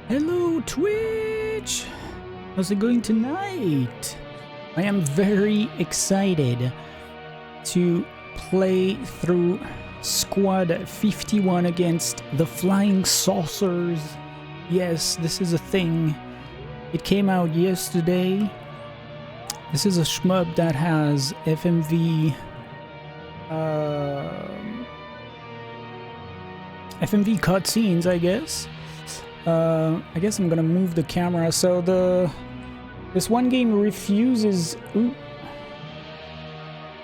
Hello Twitch! How's it going tonight? I am very excited to play through Squad 51 against the Flying Saucers. Yes, this is a thing. It came out yesterday. This is a shmup that has FMV FMV cutscenes, I guess. I guess I'm gonna move the camera. So this one game refuses.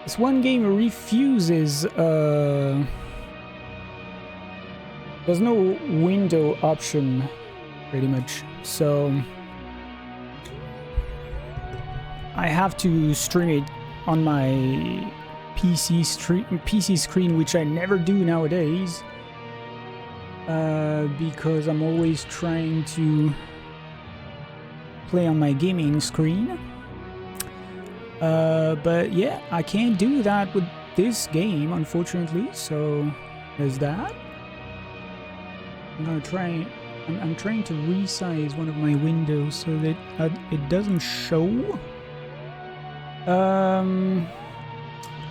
This one game refuses. There's no window option, pretty much. So I have to stream it on my PC screen, which I never do nowadays. Because I'm always trying to play on my gaming screen. But yeah, I can't do that with this game, unfortunately, so there's that. I'm gonna try. I'm trying to resize one of my windows so that it doesn't show.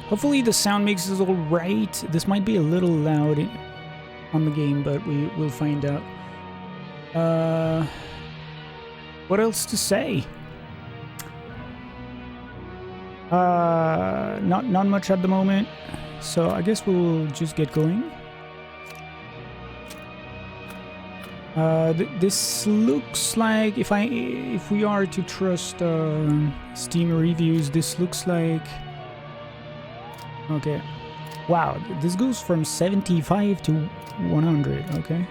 Hopefully the sound mix is all right. This might be a little loud on the game, but we'll find out. What else to say? Not much at the moment, so I guess we'll just get going. This looks like, if we are to trust Steam reviews, this looks like, okay. Wow, this goes from 75 to 100, okay.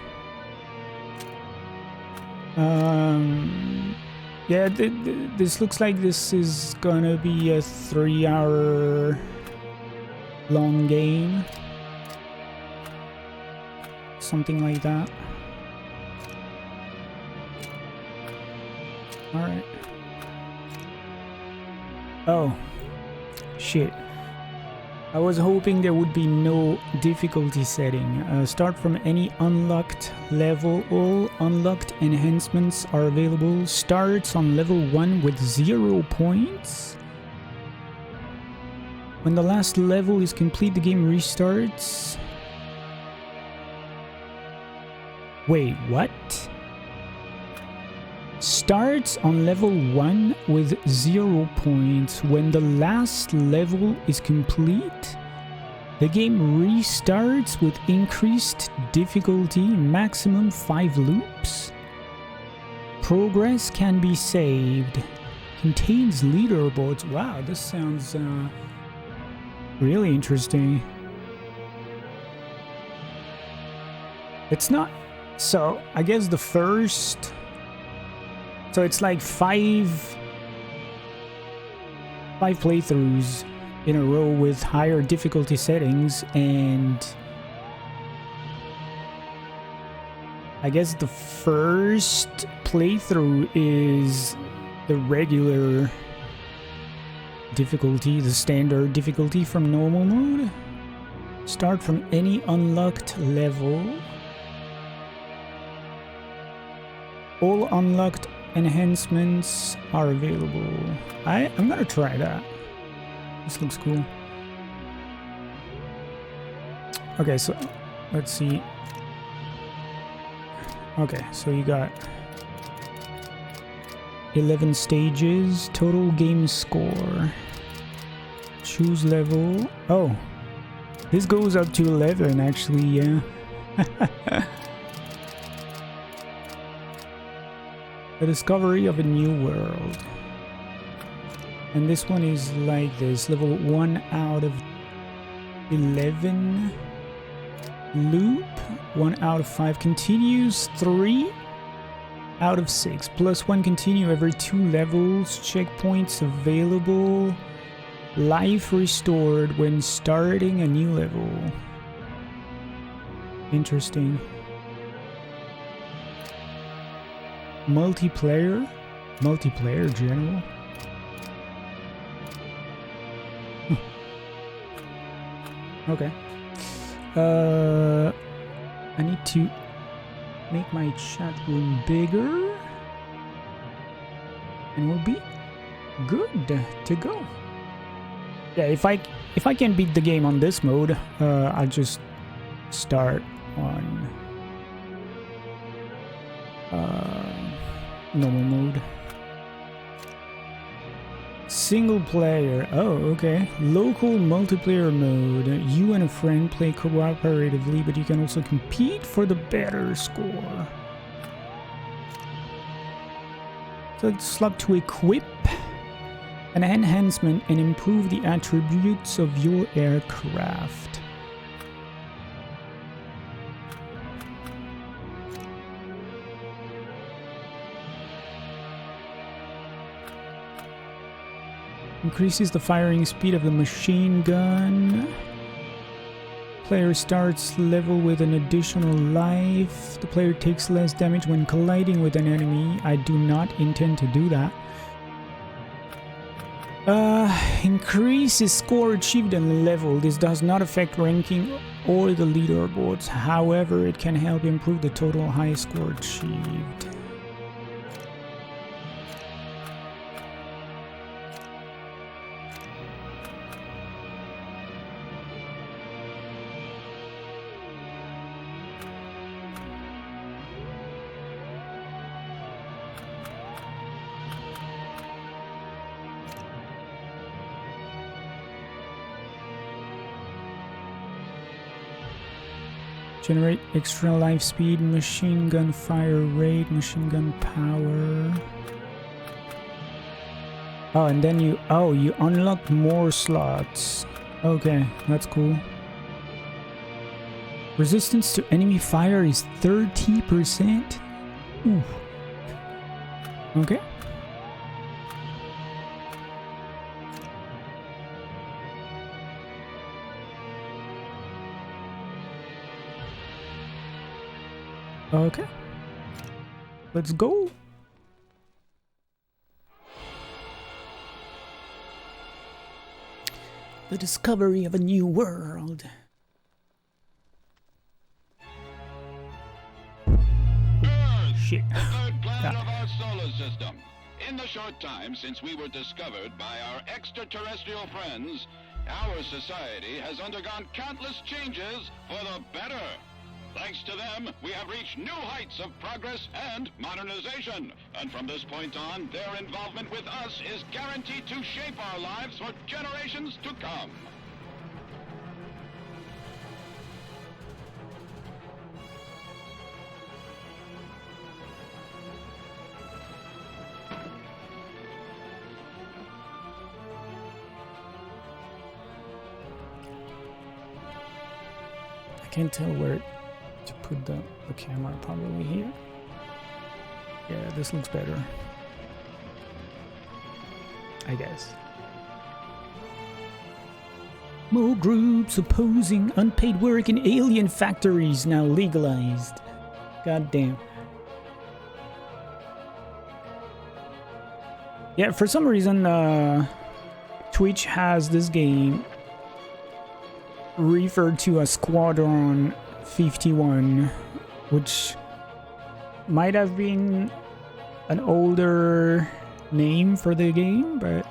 Yeah, this looks like this is gonna be a 3-hour long game. Something like that. Alright. Oh, shit. I was hoping there would be no difficulty setting. Start from any unlocked level. All unlocked enhancements are available. Starts on level 1 with 0 points. When the last level is complete, the game restarts. Wait, what? Starts on level 1 with 0 points. When the last level is complete, the game restarts with increased difficulty, maximum 5 loops. Progress can be saved. Contains leaderboards. Wow, this sounds really interesting. It's not... So, I guess the first... So it's like five playthroughs in a row with higher difficulty settings, and I guess the first playthrough is the regular difficulty, the standard difficulty from normal mode. Start from any unlocked level. All unlocked enhancements are available. I'm gonna try that. This looks cool. Okay, so let's see. Okay, so you got 11 stages, total game score. Choose level. Oh, this goes up to 11 actually, yeah. The discovery of a new world. And this one is like this. Level 1 out of 11. Loop. 1 out of 5 continues. 3 out of 6. Plus 1 continue every 2 levels. Checkpoints available. Life restored when starting a new level. Interesting. Multiplayer general. Okay. I need to make my chat room bigger, and we'll be good to go. Yeah, if I can beat the game on this mode, I'll just start on normal mode. Single player. Oh, okay. Local multiplayer mode. You and a friend play cooperatively, but you can also compete for the better score. Select to equip an enhancement and improve the attributes of your aircraft. Increases the firing speed of the machine gun. Player starts level with an additional life. The player takes less damage when colliding with an enemy. I do not intend to do that. Increases score achieved and level. This does not affect ranking or the leaderboards. However, it can help improve the total high score achieved. Generate extra life speed, machine gun fire rate, machine gun power. Oh, and then you unlock more slots. Okay, that's cool. Resistance to enemy fire is 30%. Ooh. Okay. Okay, let's go. The discovery of a new world. Earth, Shit. the third planet of our solar system. In the short time since we were discovered by our extraterrestrial friends, our society has undergone countless changes for the better. Thanks to them, we have reached new heights of progress and modernization. And from this point on, their involvement with us is guaranteed to shape our lives for generations to come. I can't tell where to put the camera, probably here. Yeah, this looks better, I guess. More groups opposing unpaid work in alien factories now legalized. God damn. Yeah, for some reason, Twitch has this game referred to as Squadron 51, which might have been an older name for the game, but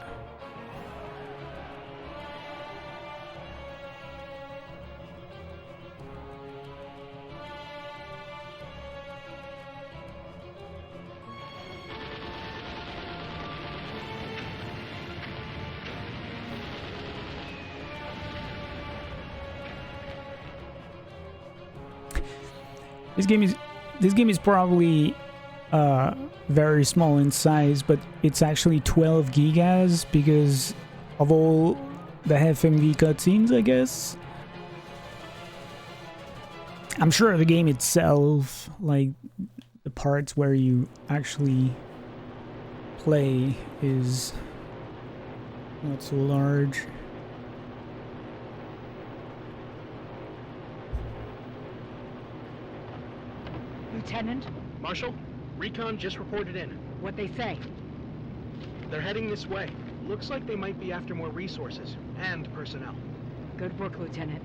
this game is probably very small in size, but it's actually 12 gigas because of all the FMV cutscenes, I guess. I'm sure the game itself, like the parts where you actually play, is not so large. Lieutenant, Marshal, Recon just reported in. what they say? They're heading this way. Looks like they might be after more resources and personnel. Good work, Lieutenant.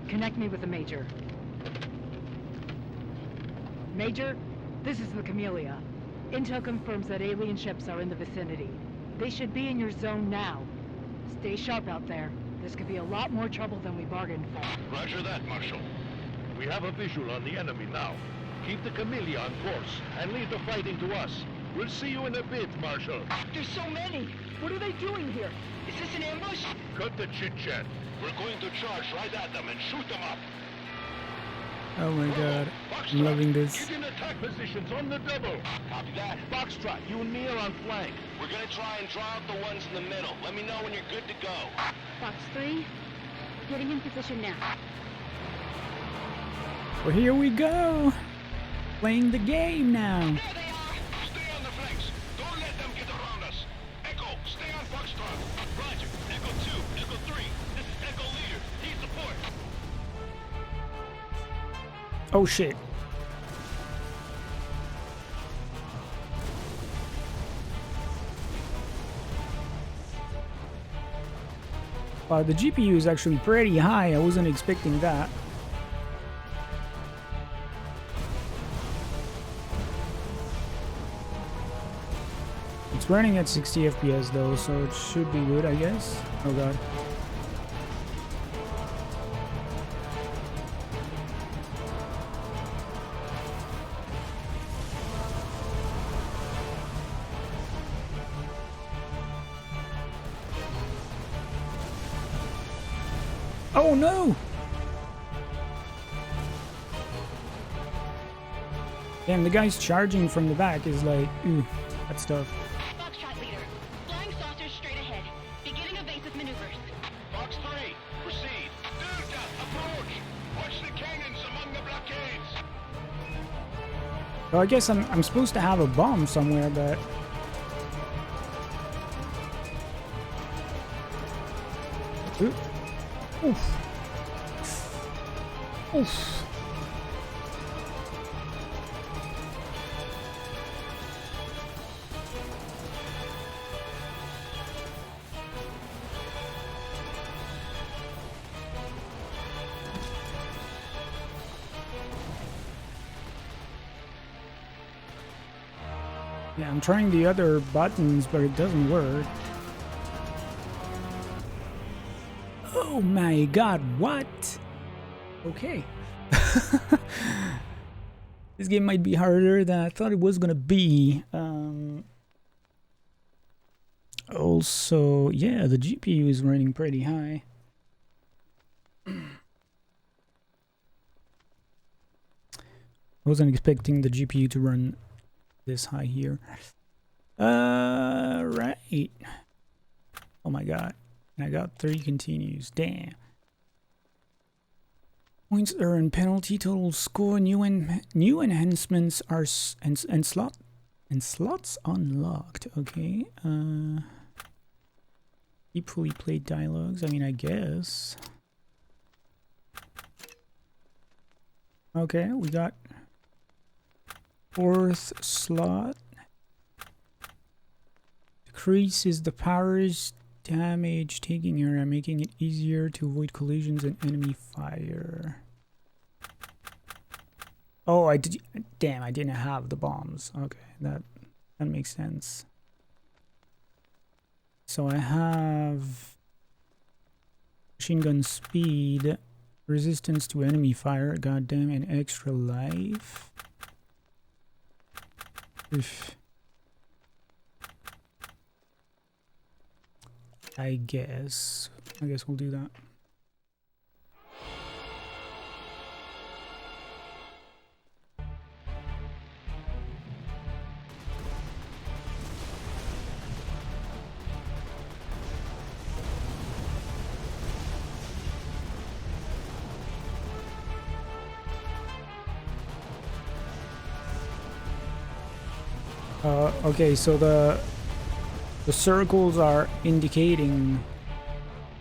Connect me with the Major. Major, this is the Camellia. Intel confirms that alien ships are in the vicinity. They should be in your zone now. Stay sharp out there. This could be a lot more trouble than we bargained for. Roger that, Marshal. We have a visual on the enemy now. Keep the Camellia on course and leave the fighting to us. We'll see you in a bit, Marshal. There's so many! What are they doing here? Is this an ambush? Cut the chit-chat. We're going to charge right at them and shoot them up. Oh my god, I'm loving this. Get in attack positions on the double. Copy that. Foxtrot, you and me are on flank. We're gonna try and draw out the ones in the middle. Let me know when you're good to go. Fox 3, getting in position now. Well, here we go. Playing the game now. There they are! Stay on the flanks. Don't let them get around us. Echo, stay on Foxtrot. Roger. Echo 2, Echo 3. This is Echo Leader. Need support. Oh shit. The GPU is actually pretty high. I wasn't expecting that. It's running at 60 FPS though, so it should be good, I guess. Oh god. Oh no! Damn, the guy's charging from the back is like, ooh, that's tough. Foxtrot leader, flying saucers straight ahead. Beginning evasive maneuvers. Fox 3, proceed. Delta, approach. Watch the cannons among the blockades. So I guess I'm supposed to have a bomb somewhere, but ooh. Oof. Oof. Yeah, I'm trying the other buttons, but it doesn't work. Oh my god, what? Okay. This game might be harder than I thought it was gonna be. Also, yeah, the GPU is running pretty high. I wasn't expecting the GPU to run this high here. Right. Oh my god. I got 3 continues. Damn. Points earned, penalty, total score, new enhancements are and slots unlocked. Okay. Keep fully played dialogues. I mean, I guess. Okay, we got 4th slot. Decreases the power's damage taking area, making it easier to avoid collisions and enemy fire. Oh, I did. Damn, I didn't have the bombs. Okay, that makes sense. So I have machine gun speed, resistance to enemy fire, goddamn, and extra life. Oof. I guess we'll do that. Okay, so the circles are indicating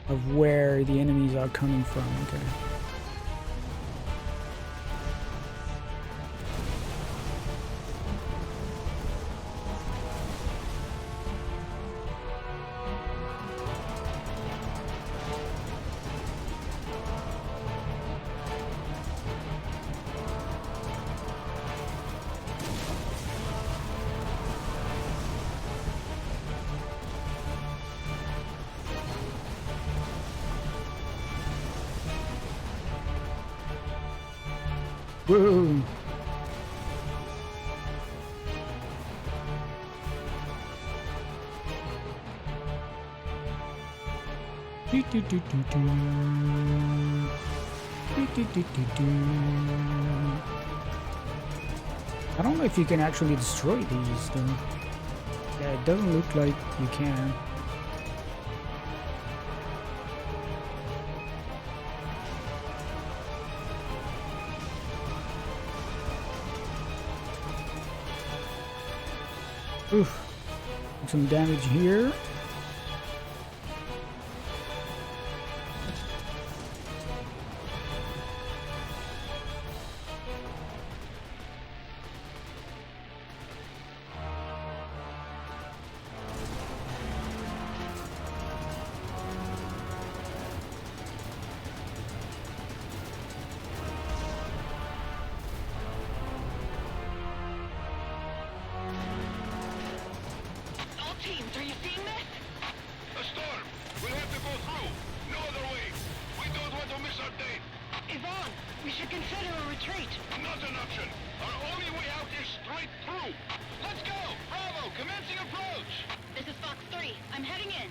of where the enemies are coming from. Okay. Whoa. Do, do, do, do, do. Do, do, do, do, do. I don't know if you can actually destroy these though. Yeah, it doesn't look like you can. Oof. Some damage here. All teams, are you seeing this? A storm! We'll have to go through! No other way! We don't want to miss our date! Yvonne, we should consider a retreat. Not an option! Our only way out is straight through! Let's go! Bravo, commencing approach! This is Fox 3. I'm heading in.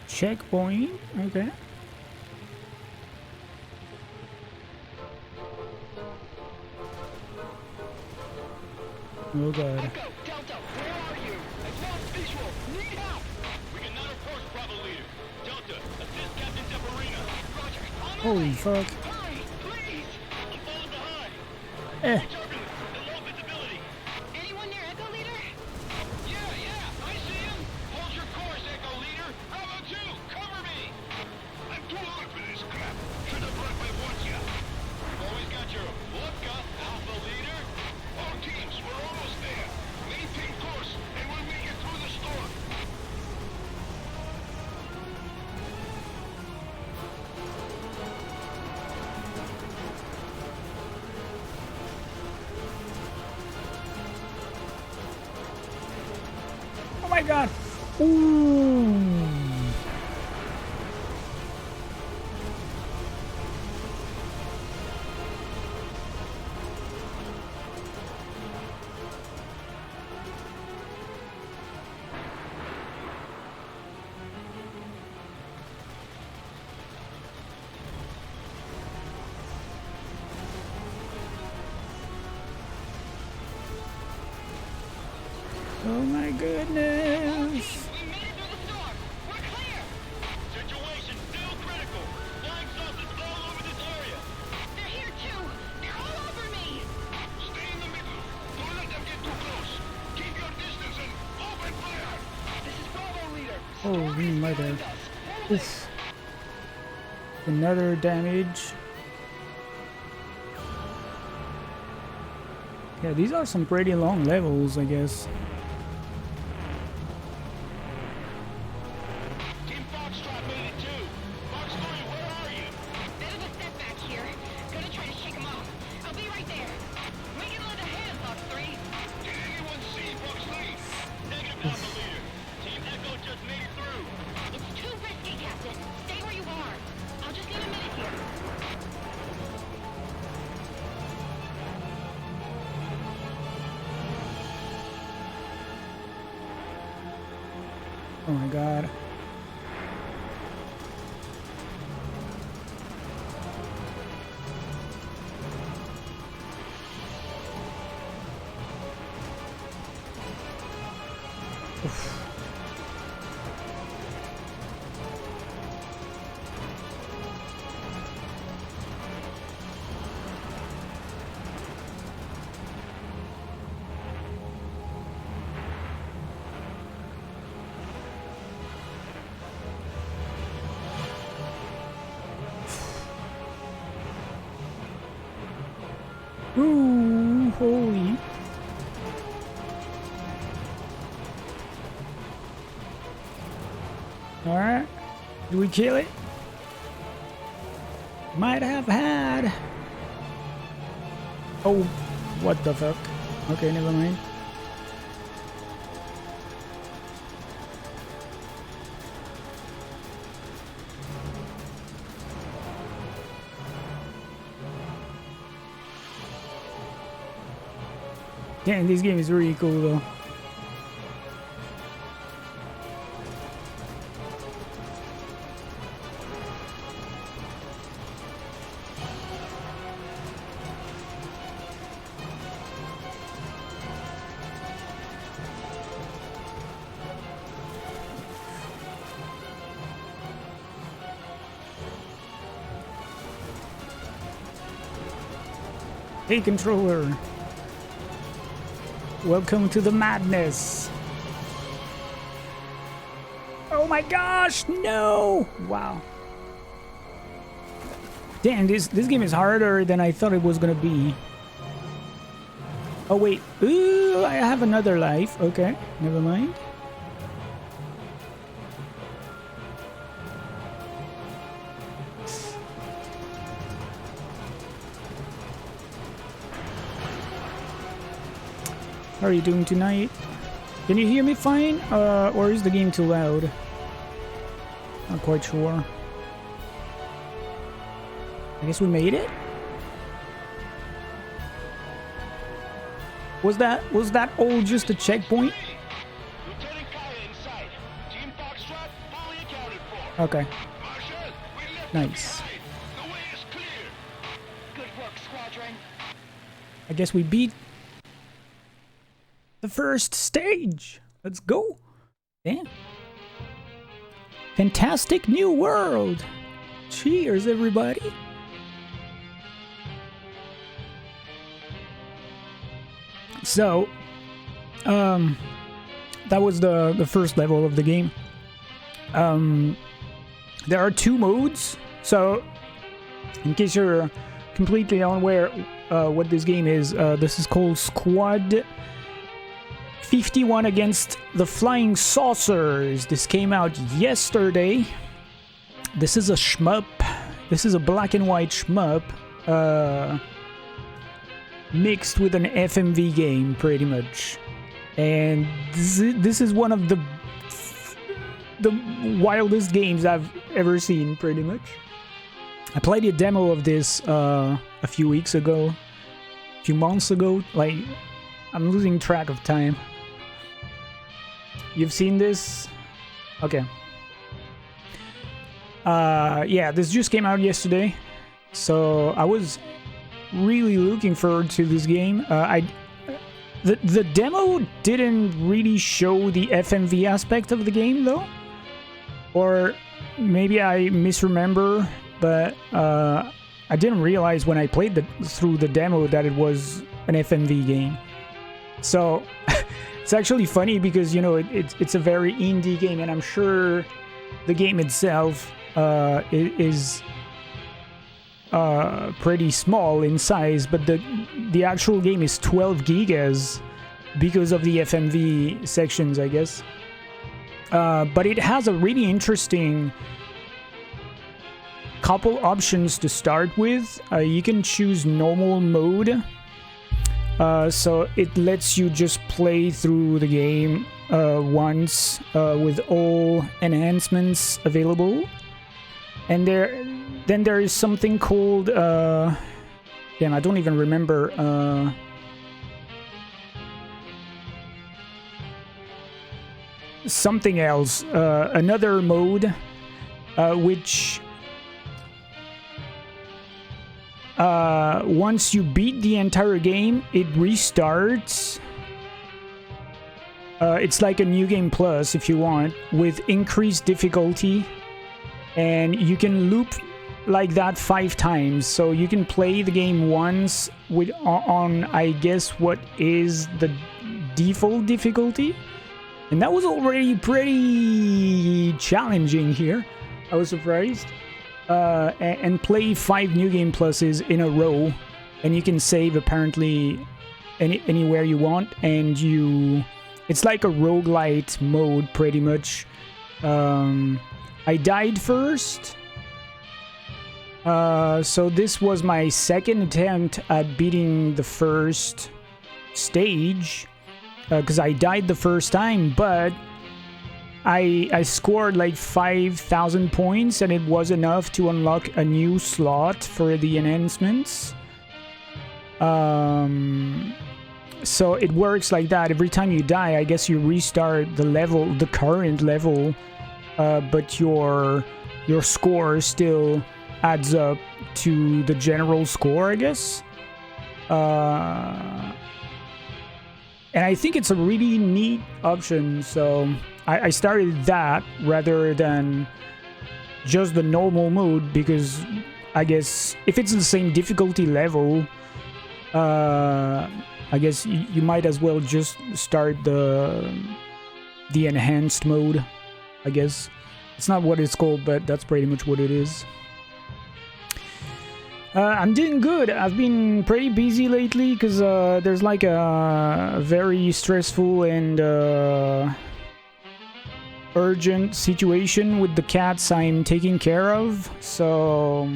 Checkpoint. Okay. Oh god. Echo, Delta, where are you? Advanced visual! Need help! We cannot approach Bravo Leader. Delta, assist Captain Deparina. Roger, on the Holy way. fuck. Hurry, please! I'm falling behind. Eh. Turbulence and low visibility. Anyone near Echo Leader? Yeah, I see him! Hold your course, Echo Leader! Bravo 2, cover me! I'm too old for this crap. Should have brought my vodka. You've always got your vodka, Alpha Leader. All teams, we're almost there. Maintain course, and we'll make it through the storm. Oh my god. Ooh. Oh my goodness. We made it through the storm. We're clear. Situation still critical. Flying saucers all over this area. They're here too. They're all over me. Stay in the middle. Don't let them get too close. Keep your distance and open fire. This is Bravo Leader. Oh, my bad. Oof. Another damage. Yeah, these are some pretty long levels, I guess. Team Foxtrot made it too. Fox 3, where are you? Bit of a setback here. Gonna try to shake them off. I'll be right there. We can lend a hand, Fox 3. Did anyone see Fox 3? Negative, Alpha Leader. Team Echo just made it through. It's too risky, Captain. Stay where you are. I'll just need a minute here. Oh my god. Oof. Ooh, holy. Alright. Do we kill it? Might have had. Oh, what the fuck? Okay, never mind. Damn, this game is really cool though. Hey controller, welcome to the madness. Oh my gosh, no! Wow. Damn, this game is harder than I thought it was gonna be. Oh wait, ooh, I have another life. Okay, never mind. How are you doing tonight? Can you hear me fine? Or is the game too loud? Not quite sure. I guess we made it? Was that all just a checkpoint? Lieutenant Kaya inside. Team Foxtrot fully accounted for. Okay, Marshal, we left nice. behind. The way is clear. Good work, Squadron. I guess we beat the first stage. Let's go. Damn. Fantastic new world. Cheers, everybody. So, that was the first level of the game. There are 2 modes. So, in case you're completely unaware what this game is, this is called Squad 51 Against the Flying Saucers. This came out yesterday. This is a shmup. This is a black and white shmup mixed with an FMV game, pretty much. And this is one of the wildest games I've ever seen, pretty much. I played a demo of this a few weeks ago, a few months ago. Like, I'm losing track of time. You've seen this? Okay. Yeah, this just came out yesterday, so I was really looking forward to this game. The demo didn't really show the FMV aspect of the game, though, or maybe I misremember, but I didn't realize when I played through the demo that it was an FMV game. So it's actually funny because, you know, it's a very indie game, and I'm sure the game itself is pretty small in size, but the actual game is 12 gigas because of the FMV sections, I guess. But it has a really interesting couple options to start with. You can choose normal mode, so it lets you just play through the game once with all enhancements available. And then there is something called damn, I don't even remember something else, another mode which once you beat the entire game, it restarts. It's like a new game plus, if you want, with increased difficulty, and you can loop like that 5 times. So you can play the game once with on I guess what is the default difficulty, and that was already pretty challenging here. I was surprised. And play 5 new game pluses in a row, and you can save apparently anywhere you want, and it's like a roguelite mode pretty much. I died first, so this was my second attempt at beating the first stage, because I died the first time, but I scored like 5,000 points, and it was enough to unlock a new slot for the enhancements. So it works like that. Every time you die, I guess you restart the current level, but your score still adds up to the general score, I guess. And I think it's a really neat option, so I started that rather than just the normal mode, because I guess if it's the same difficulty level, I guess you might as well just start the enhanced mode, I guess. It's not what it's called, but that's pretty much what it is. I'm doing good. I've been pretty busy lately because there's like a very stressful and urgent situation with the cats I'm taking care of. So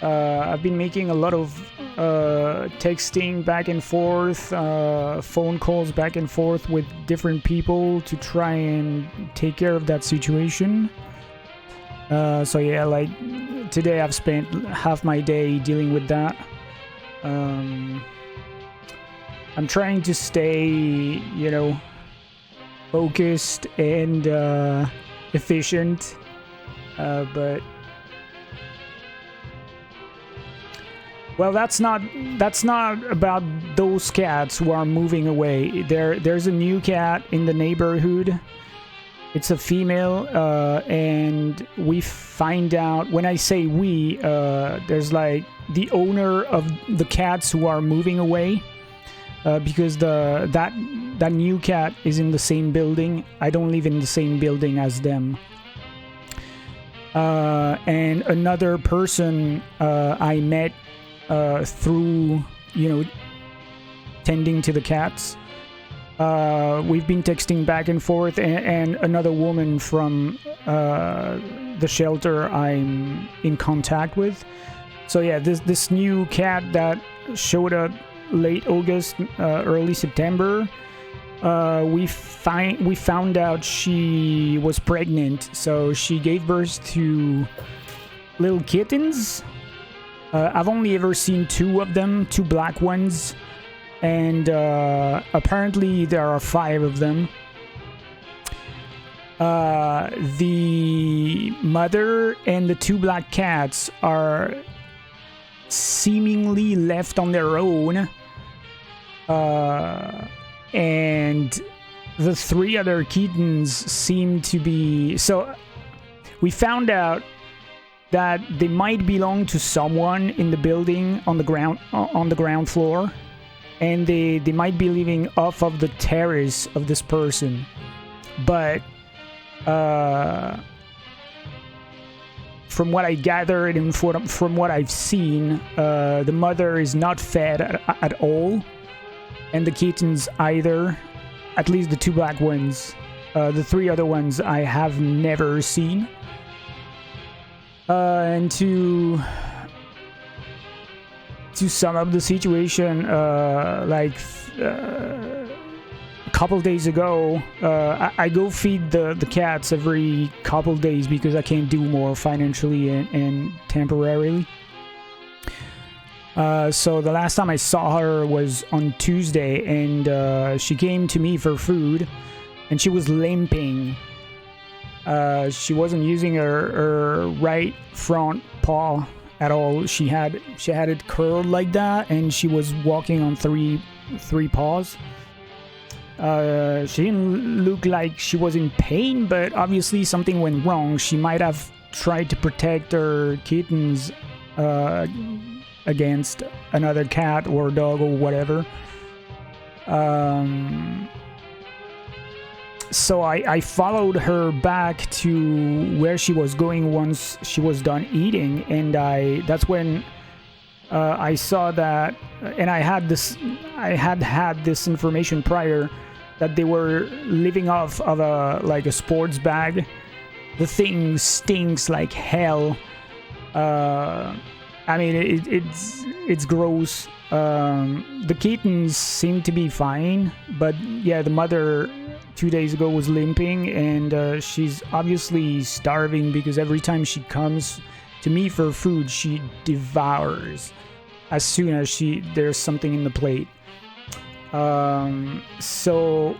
I've been making a lot of texting back and forth, phone calls back and forth with different people to try and take care of that situation. So yeah, like today I've spent half my day dealing with that. I'm trying to stay, focused and efficient, but well, that's not about those cats who are moving away. There's a new cat in the neighborhood. It's a female, and we find out, when I say we, there's like the owner of the cats who are moving away, because that new cat is in the same building. I don't live in the same building as them. And another person I met through, tending to the cats. We've been texting back and forth, and another woman from the shelter I'm in contact with. So yeah, this new cat that showed up late August, early September, we found out she was pregnant. So she gave birth to little kittens. I've only ever seen 2 of them, 2 black ones. And apparently there are 5 of them. The mother and the 2 black cats are seemingly left on their own. And the 3 other kittens seem to be... So we found out that they might belong to someone in the building on the ground floor. And they might be living off of the terrace of this person. But from what I gathered and from what I've seen, the mother is not fed at all. And the kittens either. At least the 2 black ones. The 3 other ones I have never seen. And to sum up the situation, a couple days ago, I go feed the cats every couple days because I can't do more financially and temporarily. So the last time I saw her was on Tuesday, and she came to me for food, and she was limping. She wasn't using her right front paw at all. She had it curled like that, and she was walking on three paws. She didn't look like she was in pain, but obviously something went wrong. She might have tried to protect her kittens against another cat or dog or whatever. So I followed her back to where she was going once she was done eating, and that's when I saw that, and I had this information prior, that they were living off of a sports bag. The thing stinks like hell. I mean, it's gross. The kittens seem to be fine, but yeah, the mother 2 days ago was limping, and she's obviously starving because every time she comes to me for food, she devours. as soon as there's something in the plate. So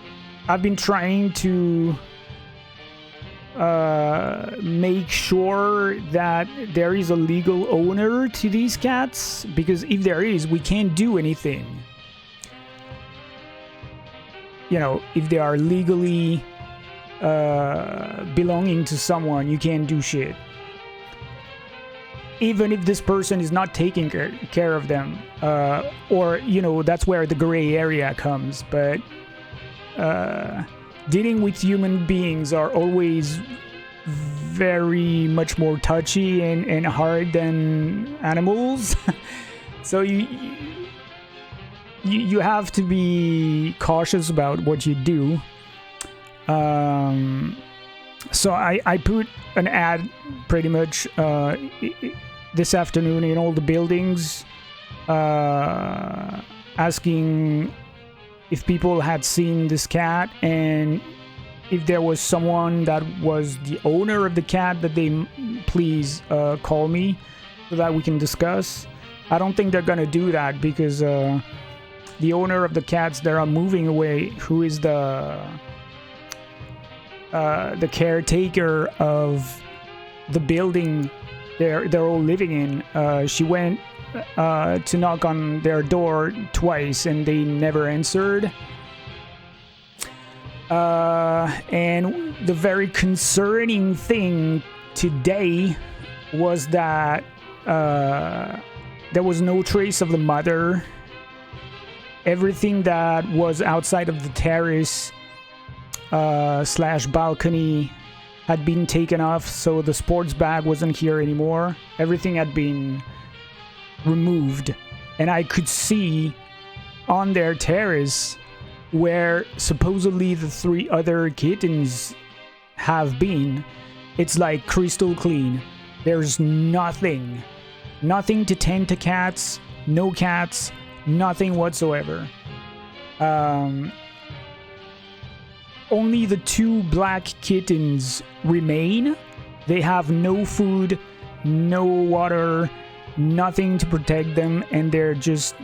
I've been trying to make sure that there is a legal owner to these cats, because if there is, we can't do anything. You know, if they are legally belonging to someone, you can't do shit. Even if this person is not taking care of them, or, you know, that's where the gray area comes. But dealing with human beings are always very much more touchy and hard than animals. So you have to be cautious about what you do. So I put an ad pretty much this afternoon in all the buildings, asking if people had seen this cat, and if there was someone that was the owner of the cat, that they please call me so that we can discuss. I don't think they're gonna do that, because the owner of the cats that are moving away, who is the caretaker of the building they're all living in, she went to knock on their door twice and they never answered. And the very concerning thing today was that there was no trace of the mother. Everything that was outside of the terrace / balcony had been taken off, so the sports bag wasn't here anymore. Everything had been removed, and I could see on their terrace where supposedly the 3 other kittens have been. It's like crystal clean. There's nothing to tend to cats, no cats, nothing whatsoever. Only the 2 black kittens remain. They have no food, no water, nothing to protect them, and they're just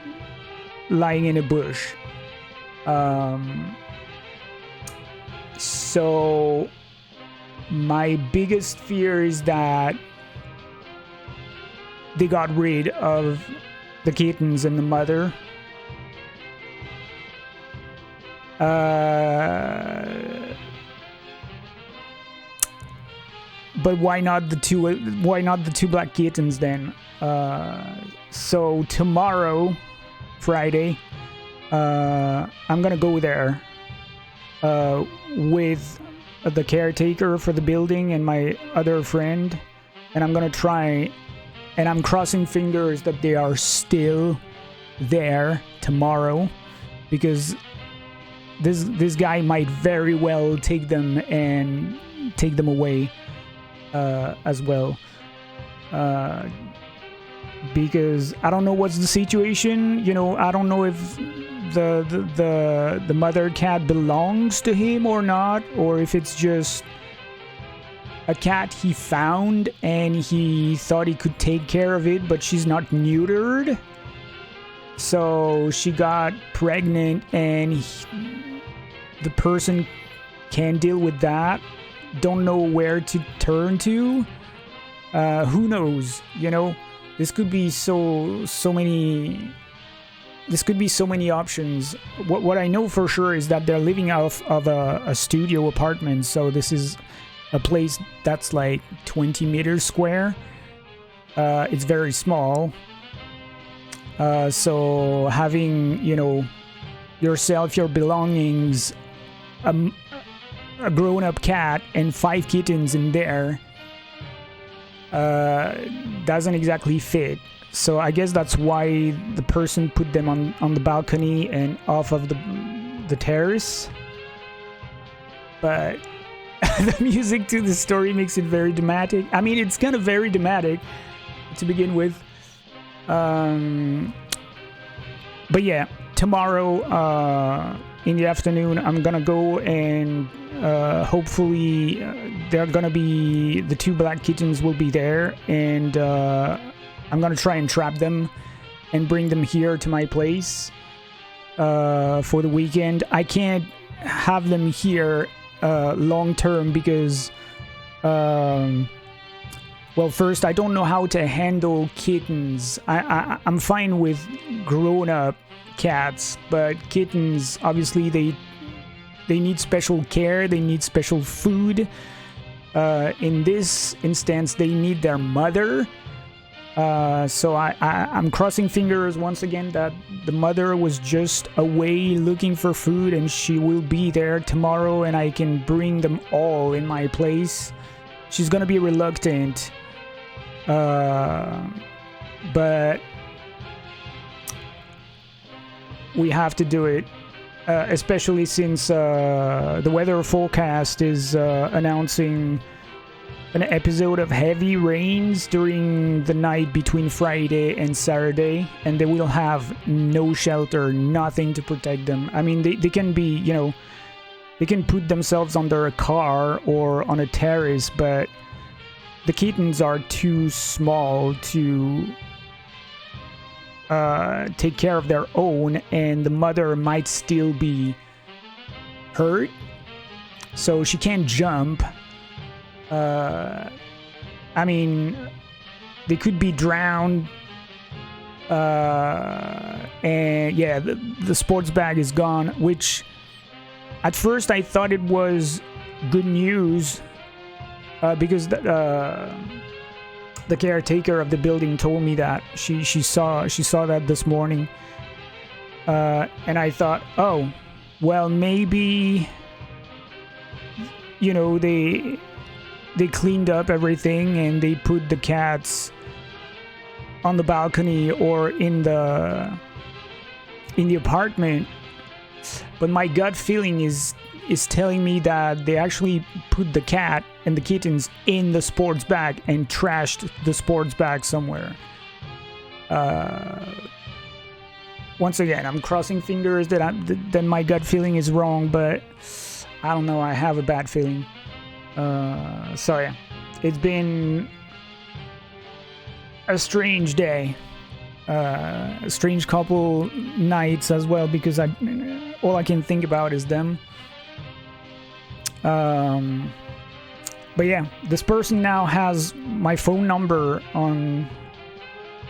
lying in a bush. So my biggest fear is that they got rid of the kittens and the mother. But why not the 2 black kittens then? So tomorrow, Friday, I'm gonna go there with the caretaker for the building and my other friend, and I'm gonna try, and I'm crossing fingers that they are still there tomorrow, because this guy might very well take them away as well, because I don't know what's the situation. You know, I don't know if the mother cat belongs to him or not, or if it's just a cat he found and he thought he could take care of it, but she's not neutered, so she got pregnant and the person can't deal with that, don't know where to turn to. Who knows, you know? This could be so many options. What I know for sure is that they're living off of a studio apartment, so this is a place that's like 20 meters square. It's very small. So having, you know, yourself, your belongings, a grown-up cat and 5 kittens in there doesn't exactly fit. So I guess that's why the person put them on the balcony and off of the terrace. But the music to the story makes it very dramatic. I mean, it's kind of very dramatic to begin with. But yeah, tomorrow in the afternoon, I'm gonna go and hopefully they're gonna be, the 2 black kittens will be there, and I'm gonna try and trap them and bring them here to my place for the weekend. I can't have them here long term because well, first, I don't know how to handle kittens. I'm fine with grown-up cats, but kittens, obviously, they need special care. They need special food. In this instance, they need their mother. So I'm crossing fingers once again that the mother was just away looking for food, and she will be there tomorrow, and I can bring them all in my place. She's gonna be reluctant. But we have to do it, especially since the weather forecast is announcing an episode of heavy rains during the night between Friday and Saturday, and they will have no shelter, nothing to protect them. I mean, they can be, you know, they can put themselves under a car or on a terrace, but the kittens are too small to take care of their own, and the mother might still be hurt, so she can't jump. I mean, they could be drowned, and yeah, the sports bag is gone, which at first I thought it was good news. Because the caretaker of the building told me that she saw that this morning, and I thought, oh, well, maybe, you know, they cleaned up everything and they put the cats on the balcony or in the apartment. But my gut feeling is telling me that they actually put the cat and the kittens in the sports bag and trashed the sports bag somewhere. Once again, I'm crossing fingers that my gut feeling is wrong, but I don't know, I have a bad feeling. So yeah, it's been a strange day. A strange couple nights as well, because all I can think about is them. But yeah, this person now has my phone number on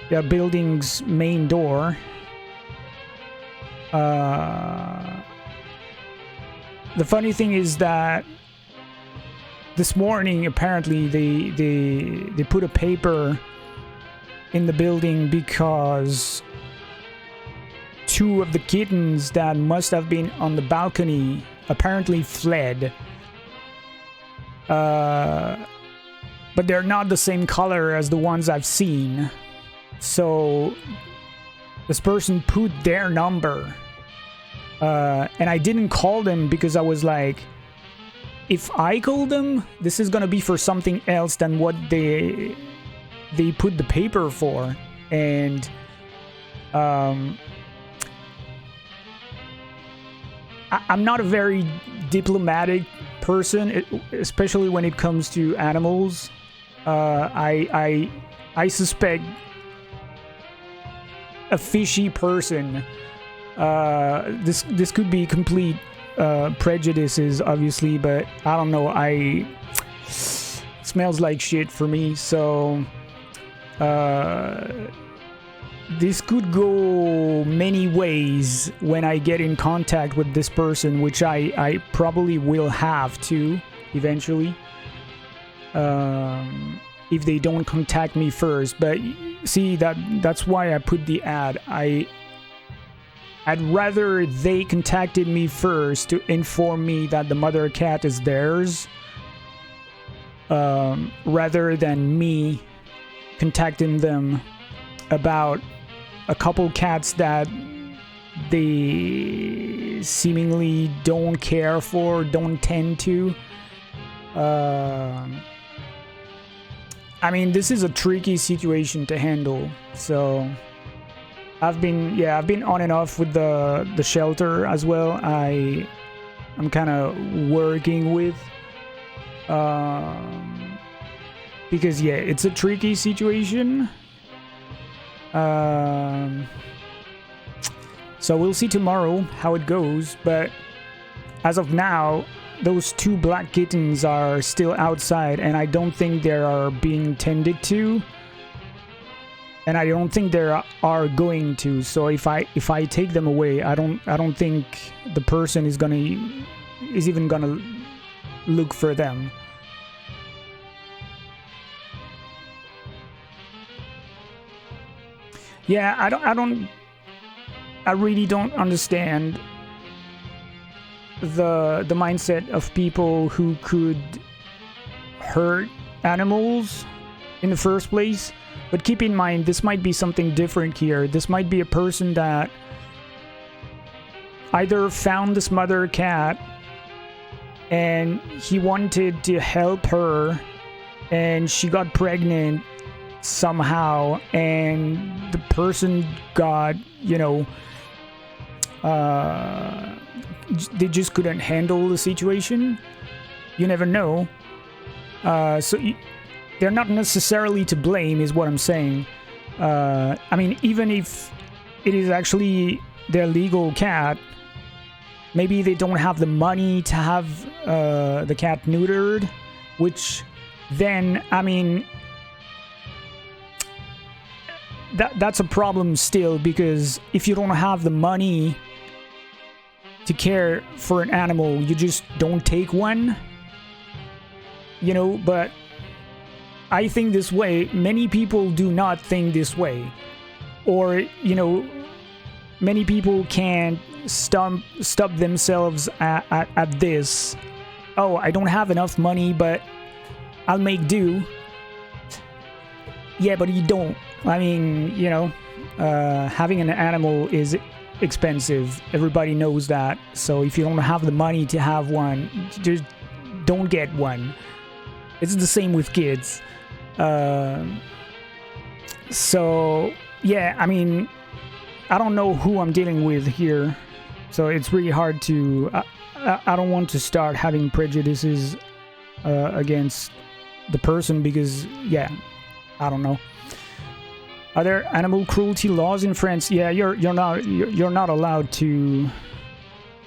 the building's main door. The funny thing is that this morning, apparently, they put a paper in the building because 2 of the kittens that must have been on the balcony apparently fled. But they're not the same color as the ones I've seen. So this person put their number. And I didn't call them because I was like, if I call them, this is gonna be for something else than what they put the paper for. And I'm not a very diplomatic person, especially when it comes to animals. I suspect a fishy person. This could be complete prejudices, obviously, but I don't know. It smells like shit for me, so this could go many ways when I get in contact with this person, which I probably will have to eventually, if they don't contact me first. But see, that's why I put the ad. I'd rather they contacted me first to inform me that the mother cat is theirs, rather than me contacting them about a couple cats that they seemingly don't care for, don't tend to. I mean, this is a tricky situation to handle, so I've been on and off with the shelter as well. I'm kind of working with, because yeah, it's a tricky situation. So we'll see tomorrow how it goes, but as of now, those 2 black kittens are still outside, and I don't think they are being tended to, and I don't think they are going to. So if I take them away, I don't think the person is even gonna look for them. Yeah, I really don't understand the mindset of people who could hurt animals in the first place. But keep in mind, this might be something different here. This might be a person that either found this mother cat and he wanted to help her and she got pregnant somehow, and the person got, they just couldn't handle the situation. You never know. They're not necessarily to blame, is what I'm saying. I mean, even if it is actually their legal cat, maybe they don't have the money to have the cat neutered, which then, I mean, that's a problem still, because if you don't have the money to care for an animal, you just don't take one, but I think this way. Many people do not think this way, or many people can't stop themselves at this. Oh, I don't have enough money, but I'll make do. Yeah, but you don't. I mean, having an animal is expensive. Everybody knows that. So if you don't have the money to have one, just don't get one. It's the same with kids. So yeah, I mean, I don't know who I'm dealing with here, so it's really hard to. I don't want to start having prejudices against the person, because yeah, I don't know. Are there animal cruelty laws in France? Yeah, you're not allowed to.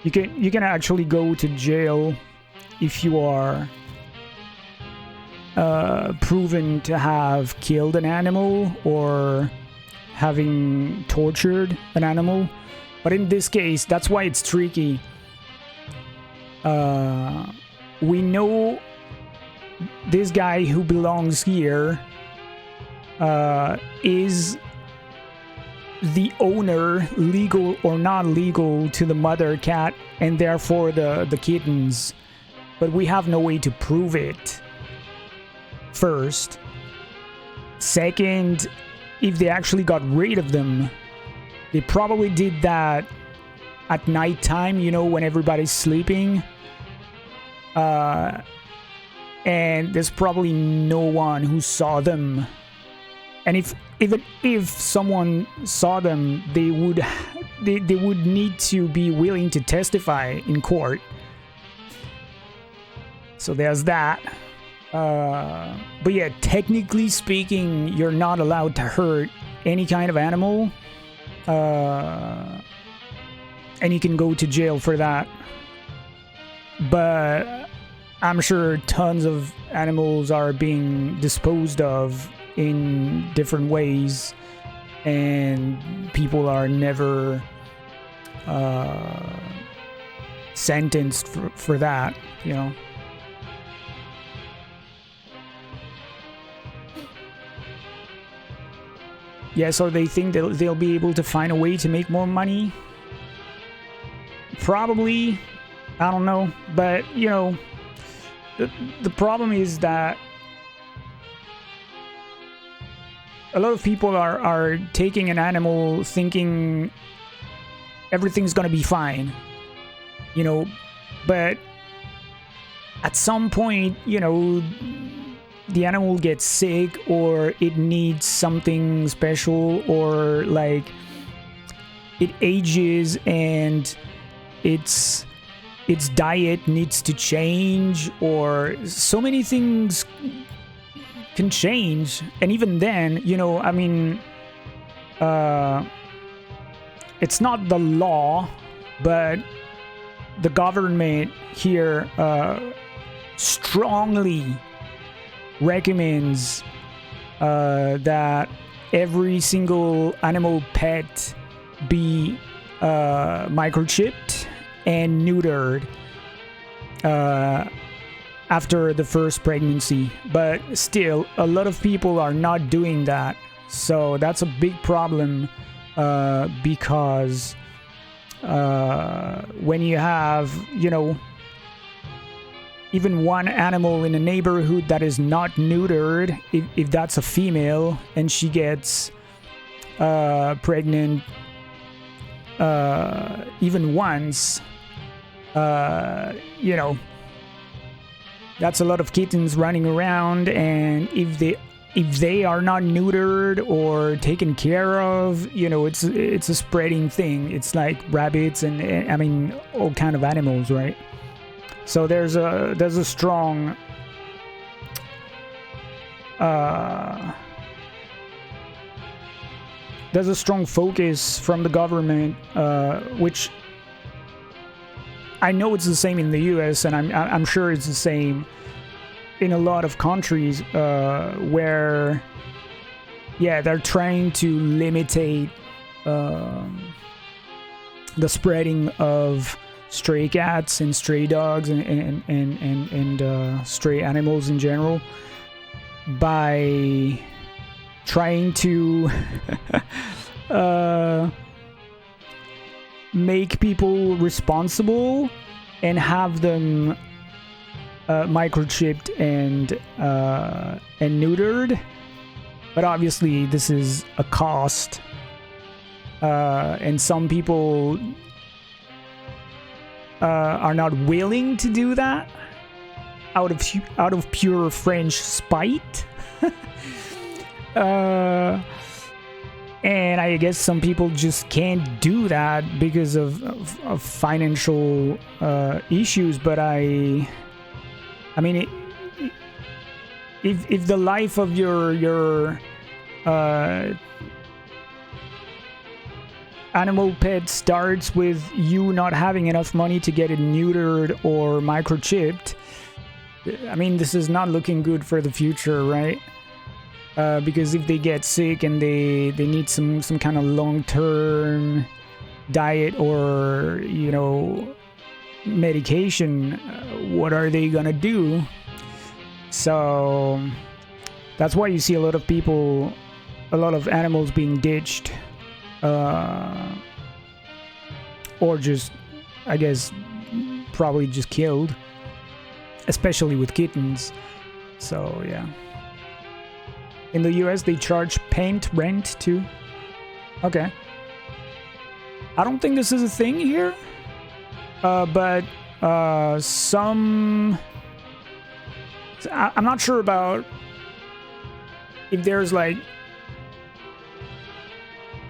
You can actually go to jail if you are proven to have killed an animal or having tortured an animal. But in this case, that's why it's tricky. We know this guy who belongs here is the owner, legal or not legal, to the mother cat and therefore the kittens, but we have no way to prove it. First. Second, if they actually got rid of them, they probably did that at nighttime, when everybody's sleeping, and there's probably no one who saw them. And even if someone saw them, they would need to be willing to testify in court. So there's that. But yeah, technically speaking, you're not allowed to hurt any kind of animal, and you can go to jail for that. But I'm sure tons of animals are being disposed of in different ways, and people are never sentenced for that, Yeah, so they think they'll be able to find a way to make more money? Probably. I don't know. But, the problem is that a lot of people are taking an animal thinking everything's gonna be fine, but at some point, the animal gets sick, or it needs something special, or like it ages and its diet needs to change, or so many things can change. And even then, I mean, it's not the law, but the government here strongly recommends that every single animal pet be microchipped and neutered after the first pregnancy. But still, a lot of people are not doing that. So that's a big problem because when you have, you know, even one animal in a neighborhood that is not neutered, if that's a female and she gets pregnant even once, you know, that's a lot of kittens running around, and if they are not neutered or taken care of, you know, it's a spreading thing. It's like rabbits and I mean all kind of animals, right? So there's a strong focus from the government, which I know it's the same in the US, and I'm sure it's the same in a lot of countries where, yeah, they're trying to limitate the spreading of stray cats and stray dogs and stray animals in general by trying to make people responsible and have them microchipped and neutered. But obviously this is a cost, and some people are not willing to do that out of pure French spite. And I guess some people just can't do that because of financial issues. But I mean, if the life of your animal pet starts with you not having enough money to get it neutered or microchipped, I mean, this is not looking good for the future, right? Because if they get sick and they need some kind of long-term diet or, you know, medication, what are they gonna do? So that's why you see a lot of animals being ditched, or just, I guess, probably just killed, especially with kittens. So yeah. In the US, they charge paint rent too. Okay. I don't think this is a thing here. But some... I'm not sure about if there's like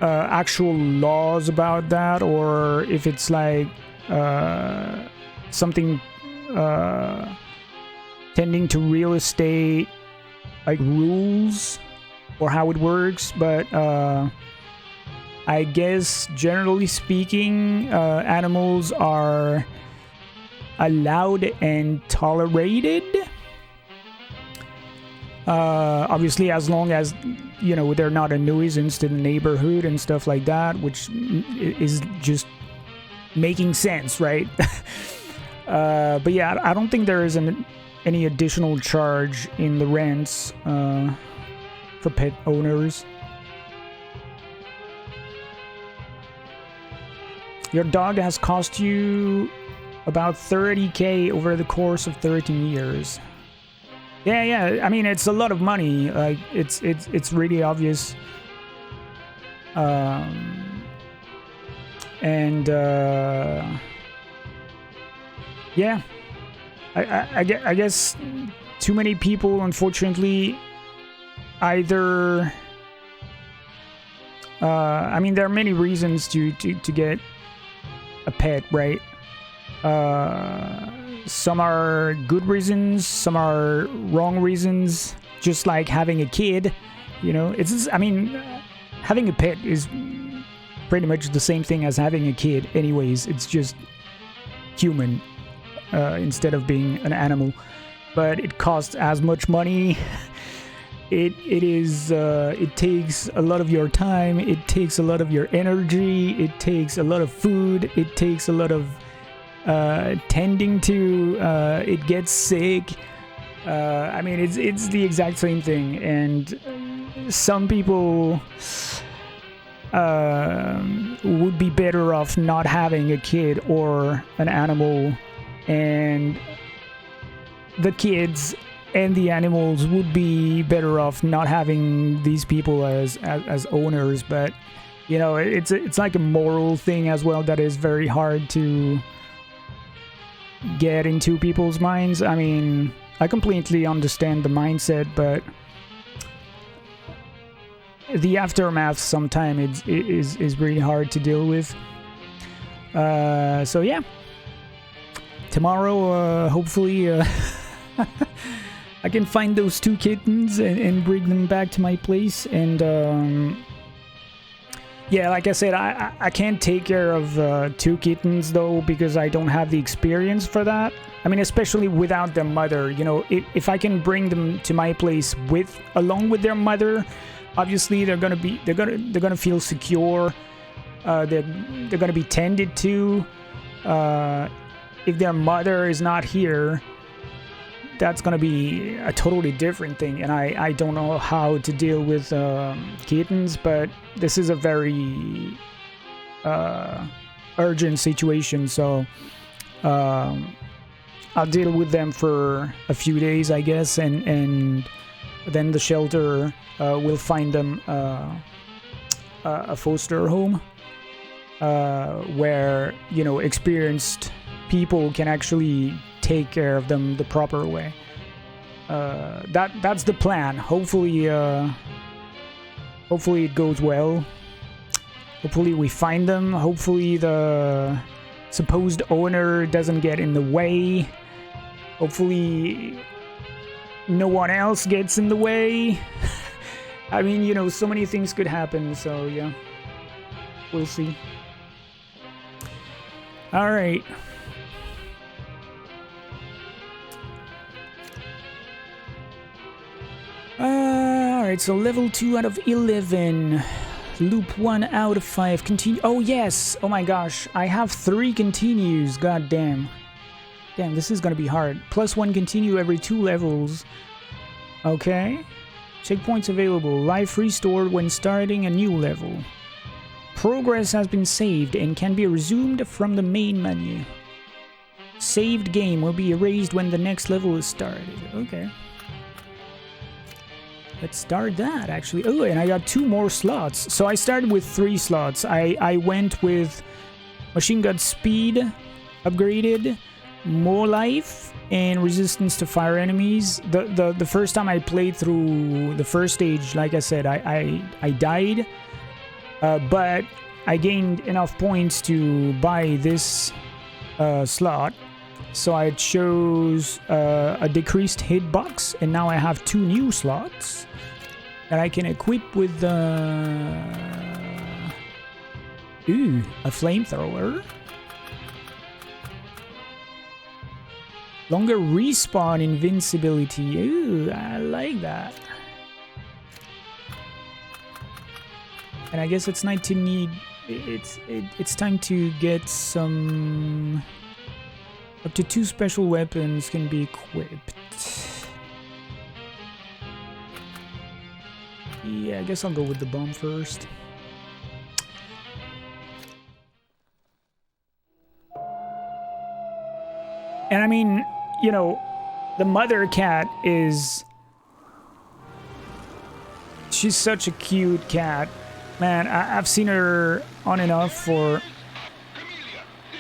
actual laws about that, or if it's like something tending to real estate like rules or how it works. But I guess generally speaking, animals are allowed and tolerated, obviously as long as, you know, they're not a nuisance to the neighborhood and stuff like that, which is just making sense, right? But yeah, I don't think there is any additional charge in the rents for pet owners. Your dog has cost you about $30,000 over the course of 13 years. Yeah. I mean, it's a lot of money. Like, it's really obvious. Yeah. I guess too many people, unfortunately, either... I mean, there are many reasons to get a pet, right? Some are good reasons, some are wrong reasons. Just like having a kid, you know. It's just, I mean, having a pet is pretty much the same thing as having a kid anyways. It's just human instead of being an animal, but it costs as much money. It takes a lot of your time, it takes a lot of your energy, it takes a lot of food, it takes a lot of tending to, it gets sick. I mean, it's the exact same thing, and some people would be better off not having a kid or an animal, and the kids and the animals would be better off not having these people as owners. But you know, it's like a moral thing as well that is very hard to get into people's minds. I mean, I completely understand the mindset, but the aftermath sometimes is really hard to deal with. So yeah, tomorrow hopefully I can find those 2 kittens and bring them back to my place. And yeah, like I said, I can't take care of 2 kittens though, because I don't have the experience for that. I mean, especially without their mother. You know, if I can bring them to my place along with their mother, obviously they're gonna feel secure. They're gonna be tended to. If their mother is not here, that's gonna be a totally different thing. And I don't know how to deal with kittens, but this is a very urgent situation. So I'll deal with them for a few days, I guess, and then the shelter will find them a foster home where, you know, experienced people can actually take care of them the proper way. That's the plan. Hopefully it goes well. Hopefully we find them. Hopefully the supposed owner doesn't get in the way. Hopefully no one else gets in the way. I mean, you know, so many things could happen, so yeah. We'll see. Alright. Alright, so level 2 out of 11. Loop 1 out of 5. Continue. Oh, yes! Oh my gosh. I have 3 continues. God damn. Damn, this is gonna be hard. +1 continue every 2 levels. Okay. Checkpoints available. Life restored when starting a new level. Progress has been saved and can be resumed from the main menu. Saved game will be erased when the next level is started. Okay. Let's start that, actually. Oh, and I got 2 more slots. So I started with 3 slots. I went with machine gun speed upgraded, more life, and resistance to fire enemies. The first time I played through the first stage, like I said, I died, but I gained enough points to buy this slot. So I chose a decreased hitbox, and now I have 2 new slots that I can equip with a flamethrower. Longer respawn invincibility. Ooh, I like that. And I guess it's time to get some. Up to 2 special weapons can be equipped. Yeah, I guess I'll go with the bomb first. And I mean, you know, the mother cat she's such a cute cat. Man, I've seen her on and off for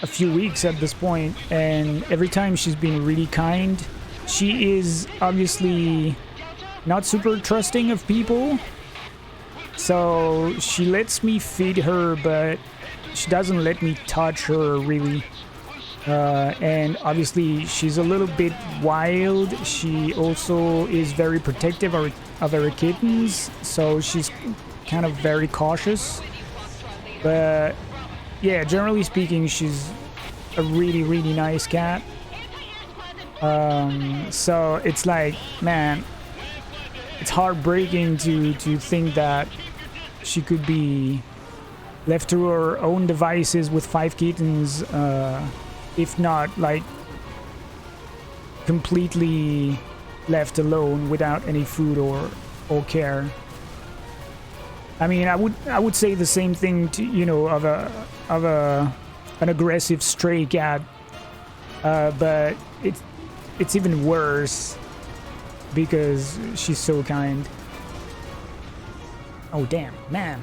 a few weeks at this point, and every time she's been really kind. She is obviously not super trusting of people, so she lets me feed her, but she doesn't let me touch her really. And obviously she's a little bit wild. She also is very protective of her kittens, so she's kind of very cautious. But yeah, generally speaking, she's a really, really nice cat. So it's like, man, it's heartbreaking to think that she could be left to her own devices with 5 kittens, if not like completely left alone without any food or care. I mean, I would say the same thing to, you know, of an aggressive stray cat, but it's even worse because she's so kind. Oh damn, man.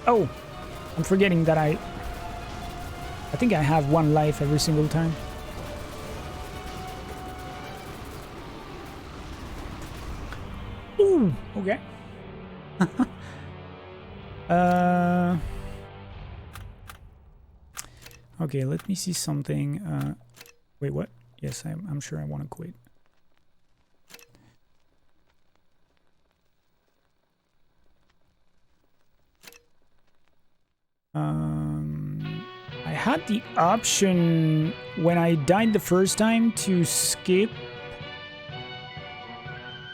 Oh, I'm forgetting that I think I have 1 life every single time. Ooh, okay. Okay, let me see something. Wait, what? Yes, I'm sure I want to quit. I had the option when I died the first time to skip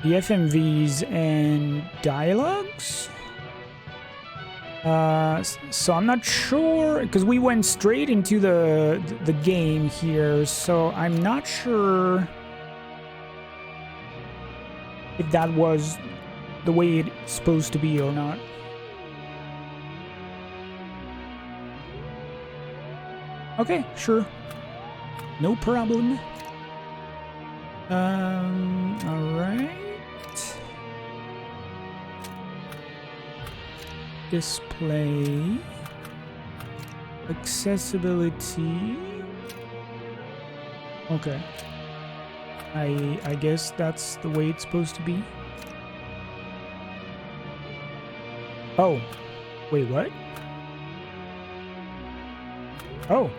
the FMVs and dialogues. So I'm not sure, because we went straight into the game here, so I'm not sure if that was the way it's supposed to be or not. Okay, sure. No problem. Alright. Display. Accessibility. Okay. I guess that's the way it's supposed to be. Oh. Wait, what? Oh.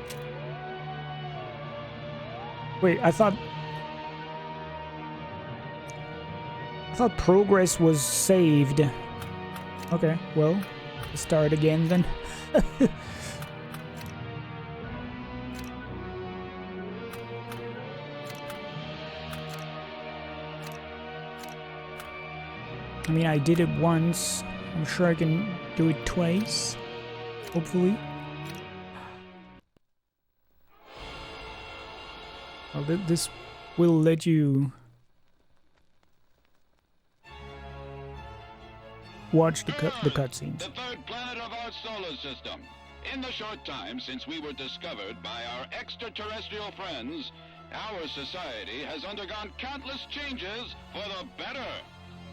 Wait, I thought progress was saved. Okay, well, start again then. I mean, I did it once. I'm sure I can do it twice. Hopefully. Well, this will let you watch the cutscenes. The third planet of our solar system. In the short time since we were discovered by our extraterrestrial friends, our society has undergone countless changes for the better.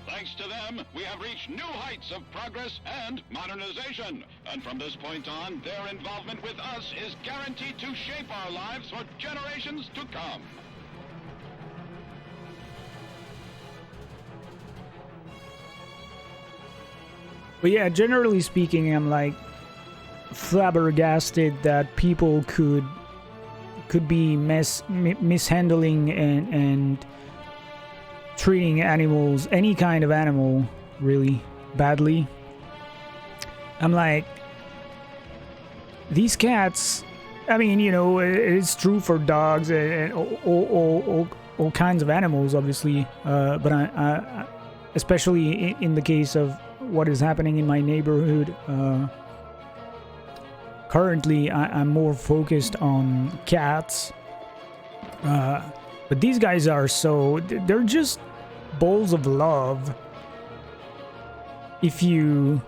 Thanks to them, we have reached new heights of progress and modernization. And from this point on, their involvement with us is guaranteed to shape our lives for generations to come. But yeah, generally speaking, I'm like flabbergasted that people could be mishandling and treating animals, any kind of animal, really badly. I'm like, these cats, I mean, you know, it's true for dogs and all kinds of animals, obviously, but I especially in the case of what is happening in my neighborhood, currently I'm more focused on cats, but these guys are they're just balls of love. If you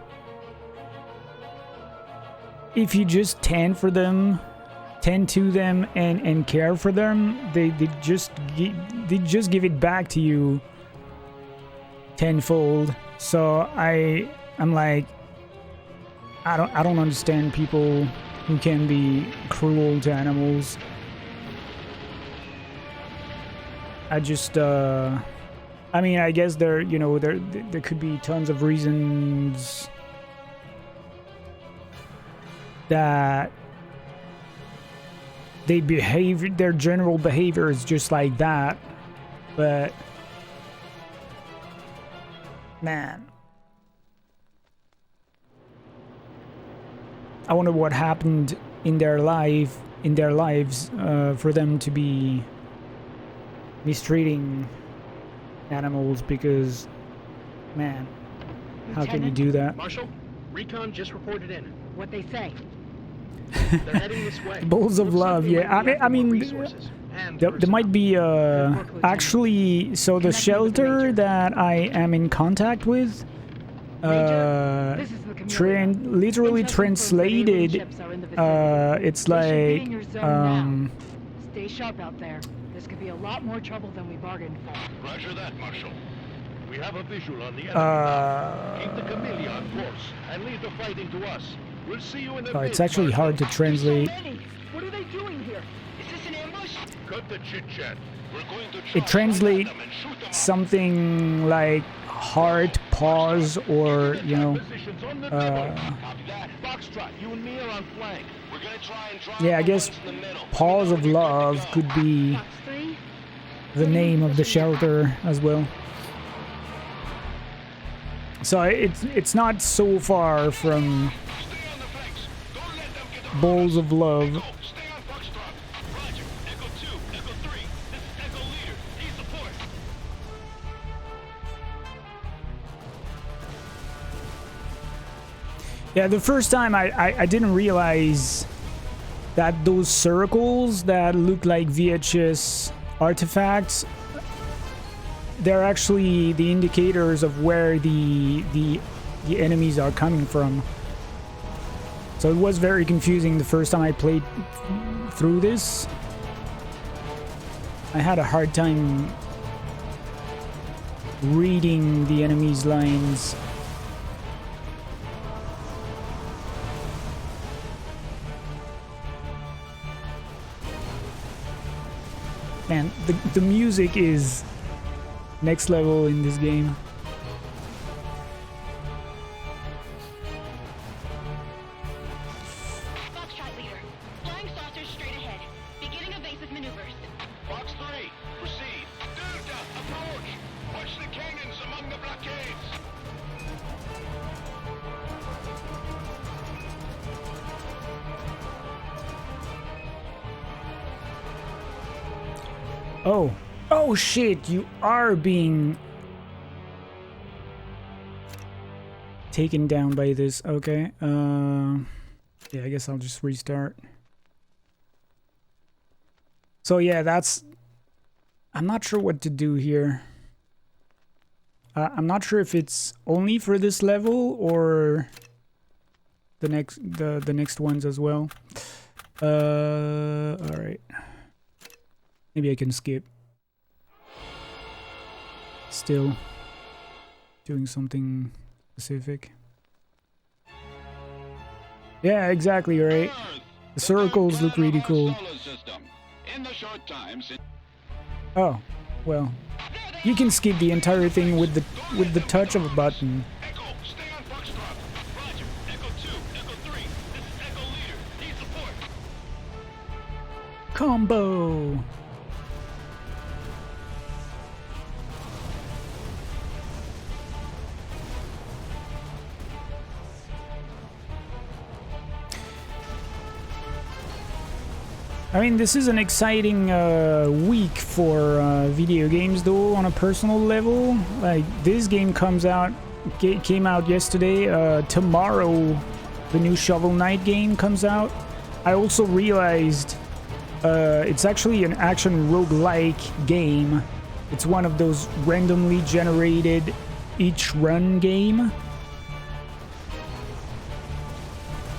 just tend to them and care for them, they just give it back to you tenfold. So I'm like, I don't understand people who can be cruel to animals. I just I mean, I guess there could be tons of reasons that their general behavior is just like that, but Man. I wonder what happened in their lives for them to be mistreating animals, because, man, how can you do that? Marshal, recon just reported in. What they say? They're heading this way. Bowls of Looks like love, they yeah. might be I after more mean, resources and there personnel. might be actually, so the Connect me with the shelter Major. that I am in contact with, Major, this is the Camellia. literally Intel confirms that alien translated, ships are in the vicinity. it's They should be like, in your zone now. Stay sharp out there. This could be a lot more trouble than we bargained for. Roger that, Marshal. We have a visual on the enemy. Keep the Camellia on course and leave the fighting to us. We'll see you in the oh, it's mid, actually Marshal. hard to translate. What are they doing here? Is this an ambush? Cut the chit-chat. We're going to It charge translates them and shoot them up. something like heart, pause, or, you know, Positions on the middle. Copy that. Foxtrot, you and me are on flank. We're gonna try and drive yeah, I the guess ones in the middle. Pause of We know where Love you're good to could be Fox 3? the name of the shelter as well. So it's not so far from go. Stay on the flanks. Don't let them get the Bowls of Love. Go. Stay on Foxtrot. Roger. Echo 2, Echo 3. This is Echo Leader. Need support. Yeah, the first time I didn't realize that those circles that look like VHS artifacts, they're actually the indicators of where the enemies are coming from. So it was very confusing the first time I played through this. I had a hard time reading the enemy's lines. Man, the music is next level in this game. Foxtrot leader. Flying saucers straight ahead. Beginning evasive maneuvers. Fox 3, proceed. Delta, approach. Watch the cannons among the blockades. Oh. Oh shit, you are being taken down by this. Okay. Yeah, I guess I'll just restart. So yeah, that's... I'm not sure what to do here. I'm not sure if it's only for this level or the next ones as well. All right. Maybe I can skip. Still doing something specific. Yeah, exactly, right? The circles look really cool. In the short time since Oh, well. You can skip the entire thing with the touch of a button. Echo, stay on Foxtrot. Roger. Echo 2, Echo 3. This is Echo Leader. Need support. Combo. I mean, this is an exciting week for video games, though, on a personal level. Like, this game came out yesterday. Tomorrow, the new Shovel Knight game comes out. I also realized it's actually an action roguelike game. It's one of those randomly generated each run game.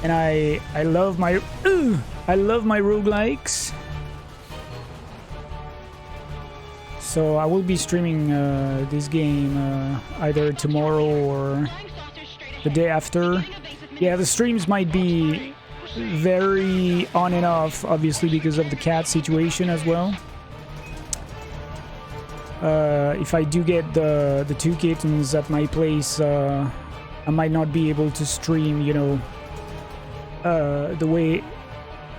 And I love my roguelikes. So I will be streaming this game either tomorrow or Flying saucers straight ahead. the day after. Beginning evasive Yeah, the streams might be very on and off, obviously, because of the cat situation as well. If I do get the two kittens at my place, I might not be able to stream, you know, the way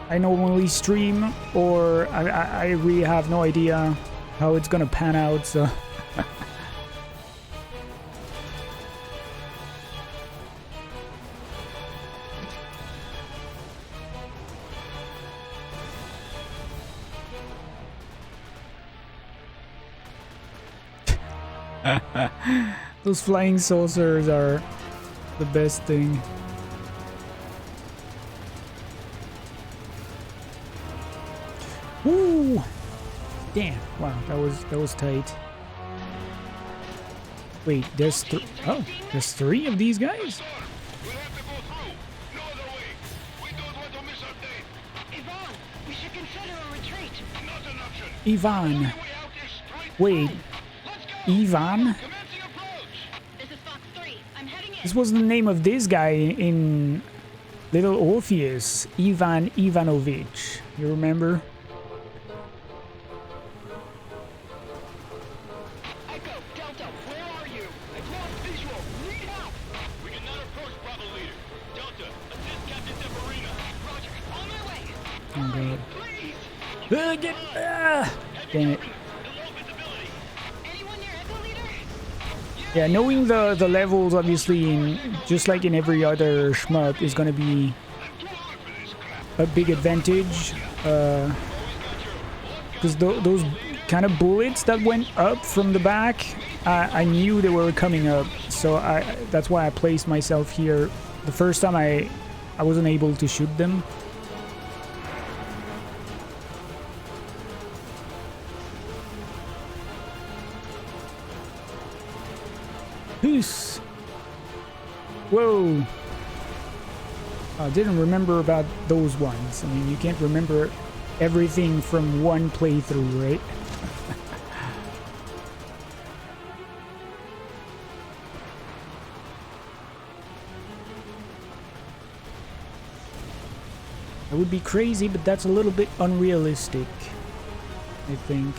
I normally stream, or I really have no idea how it's gonna pan out, so... Those flying saucers are the best thing. Woo! Damn! Wow, that was tight. Wait, there's there's 3 of these guys. We'll have to go through. No other way. We don't want to miss our date. Yvonne, we should consider a retreat. Not an option. Ivan. Way out is straight. Wait, Let's go. Ivan? Commencing approach. This is Fox 3. I'm heading in. This was the name of this guy in Little Orpheus. Ivan Ivanovich. You remember? Echo, Delta, where are you? I've lost visual. Need help. We cannot approach Bravo leader. Delta, assist Captain Defarina. Roger. On my way. Oh god. Please. Damn it. Low visibility. Anyone near Echo Leader? Yeah, knowing the levels, obviously, just like in every other shmup, is gonna be a big advantage. Because those kind of bullets that went up from the back, I knew they were coming up, so that's why I placed myself here. The first time I wasn't able to shoot them. Peace. Whoa. I didn't remember about those ones. I mean, you can't remember everything from one playthrough, right? That would be crazy, but that's a little bit unrealistic, I think.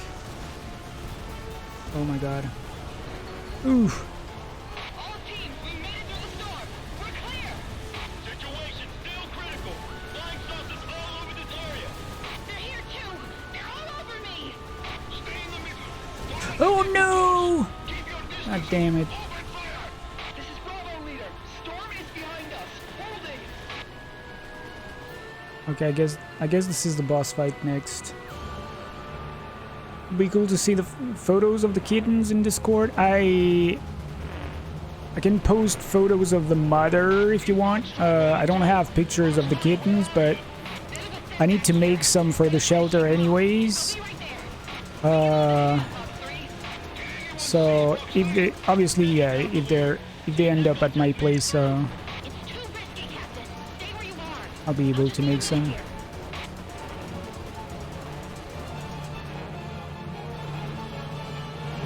Oh my god. Oof. All teams, we made it through the storm. We're clear. Situation still critical. Flying saucers all over this area. They're here too. They're all over me. Stay in the middle. Oh no! Keep your distance. God damn it. Open fire. This is Bravo leader. Storm is behind us. Holding. Okay, I guess this is the boss fight next. It'd be cool to see the photos of the kittens in Discord. I can post photos of the mother if you want. I don't have pictures of the kittens, but I need to make some for the shelter anyways. So if they, obviously, yeah, if they end up at my place, It's too risky, Captain. Stay where you are. I'll be able to make some.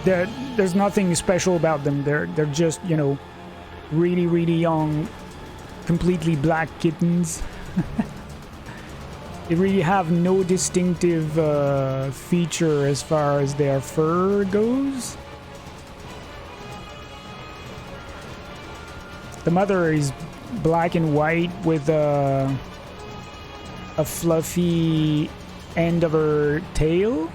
There's nothing special about them. They're just, you know, really, really young, completely black kittens. They really have no distinctive feature as far as their fur goes. The mother is black and white with a fluffy end of her tail.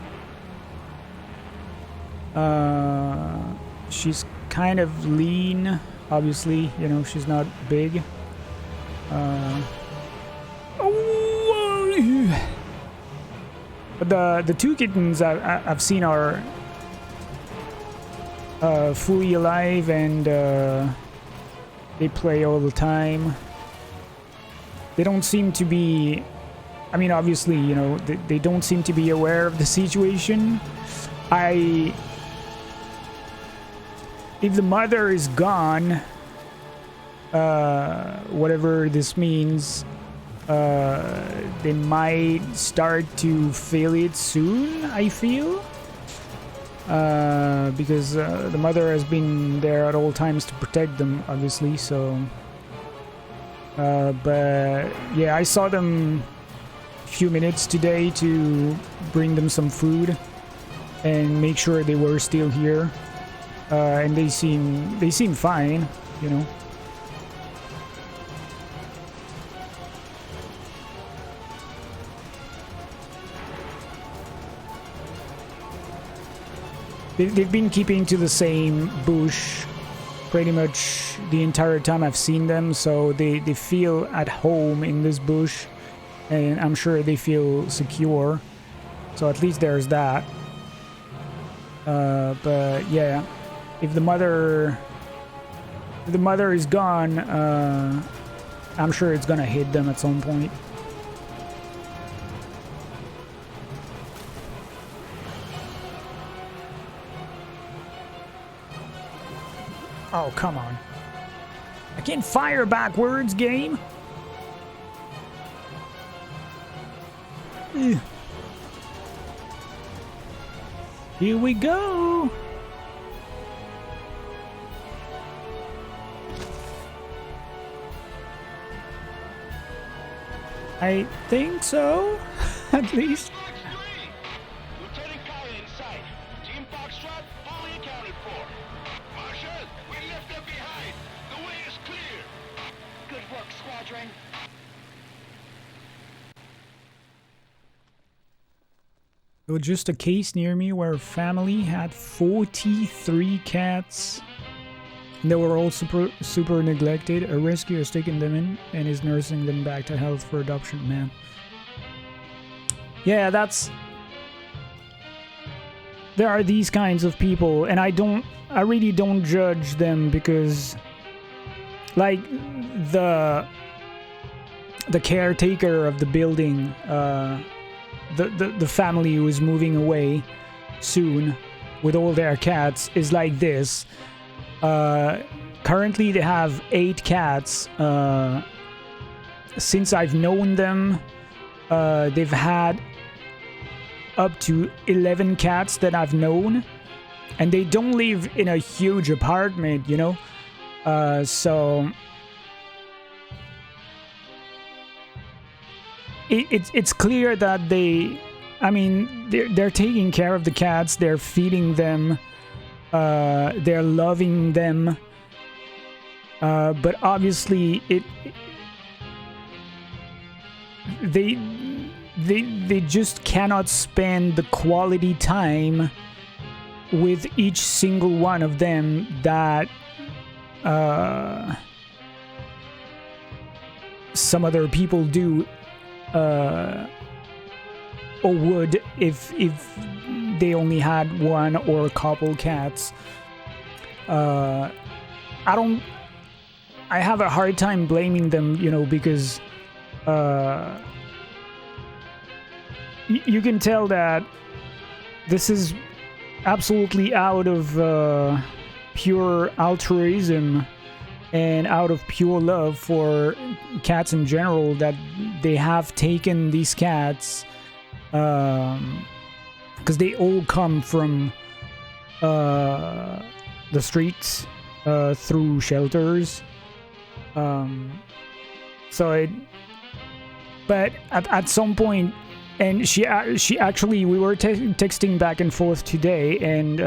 She's kind of lean, obviously, you know, she's not big. But the 2 kittens I've seen are fully alive, and they play all the time. They don't seem to be, I mean, obviously, you know, they don't seem to be aware of the situation. If the mother is gone, whatever this means, they might start to feel it soon, I feel. Because the mother has been there at all times to protect them, obviously, so... but yeah, I saw them a few minutes today to bring them some food and make sure they were still here. And they seem fine, you know. They've been keeping to the same bush pretty much the entire time I've seen them, so they feel at home in this bush, and I'm sure they feel secure. So at least there's that. But yeah, if the mother is gone, I'm sure it's gonna hit them at some point. Oh, come on. I can't fire backwards, game. Ugh. Here we go. I think so, at least. Fox 3! Lieutenant Kaya in sight. Team Foxtrot fully accounted for. Marshal, we left them behind. The way is clear. Good work, Squadron. There was just a case near me where a family had 43 cats. They were all super neglected. A rescue has taken them in and is nursing them back to health for adoption, man. Yeah, there are these kinds of people, and I really don't judge them because, like, the caretaker of the building, the family who is moving away soon with all their cats is like this. Currently they have 8 cats. Since I've known them, they've had up to 11 cats that I've known, and they don't live in a huge apartment, you know. So it's clear that they're taking care of the cats, they're feeding them, they're loving them, but obviously they just cannot spend the quality time with each single one of them that some other people do, or would if they only had one or a couple cats. I have a hard time blaming them, you know, because you can tell that this is absolutely out of pure altruism and out of pure love for cats in general, that they have taken these cats, because they all come from the streets, through shelters. But at some point, and she actually, we were texting back and forth today, and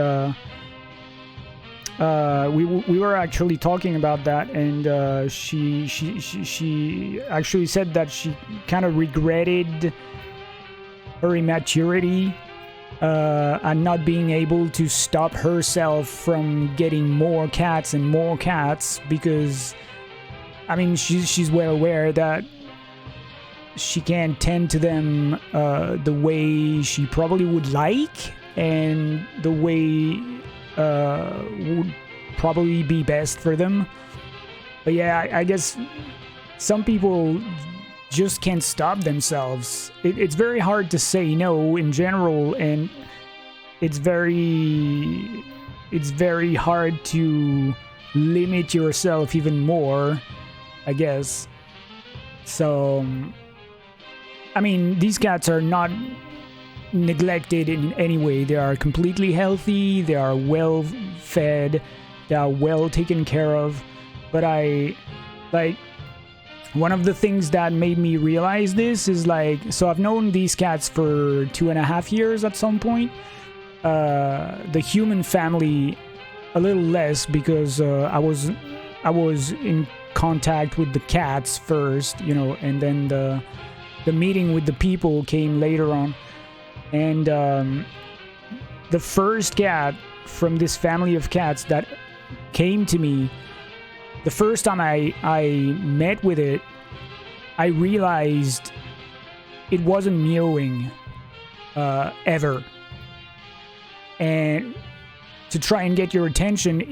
we were actually talking about that, and she actually said that she kind of regretted her immaturity, and not being able to stop herself from getting more cats and more cats, because I mean she's well aware that she can't tend to them the way she probably would like, and the way would probably be best for them. But yeah, I guess some people just can't stop themselves. It's very hard to say no in general, and it's very hard to limit yourself even more, I guess. So I mean, these cats are not neglected in any way. They are completely healthy, they are well fed, they are well taken care of. But one of the things that made me realize this is, like, so I've known these cats for 2.5 years at some point. The human family a little less, because I was in contact with the cats first, you know, and then the meeting with the people came later on. And the first cat from this family of cats that came to me, the first time I met with it, I realized it wasn't meowing ever. And to try and get your attention,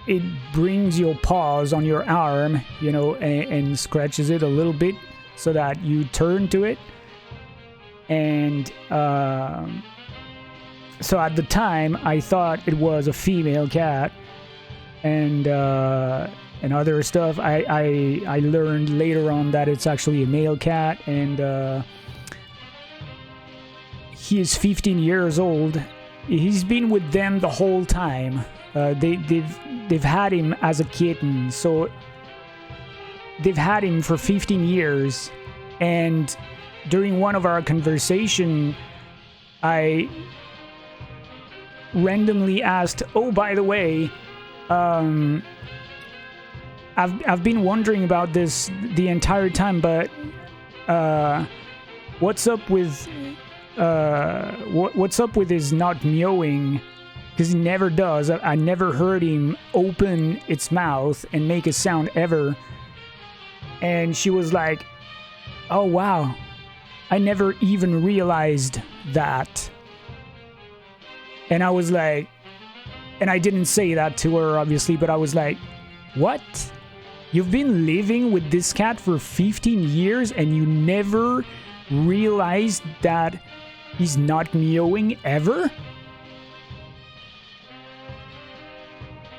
it brings your paws on your arm, you know, and scratches it a little bit so that you turn to it. And so at the time, I thought it was a female cat, and other stuff. I learned later on that it's actually a male cat, and he is 15 years old. He's been with them the whole time. They've had him as a kitten, so they've had him for 15 years. And during one of our conversation, I randomly asked, "Oh, by the way, I've been wondering about this the entire time, but what's up with his not meowing? Because he never does. I never heard him open its mouth and make a sound ever." And she was like, "Oh wow, I never even realized that." And I was like, and I didn't say that to her obviously, but I was like, "What? You've been living with this cat for 15 years and you never realized that he's not meowing ever?"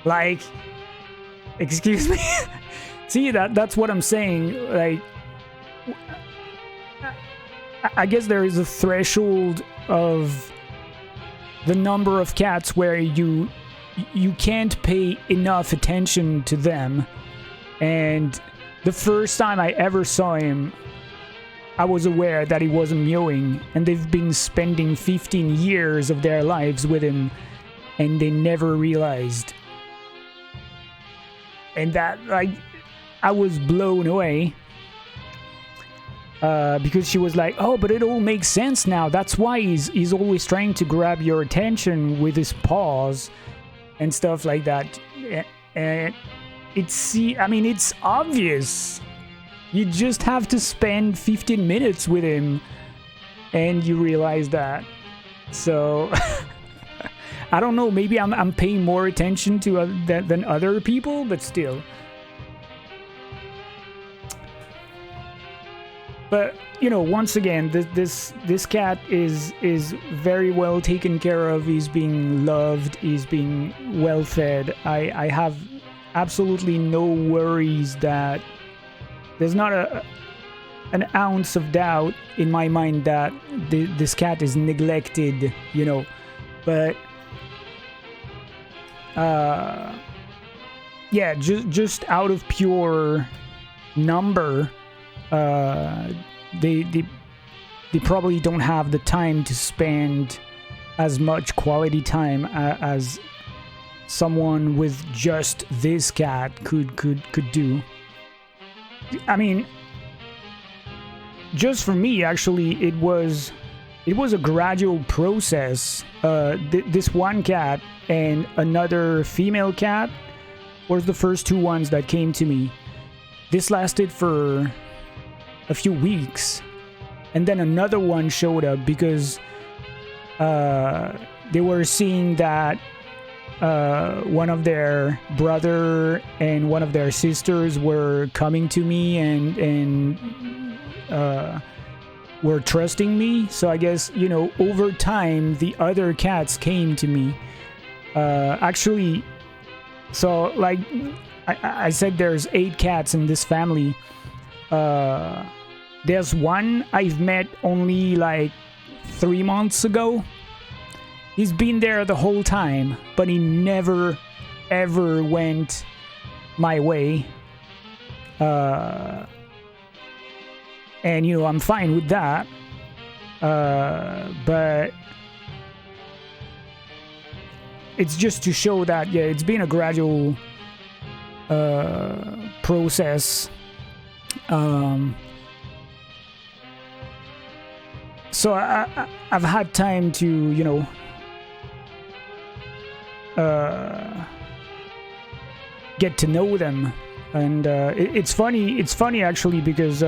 Like, excuse me. See, that's what I'm saying. Like, I guess there is a threshold of the number of cats where you can't pay enough attention to them. And the first time I ever saw him, I was aware that he wasn't meowing, and they've been spending 15 years of their lives with him, and they never realized. And that, like, I was blown away. Because she was like, "Oh, but it all makes sense now. That's why he's always trying to grab your attention with his paws and stuff like that." And it's obvious. You just have to spend 15 minutes with him and you realize that. So I don't know, maybe I'm paying more attention to than other people, but still. But, you know, once again, this cat is very well taken care of. He's being loved. He's being well fed. I have absolutely no worries that there's not an ounce of doubt in my mind that this cat is neglected, you know. But yeah, just out of pure number, they probably don't have the time to spend as much quality time as someone with just this cat could do. I mean, just for me, actually, it was a gradual process. This one cat and another female cat were the first two ones that came to me. This lasted for a few weeks, and then another one showed up because they were seeing that one of their brother and one of their sisters were coming to me and were trusting me. So I guess, you know, over time the other cats came to me. Actually, so like I said, there's 8 cats in this family. There's one I've met only like 3 months ago. He's been there the whole time, but he never ever went my way. And you know, I'm fine with that. But it's just to show that, yeah, it's been a gradual process. So I've had time to, you know, get to know them, and it's funny actually, because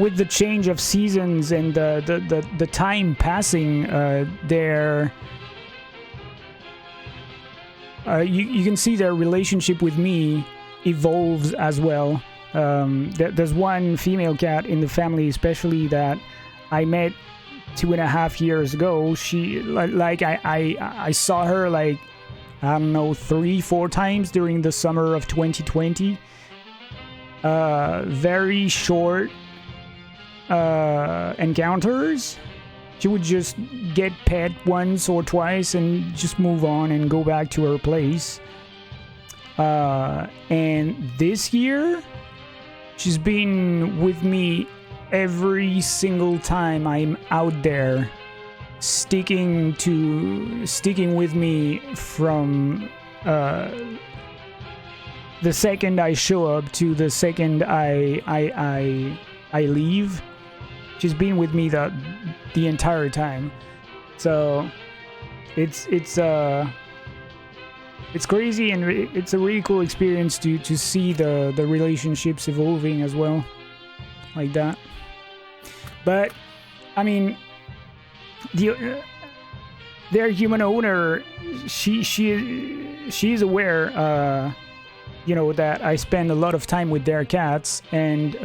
with the change of seasons and the time passing, their you can see their relationship with me evolves as well. There's one female cat in the family, especially that I met 2.5 years ago. She like I saw her like, I don't know, 3-4 times during the summer of 2020. Very short encounters. She would just get pet once or twice and just move on and go back to her place. And this year, she's been with me every single time I'm out there, sticking with me from the second I show up to the second I leave. She's been with me the entire time. So it's crazy, and it's a really cool experience to see the relationships evolving as well, like that. But I mean, their human owner, she is aware, that I spend a lot of time with their cats, and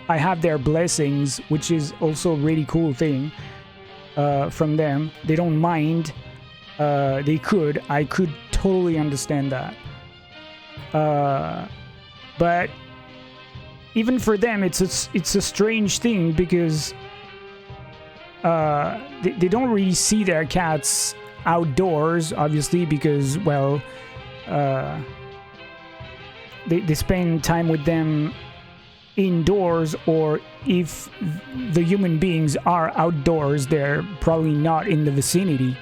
I have their blessings, which is also a really cool thing from them. They don't mind. I could totally understand that. But even for them, it's a strange thing, because they don't really see their cats outdoors, obviously, because, well, they spend time with them indoors, or if the human beings are outdoors, they're probably not in the vicinity.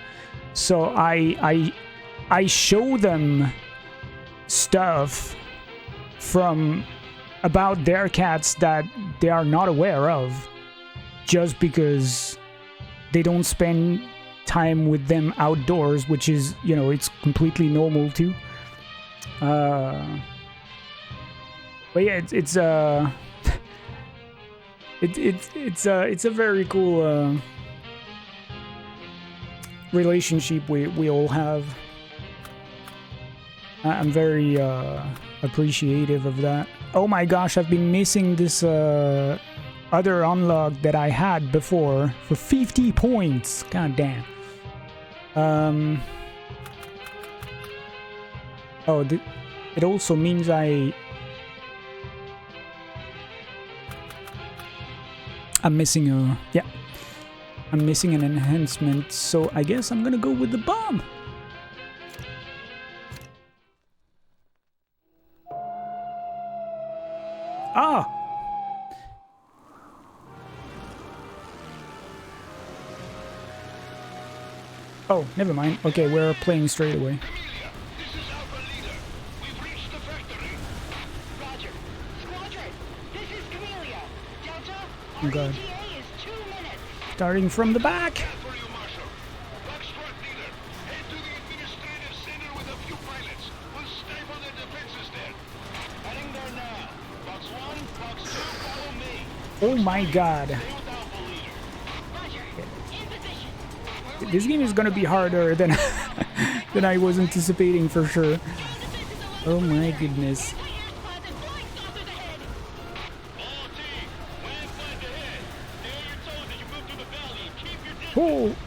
So I show them stuff about their cats that they are not aware of, just because they don't spend time with them outdoors, which is, it's completely normal too. But yeah, it's a very cool relationship we all have. I'm very appreciative of that. Oh my gosh, I've been missing this other unlock that I had before for 50 points. God damn. It also means I'm missing an enhancement, so I guess I'm gonna go with the bomb. Ah! Oh, never mind. Okay, we're playing straight away. This is Alpha Leader. We've reached the factory. Roger. Squadron, this is Camellia. Delta, Oh god. ETA is 2 minutes. Starting from the back. For you, Marshal. Foxtrot Leader, head to the administrative center with a few pilots. We'll stifle their defenses there. Heading there now. Fox 1, Fox 2, follow me. Oh my god. Stay with Alpha Leader. Roger. In position. This game is gonna be harder than than I was anticipating, for sure. Oh my goodness.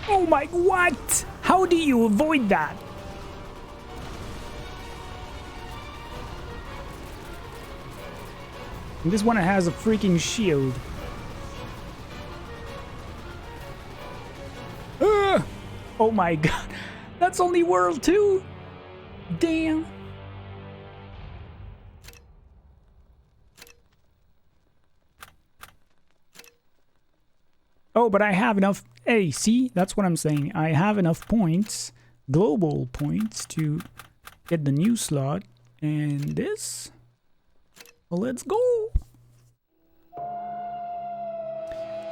Oh my, what? How do you avoid that? And this one has a freaking shield. Oh my god. That's only World 2? Damn. Oh, but I have enough. Hey, see? That's what I'm saying. I have enough points, global points, to get the new slot. And this? Well, let's go.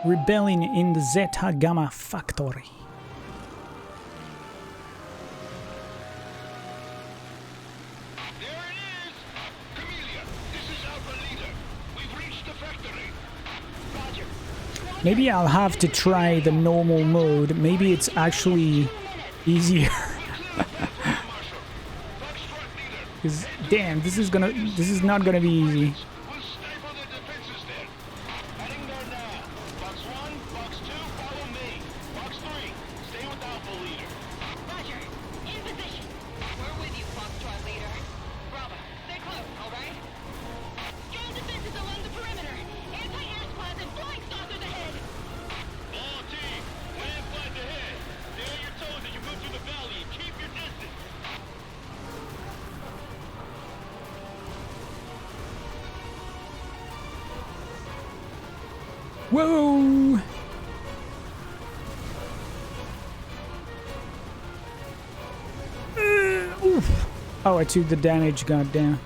Rebelling in the Zeta Gamma factory. There it is! Camellia, this is Alpha Leader. We've reached the factory. Maybe I'll have to try the normal mode. Maybe it's actually easier. Because damn, this is not gonna be easy. We'll stifle their defenses there. Heading there now. Box 1, Box 2, follow me. Box 3, stay with Alpha Leader. Roger. In position. We're with you, Foxtrot Leader. Bravo. Stay close, all right? Strong defenses along the perimeter. Anti-air squads and flying saucers ahead. All team, land flight ahead. Stay on your toes as you move through the valley and keep your distance. Whoa! Oof. Oh, I took the damage, goddamn.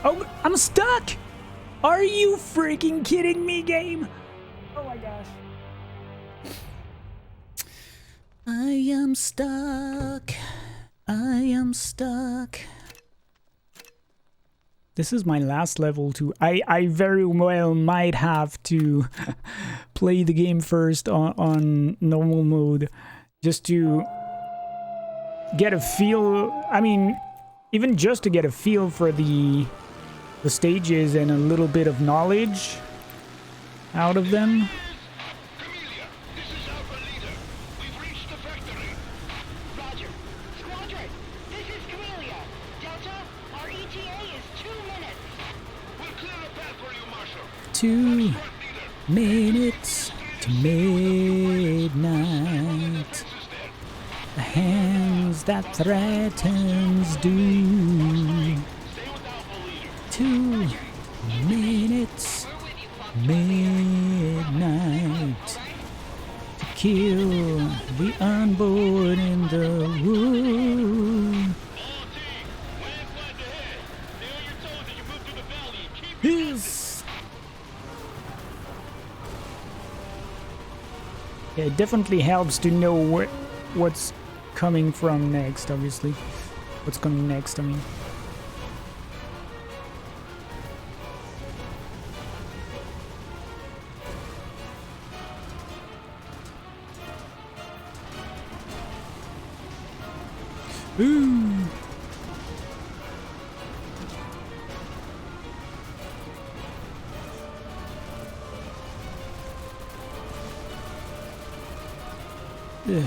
Oh, I'm stuck! Are you freaking kidding me, game? Oh my gosh. I am stuck. I am stuck. This is my last level too. I very well might have to play the game first on normal mode just to get a feel. I mean, even just to get a feel for the stages and a little bit of knowledge out of them. Camellia, this is Alpha Leader. We've reached the factory. Roger. Squadron, this is Camellia. Delta, our ETA is 2 minutes. We'll clear a path for you, Marshal. 2 minutes to midnight. The hands that threatens doom. 2 minutes midnight to kill the unborn in the womb. This. Yeah, it definitely helps to know what's coming from next, obviously. What's coming next, I mean. Ooh. Ugh.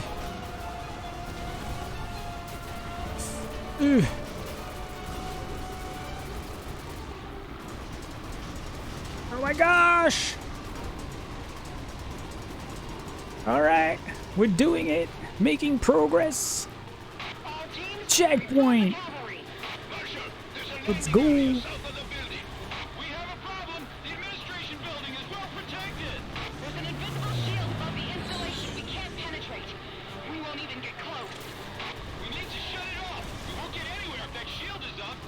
Ugh. Oh my gosh! All right, we're doing it, making progress. Checkpoint. Let's go. We have a problem. The administration building is well protected. There's an invisible shield above the installation we can't penetrate. We won't even get close. We need to shut it off. We won't get anywhere if that shield is up.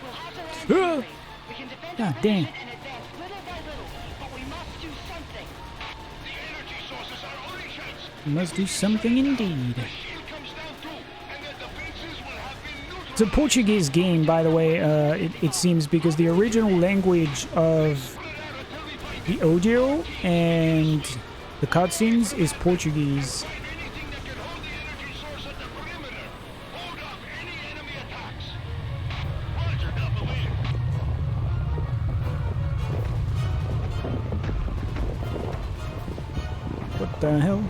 We'll have to land anyway. We can defend God our damn. position and advance little by little, but we must do something. The energy sources are unchanged. We must do something indeed. The shield comes down through, and the defenses will have been neutralized. It's a Portuguese game, by the way, it seems, because the original language of the audio and the cutscenes is Portuguese. Anything that can hold the energy source at the perimeter. Hold off any enemy attacks. Roger, Alpha Leader. What the hell?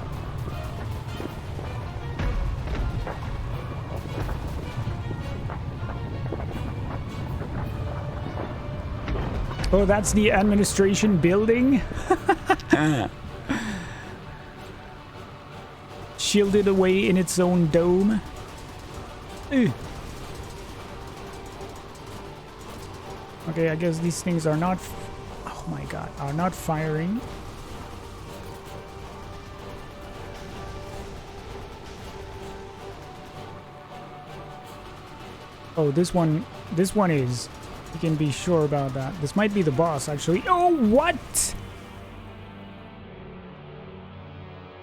Oh, that's the administration building? Shielded away in its own dome. Ugh. Okay, I guess these things are not... Oh my god, are not firing. Oh, this one is. You can be sure about that. This might be the boss, actually. Oh, what?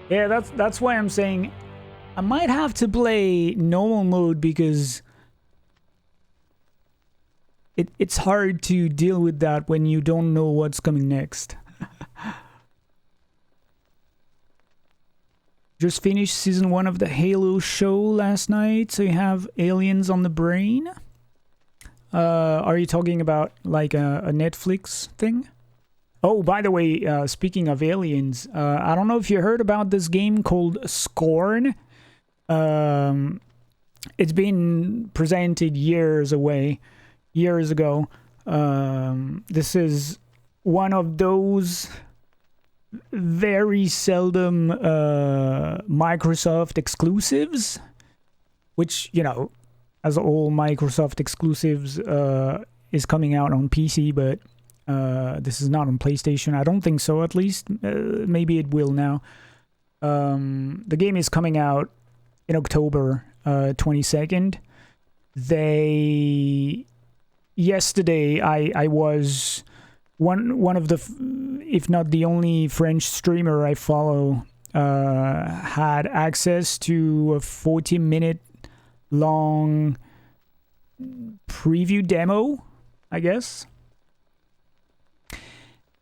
Yeah, that's why I'm saying I might have to play normal mode, because it's hard to deal with that when you don't know what's coming next. Just finished season 1 of the Halo show last night, so you have Aliens on the Brain. Are you talking about like a Netflix thing? Oh, by the way, speaking of aliens, I don't know if you heard about this game called Scorn. It's been presented years ago. This is one of those very seldom Microsoft exclusives, which, you know, as all Microsoft exclusives is coming out on PC, but this is not on PlayStation. I don't think so, at least. Maybe it will now. The game is coming out in October 22nd. Yesterday, I was one of the, if not the only French streamer I follow, had access to a 40-minute long preview demo, I guess.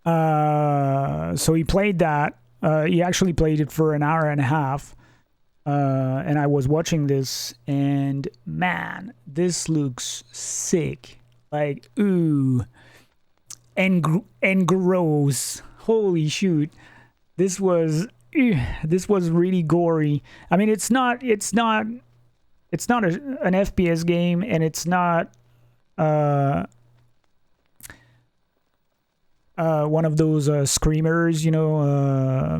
So he played that. He actually played it for an hour and a half. And I was watching this, and man, this looks sick. Like, ooh, and gross. Holy shoot. This was really gory. I mean, it's not an FPS game, and it's not one of those screamers, you know,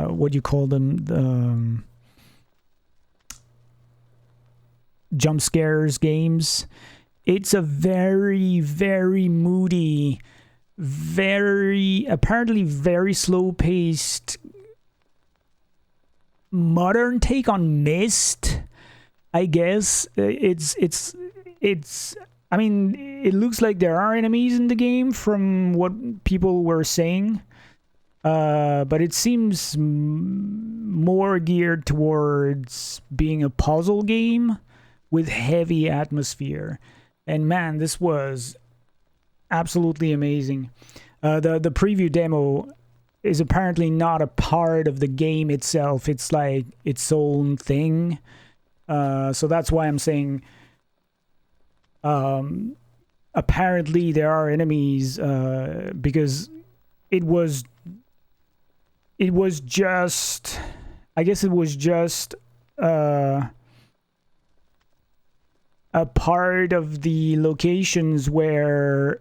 what do you call them? Jump scares games. It's a very, very moody, apparently very slow-paced modern take on Myst, I guess. It's I mean, it looks like there are enemies in the game from what people were saying, but it seems more geared towards being a puzzle game with heavy atmosphere. And man, this was absolutely amazing. The preview demo is apparently not a part of the game itself. It's like its own thing. So that's why I'm saying apparently there are enemies, because it was just, I guess it was just a part of the locations where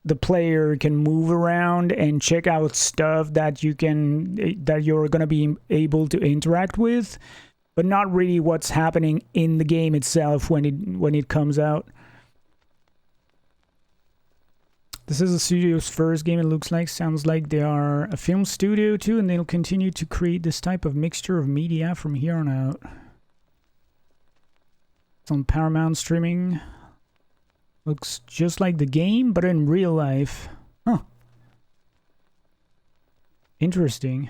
the player can move around and check out stuff that you're going to be able to interact with, but not really what's happening in the game itself when it comes out. This is the studio's first game, it looks like. Sounds like they are a film studio too, and they'll continue to create this type of mixture of media from here on out. It's on Paramount streaming. Looks just like the game, but in real life. Huh. Interesting.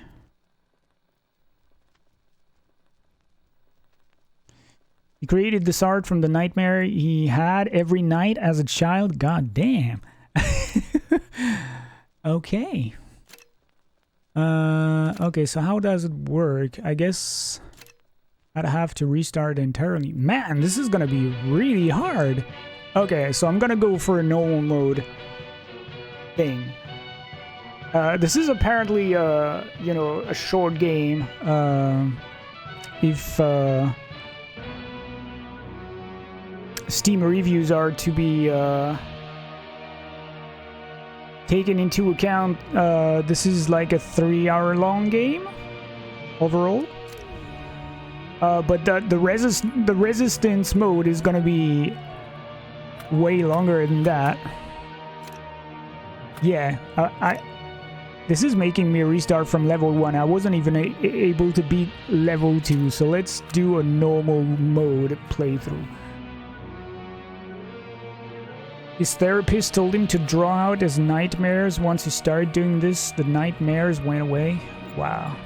He created this art from the nightmare he had every night as a child. God damn. Okay. Okay, so how does it work? I guess I'd have to restart entirely. Man, this is gonna be really hard. Okay, so I'm gonna go for a normal mode thing. This is apparently, you know, a short game. If Steam reviews are to be taken into account, this is like a 3-hour-long game overall. But the resistance mode is gonna be way longer than that. Yeah, this is making me restart from level 1. I wasn't even able to beat level 2, so let's do a normal mode playthrough. His therapist told him to draw out his nightmares. Once he started doing this, the nightmares went away. Wow.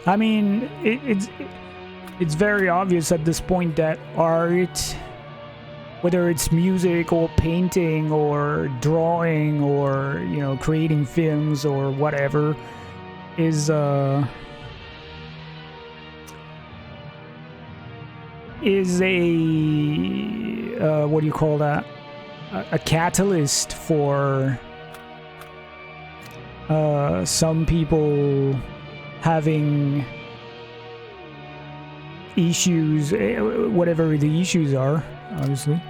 I mean, it's very obvious at this point that art, whether it's music or painting or drawing or, you know, creating films or whatever, is a what do you call that? A catalyst for some people having issues, whatever the issues are, obviously.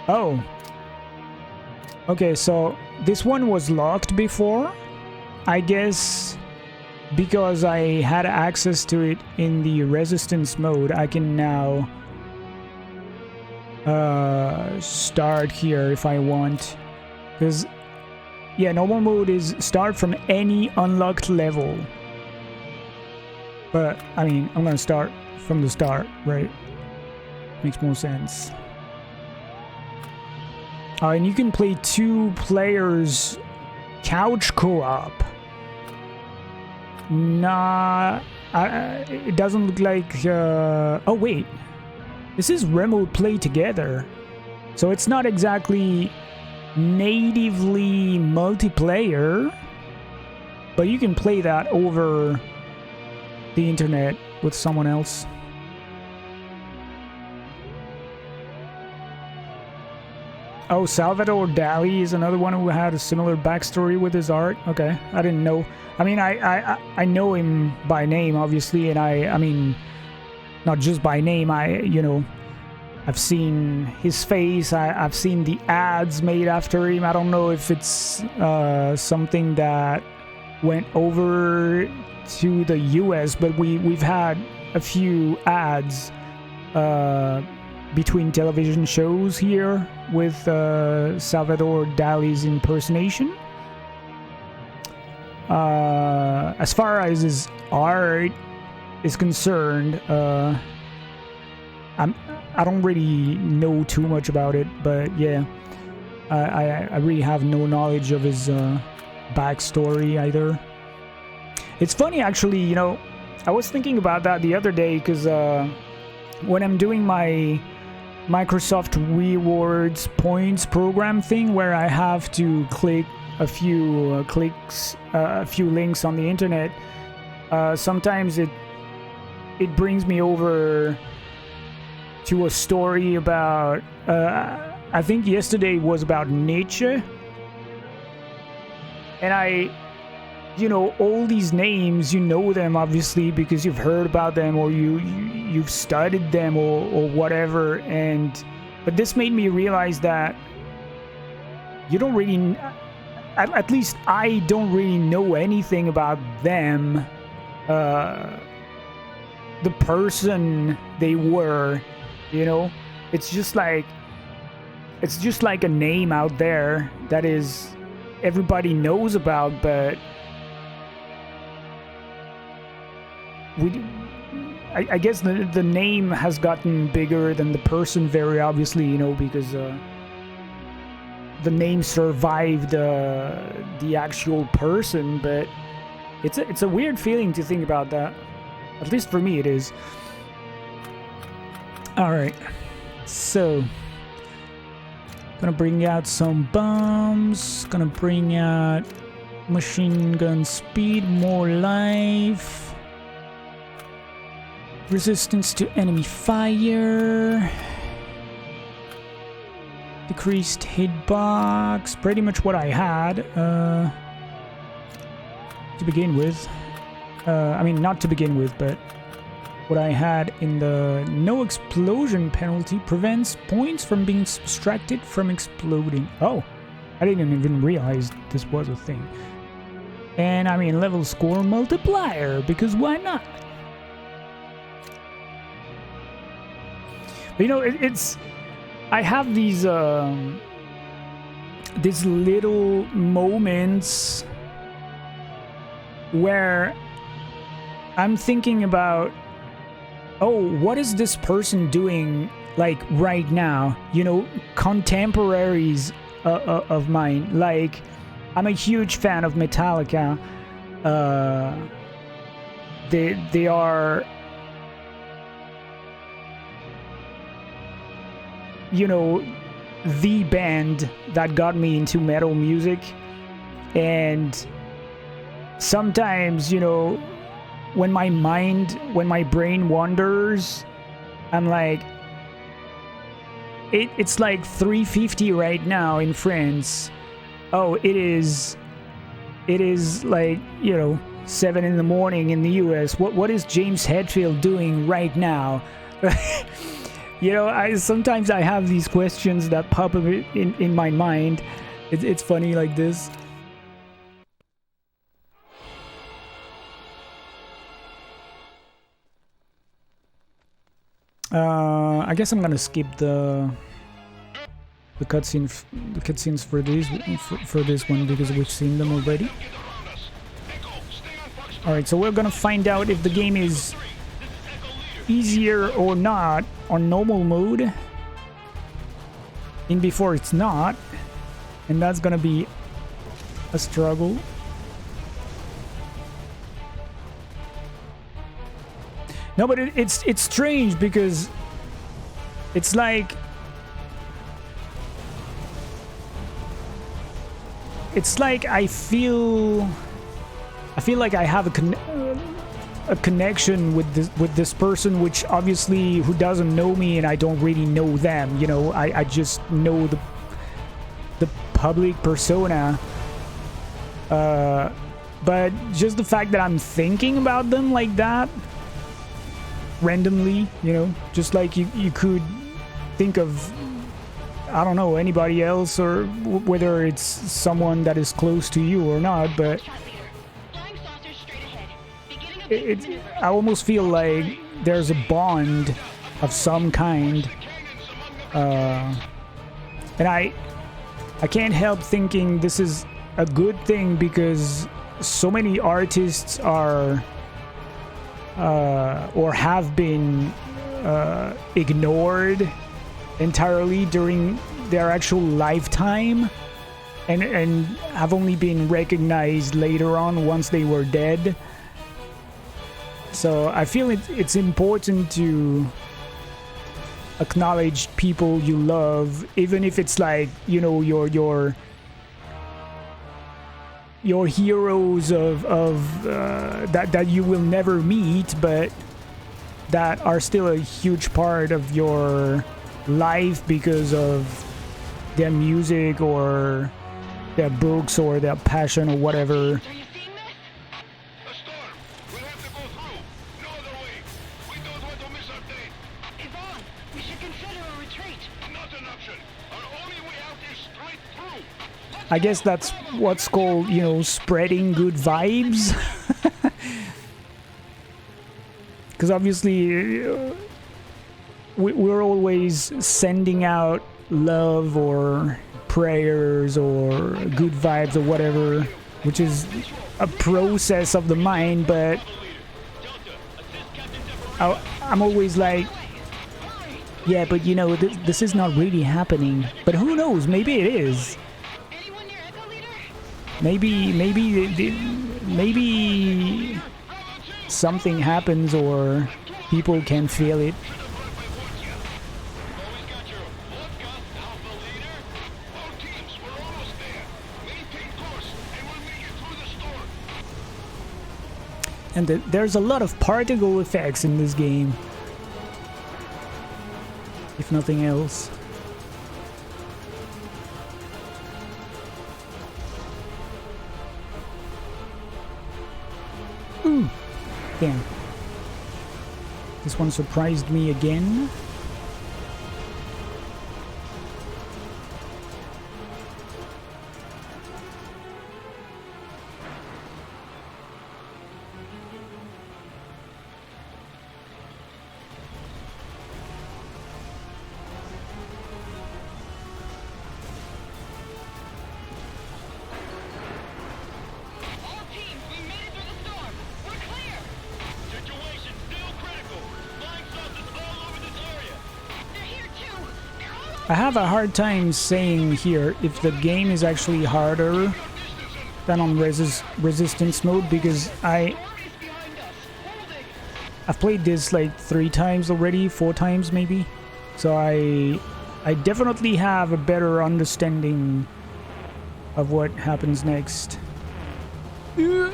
Oh. Okay, so this one was locked before. I guess because I had access to it in the resistance mode, I can now start here if I want. Because, yeah, normal mode is start from any unlocked level. But, I mean, I'm gonna start from the start, right? Makes more sense. And you can play 2 players couch co-op. Nah, it doesn't look like... oh, wait. This is remote play together. So it's not exactly natively multiplayer. But you can play that over the internet with someone else. Oh, Salvador Dali is another one who had a similar backstory with his art. Okay, I didn't know. I mean, I know him by name, obviously, and I mean, not just by name. I've seen his face. I've seen the ads made after him. I don't know if it's something that went over to the US, but we've had a few ads between television shows here with Salvador Dali's impersonation. As far as his art is concerned, I don't really know too much about it, but yeah, I really have no knowledge of his backstory either. It's funny, actually, you know, I was thinking about that the other day, because when I'm doing my Microsoft Rewards points program thing, where I have to click a few links on the internet, sometimes it brings me over to a story about I think yesterday was about Nietzsche, and you know, all these names, you know them obviously because you've heard about them or you've studied them or whatever, but this made me realize that you don't really, at least I don't really know anything about them, the person they were, you know. It's just like a name out there that is everybody knows about, but I guess the name has gotten bigger than the person, very obviously, you know, because the name survived the actual person. But it's a weird feeling to think about that. At least for me, it is. All right, so gonna bring out some bombs. Gonna bring out machine gun speed, more life. Resistance to enemy fire, decreased hitbox, pretty much what I had to begin with. I mean, not to begin with, but what I had in the no explosion penalty prevents points from being subtracted from exploding. Oh, I didn't even realize this was a thing. And I mean, level score multiplier, because why not? You know, I have these little moments where I'm thinking about, oh, what is this person doing like right now, you know, contemporaries of mine. Like, I'm a huge fan of Metallica. They are, you know, the band that got me into metal music. And sometimes, you know, when my brain wanders, I'm like, it's like 3:50 right now in France. Oh, it is like, you know, 7 in the morning in the US. What is James Hetfield doing right now? You know, sometimes I have these questions that pop up in my mind. It's funny like this. I guess I'm gonna skip the cutscenes for this one because we've seen them already. All right, so we're gonna find out if the game is easier or not on normal mode in before it's not, and that's gonna be a struggle. No, but it's strange because it's like I feel like I have a connection with this person, which obviously who doesn't know me and I don't really know them. You know, I just know the public persona. But just the fact that I'm thinking about them like that randomly, you know, just like you could think of, I don't know, anybody else, or whether it's someone that is close to you or not, but I almost feel like there's a bond of some kind, and I can't help thinking this is a good thing because so many artists are or have been ignored entirely during their actual lifetime, and have only been recognized later on once they were dead. So I feel it's important to acknowledge people you love, even if it's like, you know, your heroes of that you will never meet, but that are still a huge part of your life because of their music or their books or their passion or whatever. Are you seeing this? A storm! We'll have to go through! No other way! We don't want to miss our date! Yvonne, we should consider a retreat. Not an option! Our only way out is straight through! I guess that's what's called, you know, spreading good vibes. Because obviously we're always sending out love or prayers or good vibes or whatever, which is a process of the mind, but I'm always like, yeah, but you know, this is not really happening. But who knows? Maybe it is. Anyone near Echo Leader? Maybe something happens or people can feel it. Always got your vodka, Alpha Leader! All teams, we're almost there! Maintain course, and we'll make it through the storm! And there's a lot of particle effects in this game, if nothing else. Ooh, damn. This one surprised me again. All teams, we made it through the storm. We're clear. Situation still critical! Flying saucers all over this area! I have a hard time saying here if the game is actually harder than on resistance mode, because I've played this like 3 times already, 4 times maybe, so I definitely have a better understanding of what happens next. Team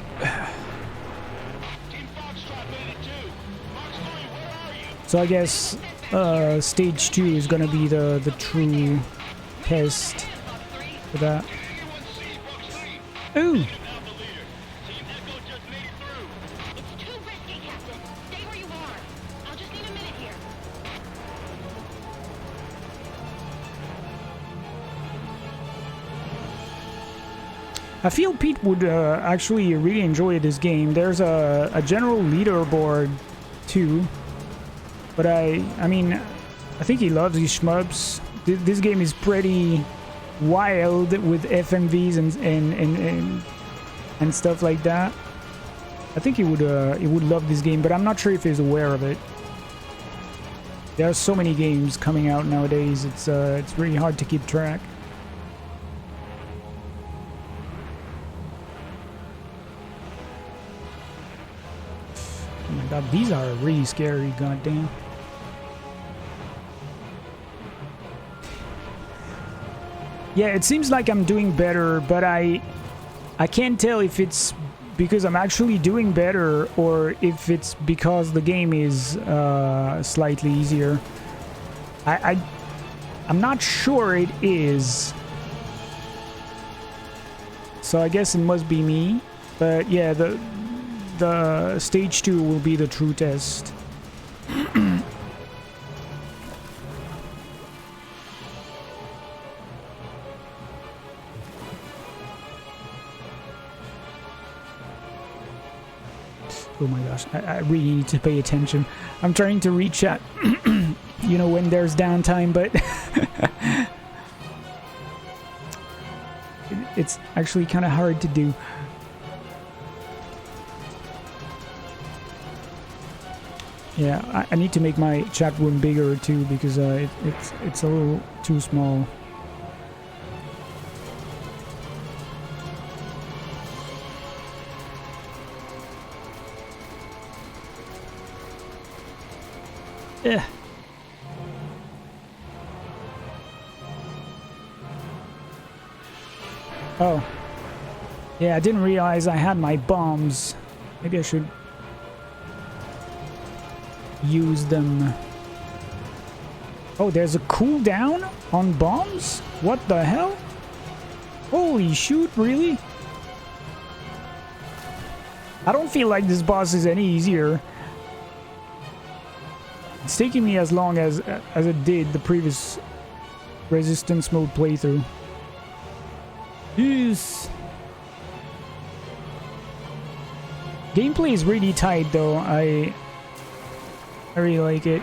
Foxtrot made it too. Fox 3, where are you? So I guess stage 2 is gonna be the true test for that. Anyone see Fox 3? Ooh! Now the leader. Team Echo just made it through. It's too risky, Captain. Stay where you are. I'll just need a minute here. I feel Pete would actually really enjoy this game. There's a general leaderboard too, but I mean, I think he loves these shmups. This game is pretty wild with FMVs and stuff like that. I think he would love this game, but I'm not sure if he's aware of it. There are so many games coming out nowadays. It's really hard to keep track. Oh my god, these are really scary, goddamn. Yeah, it seems like I'm doing better, but I can't tell if it's because I'm actually doing better or if it's because the game is slightly easier. I'm not sure it is. So I guess it must be me. But yeah, the stage 2 will be the true test. Oh my gosh, I really need to pay attention. I'm trying to reach chat, you know, when there's downtime, but it's actually kind of hard to do. Yeah, I need to make my chat room bigger too, because it's a little too small. Yeah. Oh. Yeah, I didn't realize I had my bombs. Maybe I should use them. Oh, there's a cooldown on bombs? What the hell? Holy shoot, really? I don't feel like this boss is any easier. It's taking me as long as it did the previous resistance mode playthrough. Yes. Gameplay is really tight though. I really like it.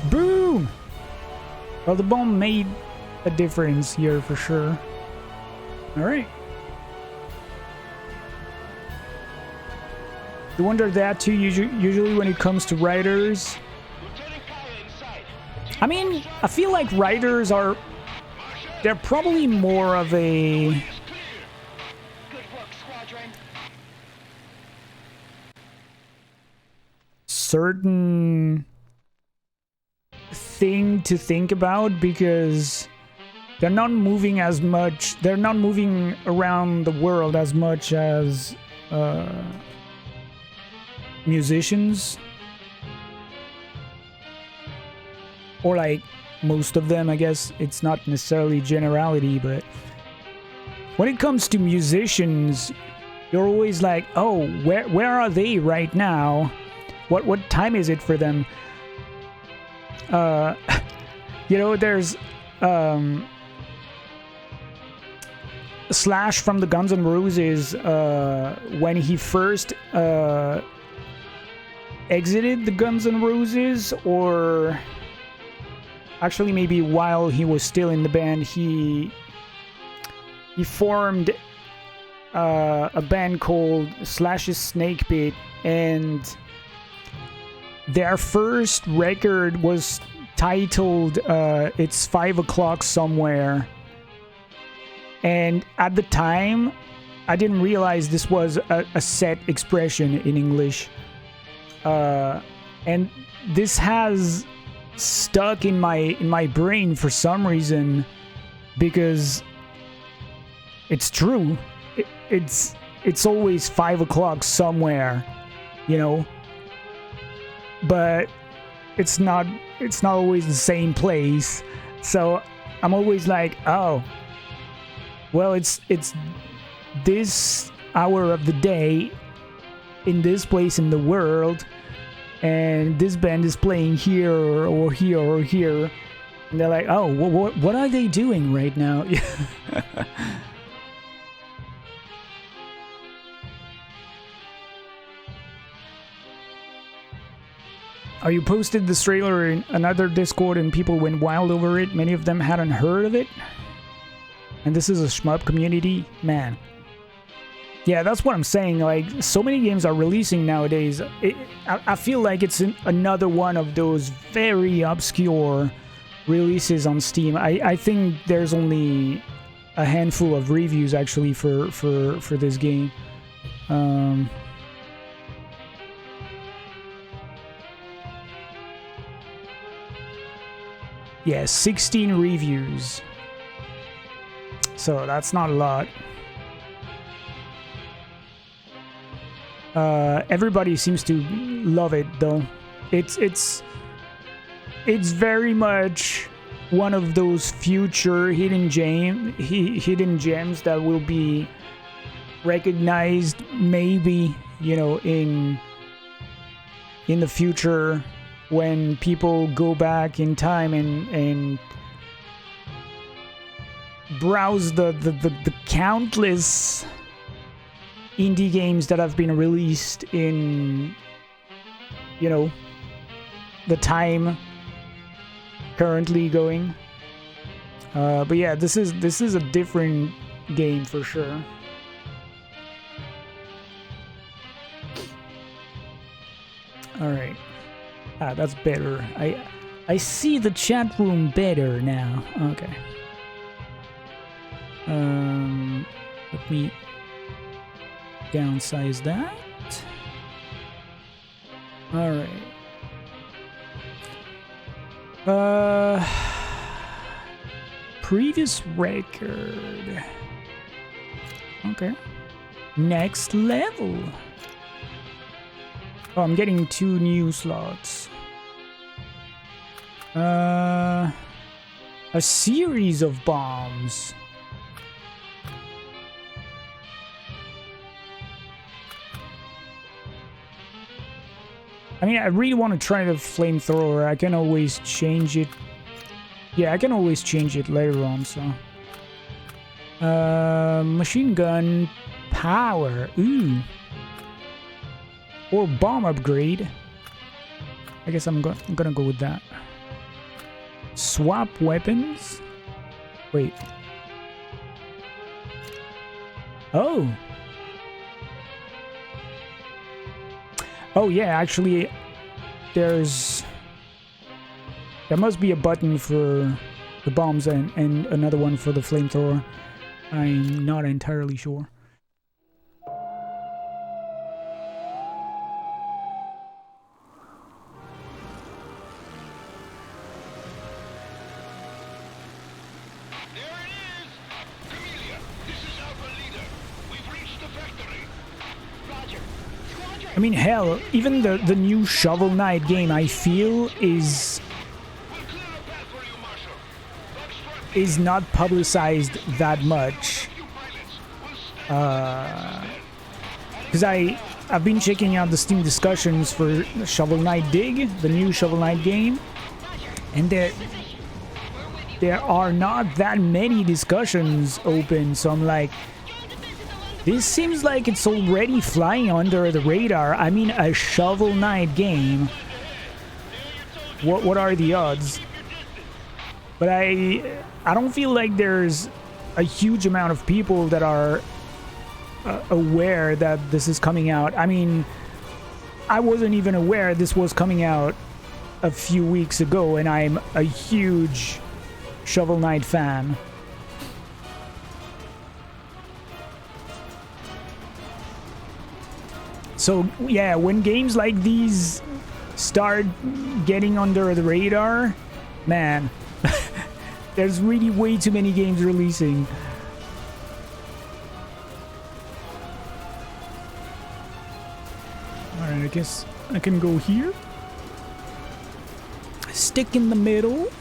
Boom! Well, the bomb made a difference here for sure. Alright. You wonder that too, usually when it comes to writers. I mean, I feel like writers are... They're probably more of a... Good work, Squadron. certain thing to think about, because they're not moving as much. They're not moving around the world as much as... musicians, or like most of them. I guess it's not necessarily generality, but when it comes to musicians, you're always like, oh, where are they right now? What time is it for them? You know, there's Slash from the Guns N' Roses, when he first exited the Guns N' Roses, or actually maybe while he was still in the band, he formed a band called Slash's Snakepit, and their first record was titled It's 5 o'clock somewhere. And at the time, I didn't realize this was a set expression in English. And this has stuck in my brain for some reason, because it's true. It's always 5 o'clock somewhere, you know. But it's not always the same place. So I'm always like, oh, well, it's this hour of the day in this place in the world, and this band is playing here or here or here, and they're like, oh, what are they doing right now? Oh, you posted this trailer in another Discord and people went wild over it. Many of them hadn't heard of it. And this is a shmup community? Man. Yeah, that's what I'm saying. Like, so many games are releasing nowadays. I feel like it's another one of those very obscure releases on Steam. I think there's only a handful of reviews, actually, for this game. Yeah, 16 reviews. So that's not a lot. Everybody seems to love it, though. It's very much one of those future hidden gems that will be recognized, maybe, you know, in the future, when people go back in time and browse the countless indie games that have been released in, you know, the time currently going. But yeah, this is a different game for sure. All right. That's better. I see the chat room better now. Okay. Let me downsize that. All right. Previous record. Okay. Next level. Oh, I'm getting 2 new slots. A series of bombs. I mean, I really want to try the flamethrower. I can always change it. Yeah, I can always change it later on, so. Machine gun power. Ooh. Or bomb upgrade. I guess I'm gonna go with that. Swap weapons. Wait. Oh. Oh yeah, actually, there must be a button for the bombs and another one for the flamethrower. I'm not entirely sure. I mean, hell, even the new Shovel Knight game, I feel, is not publicized that much. Because I've been checking out the Steam discussions for Shovel Knight Dig, the new Shovel Knight game, and there are not that many discussions open, so I'm like, this seems like it's already flying under the radar. I mean, a Shovel Knight game. What are the odds? But I don't feel like there's a huge amount of people that are aware that this is coming out. I mean, I wasn't even aware this was coming out a few weeks ago, and I'm a huge Shovel Knight fan. So yeah, when games like these start getting under the radar, man, there's really way too many games releasing. Alright, I guess I can go here. Stick in the middle.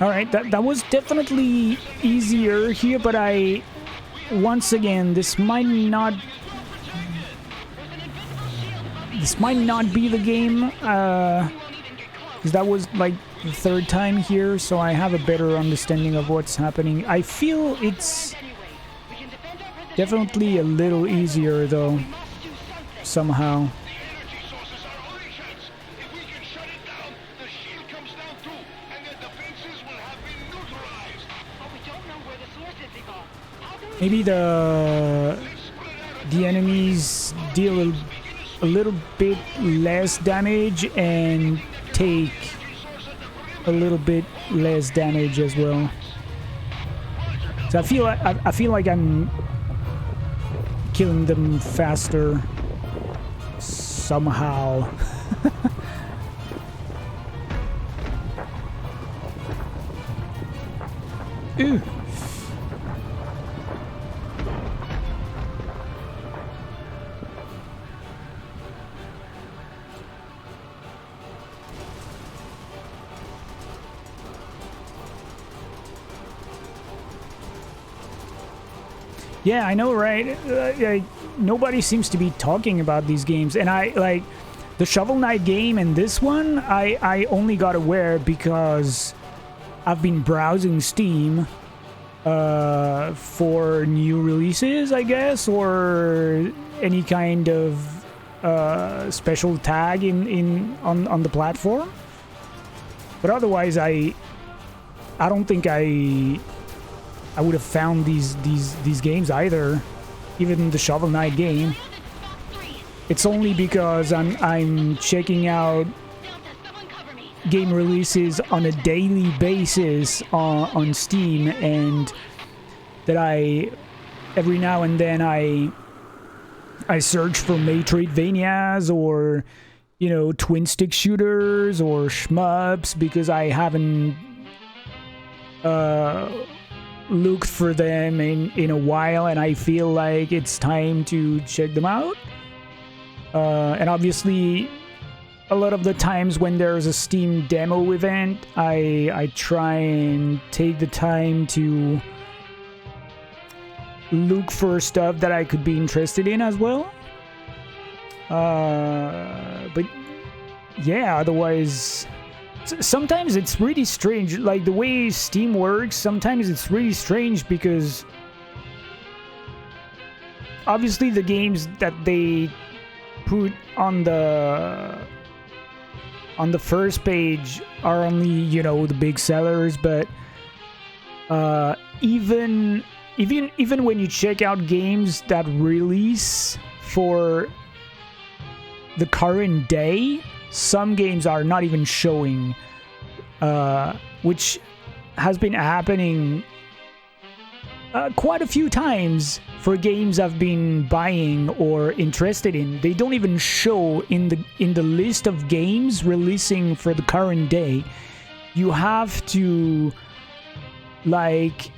Alright, that was definitely easier here, but once again, this might not be the game, because that was like the third time here, so I have a better understanding of what's happening. I feel it's definitely a little easier though, somehow. Maybe the enemies deal a little bit less damage and take a little bit less damage as well. So I feel like I'm killing them faster somehow. Ooh. Yeah, I know, right? Nobody seems to be talking about these games, and I like the Shovel Knight game and this one. I only got aware because I've been browsing Steam for new releases, I guess, or any kind of special tag on the platform. But otherwise, I don't think I would have found these games either, even the Shovel Knight game. It's only because I'm checking out game releases on a daily basis on Steam, and that every now and then I search for Metroidvanias or, you know, twin stick shooters or shmups, because I haven't looked for them in a while, and I feel like it's time to check them out. And obviously, a lot of the times when there's a Steam demo event, I try and take the time to look for stuff that I could be interested in as well. But yeah, otherwise, sometimes it's really strange. Like the way Steam works, sometimes it's really strange because obviously the games that they put on the first page are only, you know, the big sellers, but even when you check out games that release for the current day, some games are not even showing, which has been happening quite a few times for games I've been buying or interested in. They don't even show in the list of games releasing for the current day. You have to like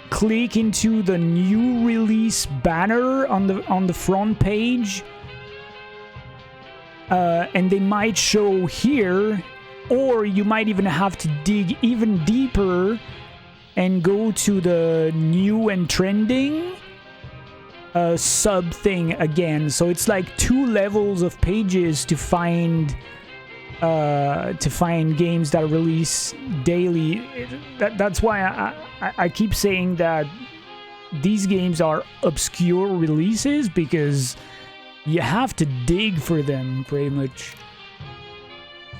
click into the new release banner on the front page, and they might show here, or you might even have to dig even deeper and go to the new and trending sub thing again. So it's like 2 levels of pages to find games that release daily. That's why I keep saying that these games are obscure releases, because you have to dig for them pretty much.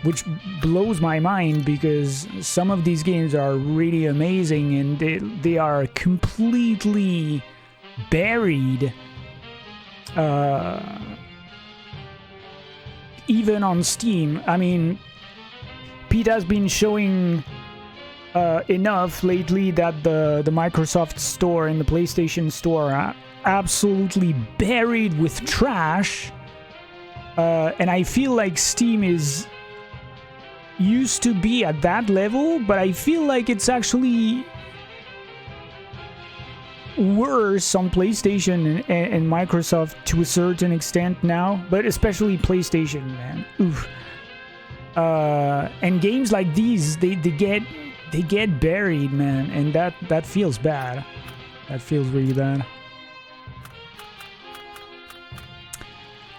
which blows my mind because some of these games are really amazing and they are completely buried even on Steam. I mean, Pete has been showing enough lately that the Microsoft Store and the PlayStation Store are absolutely buried with trash, and I feel like Steam is used to be at that level, but I feel like it's actually worse on PlayStation and Microsoft to a certain extent now, but especially PlayStation, man. Oof. And games like these, they get buried, man, and that feels bad. That feels really bad.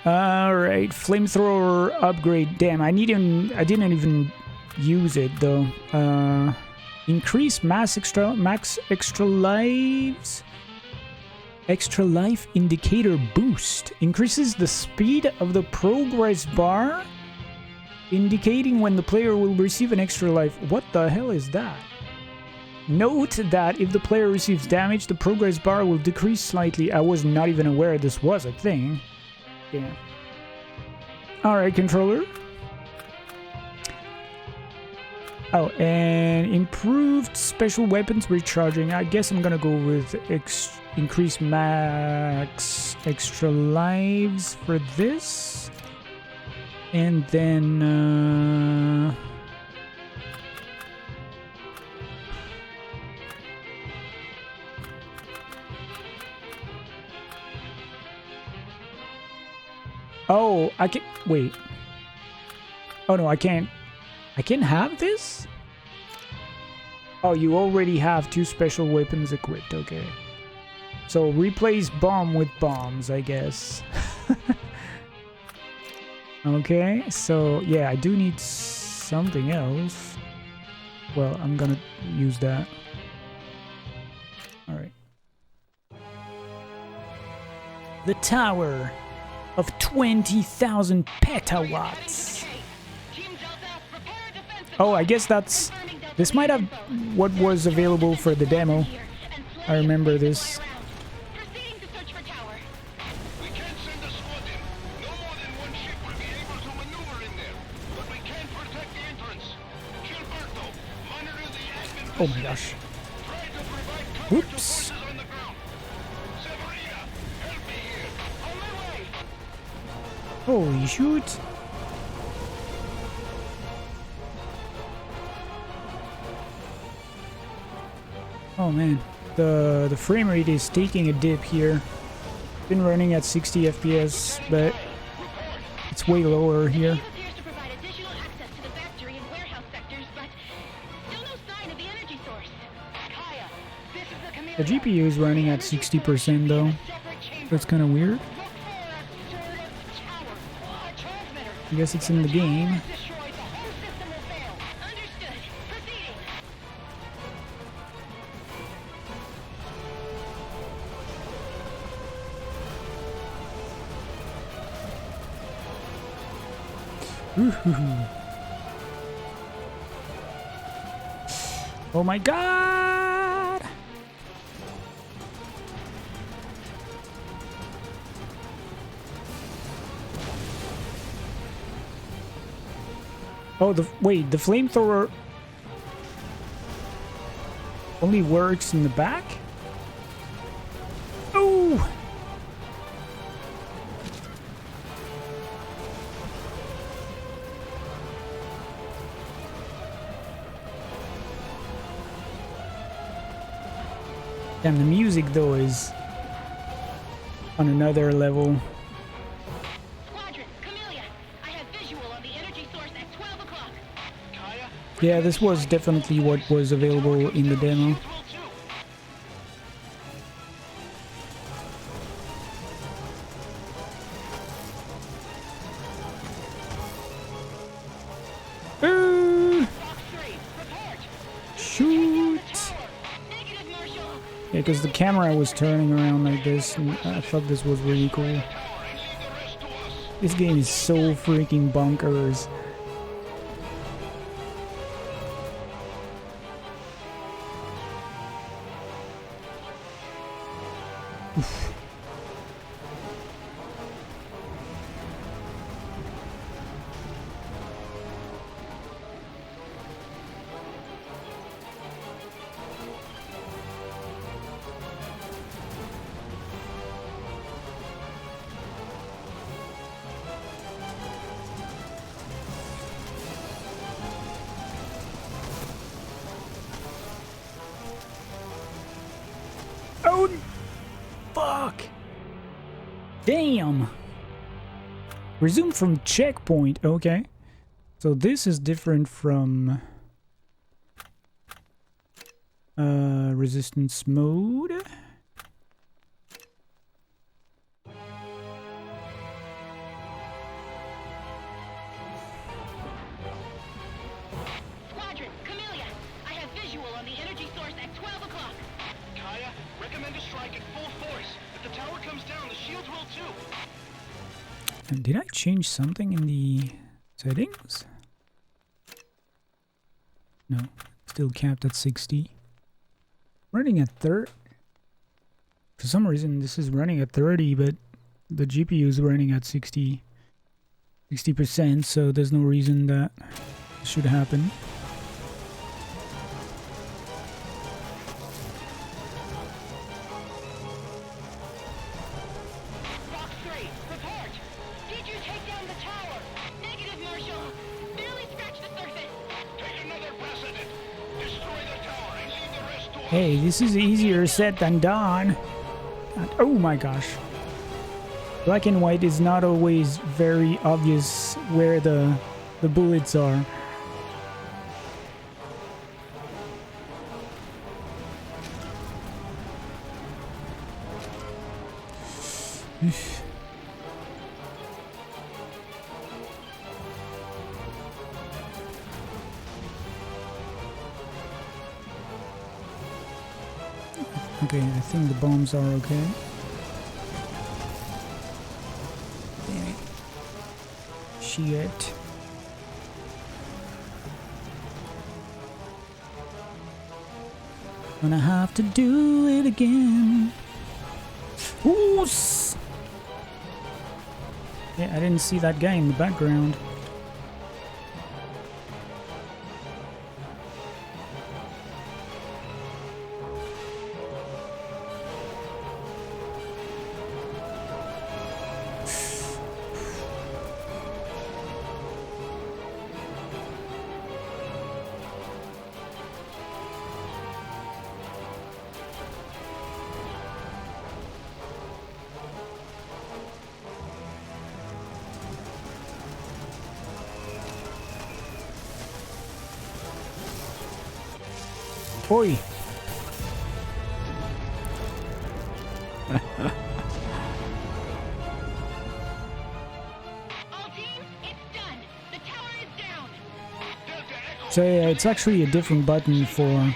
All right, flamethrower upgrade. Damn, I didn't even use it though. Increase max extra lives. Extra life indicator boost increases the speed of the progress bar, indicating when the player will receive an extra life. What the hell is that? Note that if the player receives damage, the progress bar will decrease slightly. I was not even aware this was a thing. Yeah. Alright, controller. Oh, and improved special weapons recharging. I guess I'm gonna go with increase max extra lives for this. And then... Oh, I can... Wait. Oh, no, I can't... I can have this? Oh, you already have 2 special weapons equipped. Okay. So, replace bomb with bombs, I guess. Okay, so, yeah, I do need something else. Well, I'm gonna use that. Alright. The tower of 20,000 petawatts. Oh, I guess that's... This might have what was available for the demo. I remember this. We can't send a squad in. No more than one ship will be able to maneuver in there. But we can protect the entrance. Gilberto, monitor the admin. Oh my gosh. Try to provide cover to Whoops. forces on the ground. Severina, help me here. On my way. Holy shoot. Oh man, the frame rate is taking a dip here. Been running at 60 FPS, but it's way lower here. Appears to provide additional access to the factory and warehouse sectors, but still no sign of the energy source. Kaya, this is the Camellia. The GPU is running at 60% though. Separate chamber. That's kind of weird. Look for a assertive tower. A transmitter. I guess it's in the game. Destroyed, the whole system will fail. Understood. Proceeding. Oh my god! Oh, wait, the flamethrower only works in the back? Oh! And the music though is on another level. Squadron, Camellia, I have visual on the energy source at 12 o'clock. Kaya, Yeah, this was definitely what was available in the demo. will too. Fox 3, report. Shoot! Negative, Marshal. Yeah, because the camera was turning around like this, and I thought this was really cool. And leave the rest to us. This game is so freaking bonkers. Oh, fuck. Damn. Resume from checkpoint. Okay. So this is different from resistance mode. Squadron, Camellia, I have visual on the energy source at 12 o'clock. Kaya, recommend a strike at full force. If the tower comes down, the shields will too. And did I change something in the settings? No, still capped at 60. Running at 30. For some reason this is running at 30, but the GPU is running at 60%, so there's no reason that should happen. Fox 3, report. Did you take down the tower? Negative, Marshal. Barely scratched the surface. Take another pass at it. Destroy the tower and leave the rest to us. Hey, this is easier said than done. God, oh my gosh. Black and white is not always very obvious where the bullets are. Okay, I think the bombs are okay. Damn it. Shit. Gonna have to do it again. Ooh! Yeah, I didn't see that guy in the background. Oi! All teams, it's done. The tower is down. So yeah, it's actually a different button for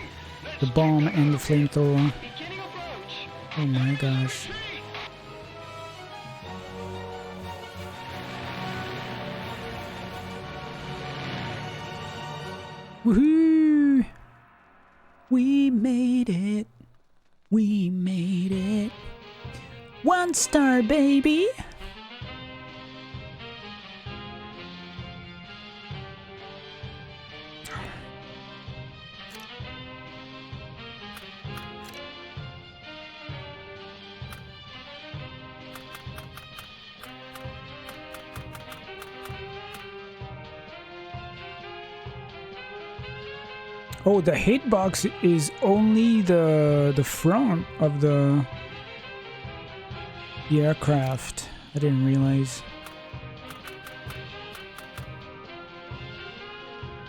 the bomb and the flamethrower. Beginning approach. Oh my gosh. Woohoo! We made it. We made it. 1 star, baby! Oh, the hitbox is only the front of the aircraft. I didn't realize.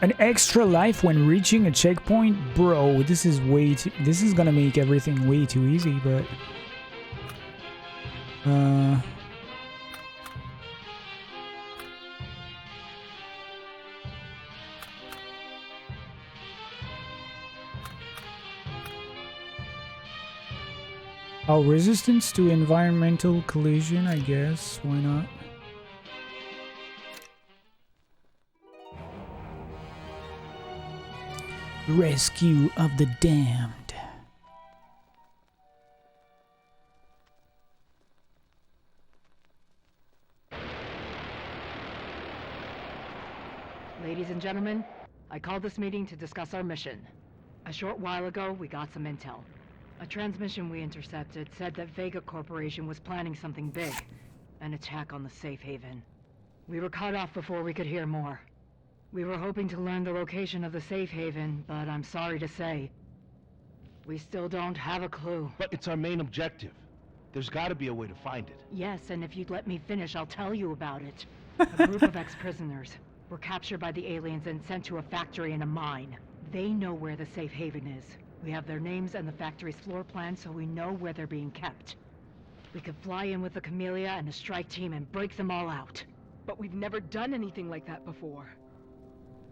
An extra life when reaching a checkpoint? Bro, this is way too... This is gonna make everything way too easy, but... Oh, resistance to environmental collision, I guess. Why not? Rescue of the damned. Ladies and gentlemen, I called this meeting to discuss our mission. A short while ago, we got some intel. A transmission we intercepted said that Vega Corporation was planning something big. An attack on the safe haven. We were cut off before we could hear more. We were hoping to learn the location of the safe haven, but I'm sorry to say, we still don't have a clue. But it's our main objective. There's gotta be a way to find it. Yes, and if you'd let me finish, I'll tell you about it. A group of ex-prisoners were captured by the aliens and sent to a factory and a mine. They know where the safe haven is. We have their names and the factory's floor plan, so we know where they're being kept. We could fly in with the Camellia and a strike team and break them all out. But we've never done anything like that before.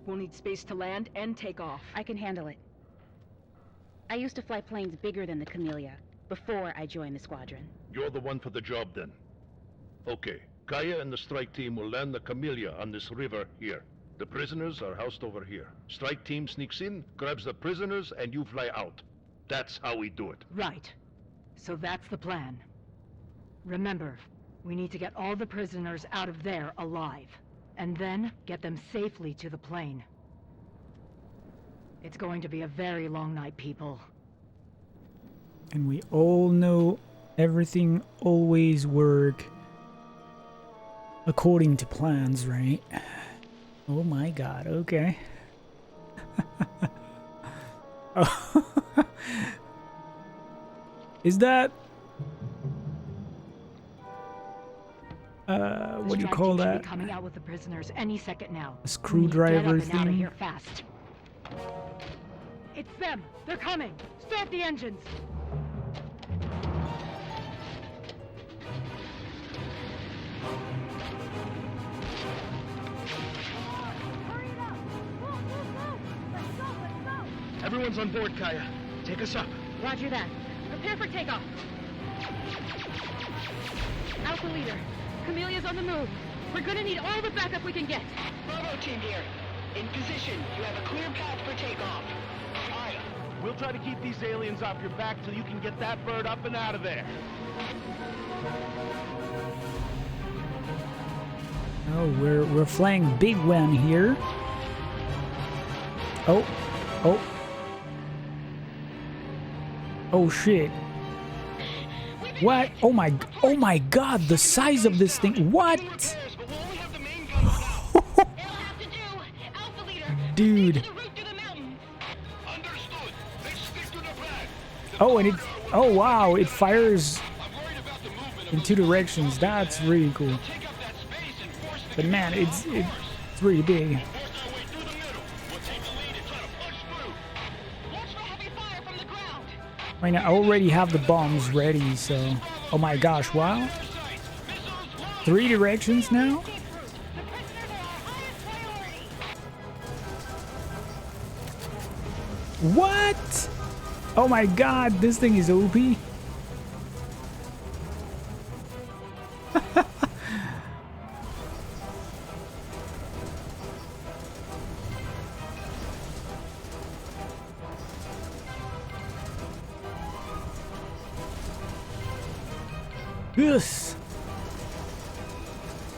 We'll need space to land and take off. I can handle it. I used to fly planes bigger than the Camellia before I joined the squadron. You're the one for the job, then. Okay, Kaya and the strike team will land the Camellia on this river here. The prisoners are housed over here. Strike team sneaks in, grabs the prisoners, and you fly out. That's how we do it. Right. So that's the plan. Remember, we need to get all the prisoners out of there alive. And then, get them safely to the plane. It's going to be a very long night, people. And we all know everything always work according to plans, right? Oh my god, okay. Oh. Is that... what do you call that? Should be coming out with the prisoners any second now. A screwdriver We need to get up and out of thing? here fast. It's them! They're coming! Start the engines! Everyone's on board, Kaya. Take us up. Roger that. Prepare for takeoff. Alpha leader, Camelia's on the move. We're gonna need all the backup we can get. Bravo team here. In position. You have a clear path for takeoff. Kaya, we'll try to keep these aliens off your back till you can get that bird up and out of there. Oh, we're flying big one here. Oh, oh. Oh shit. What? Oh my god, the size of this thing. What? Dude. Oh, and it, oh wow, it fires in two directions. That's really cool. But man, it's really big. I mean, I already have the bombs ready, so... Oh my gosh, wow. 3 directions now? What? Oh my god, this thing is OP. Yes.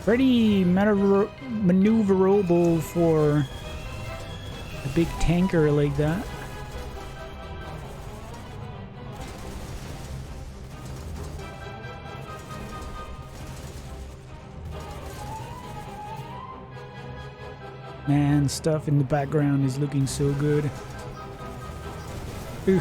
Pretty maneuverable for a big tanker like that. Man, stuff in the background is looking so good. Ooh.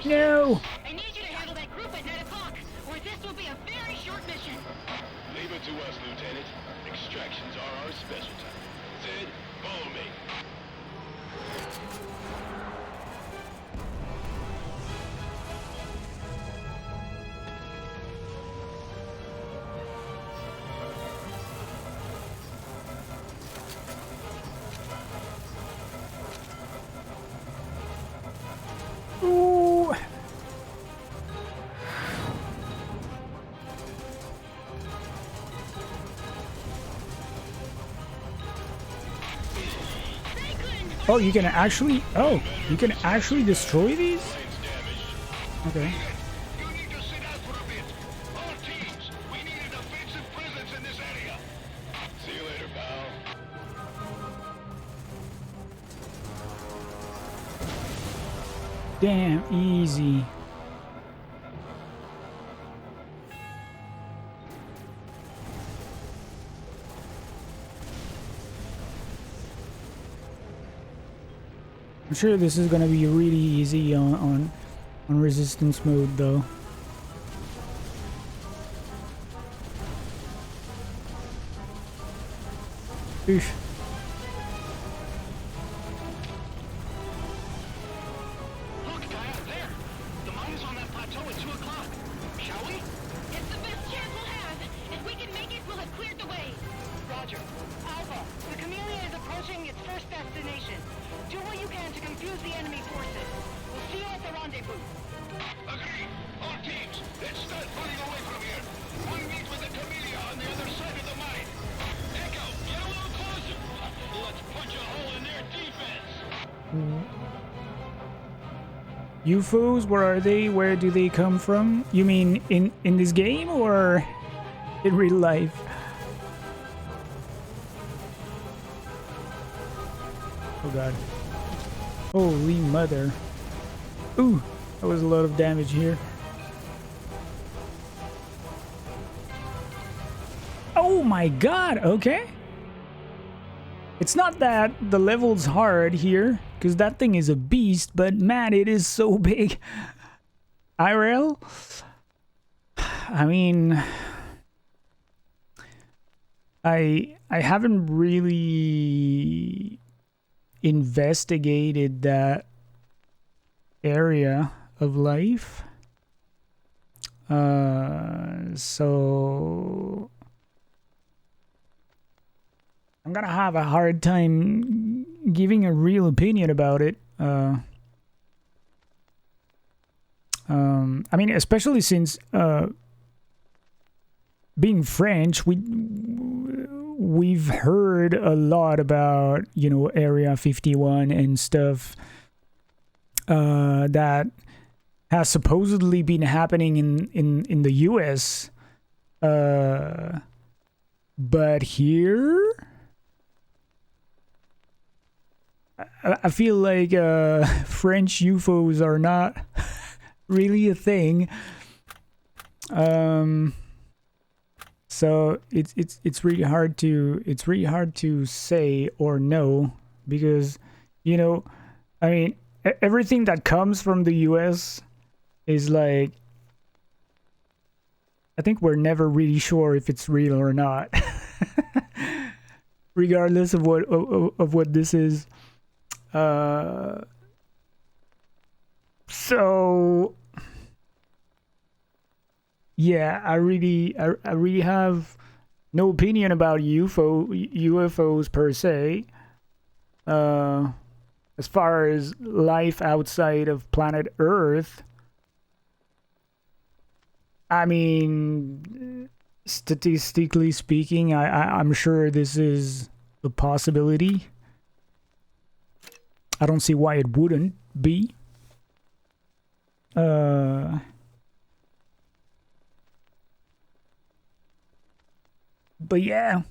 No! I need you to handle that group at 9 o'clock, or this will be a very short mission. Leave it to us, Lieutenant. Extractions are our specialty. Sid, follow me. Oh, you can actually... Oh, you can actually destroy these? Okay. You need to sit out for a bit. All teams, we need an offensive presence in this area. See you later, pal. Damn, easy. I'm sure this is gonna be really easy on resistance mode though. Oof. Look, Kaya, there! The mine is on that plateau at 2 o'clock. Shall we? It's the best chance we'll have. If we can make it, we'll have cleared the way. Roger. Alpha, the Camellia is approaching its first destination. Do what you can to confuse the enemy forces. We'll see you at the rendezvous. Agreed. All teams, let's start pulling away from here. We'll meet with the Camellia on the other side of the mine. Echo, get a little closer. Let's punch a hole in their defense. UFOs, where are they? Where do they come from? You mean in this game or in real life? Oh god. Holy mother. Ooh, that was a lot of damage here. Oh my god, okay. It's not that the level's hard here, because that thing is a beast, but man, it is so big. IRL? I mean... I haven't really investigated that area of life. So... I'm gonna have a hard time giving a real opinion about it. I mean, especially since being French, we've heard a lot about, you know, Area 51 and stuff that has supposedly been happening in the US. But here, I feel like French UFOs are not really a thing. So it's really hard to say or know, because, you know, I mean, everything that comes from the US is like, I think we're never really sure if it's real or not, regardless of what this is. So yeah, I really have no opinion about UFOs per se. As far as life outside of planet Earth, I mean, statistically speaking, I'm sure this is a possibility. I don't see why it wouldn't be. But yeah.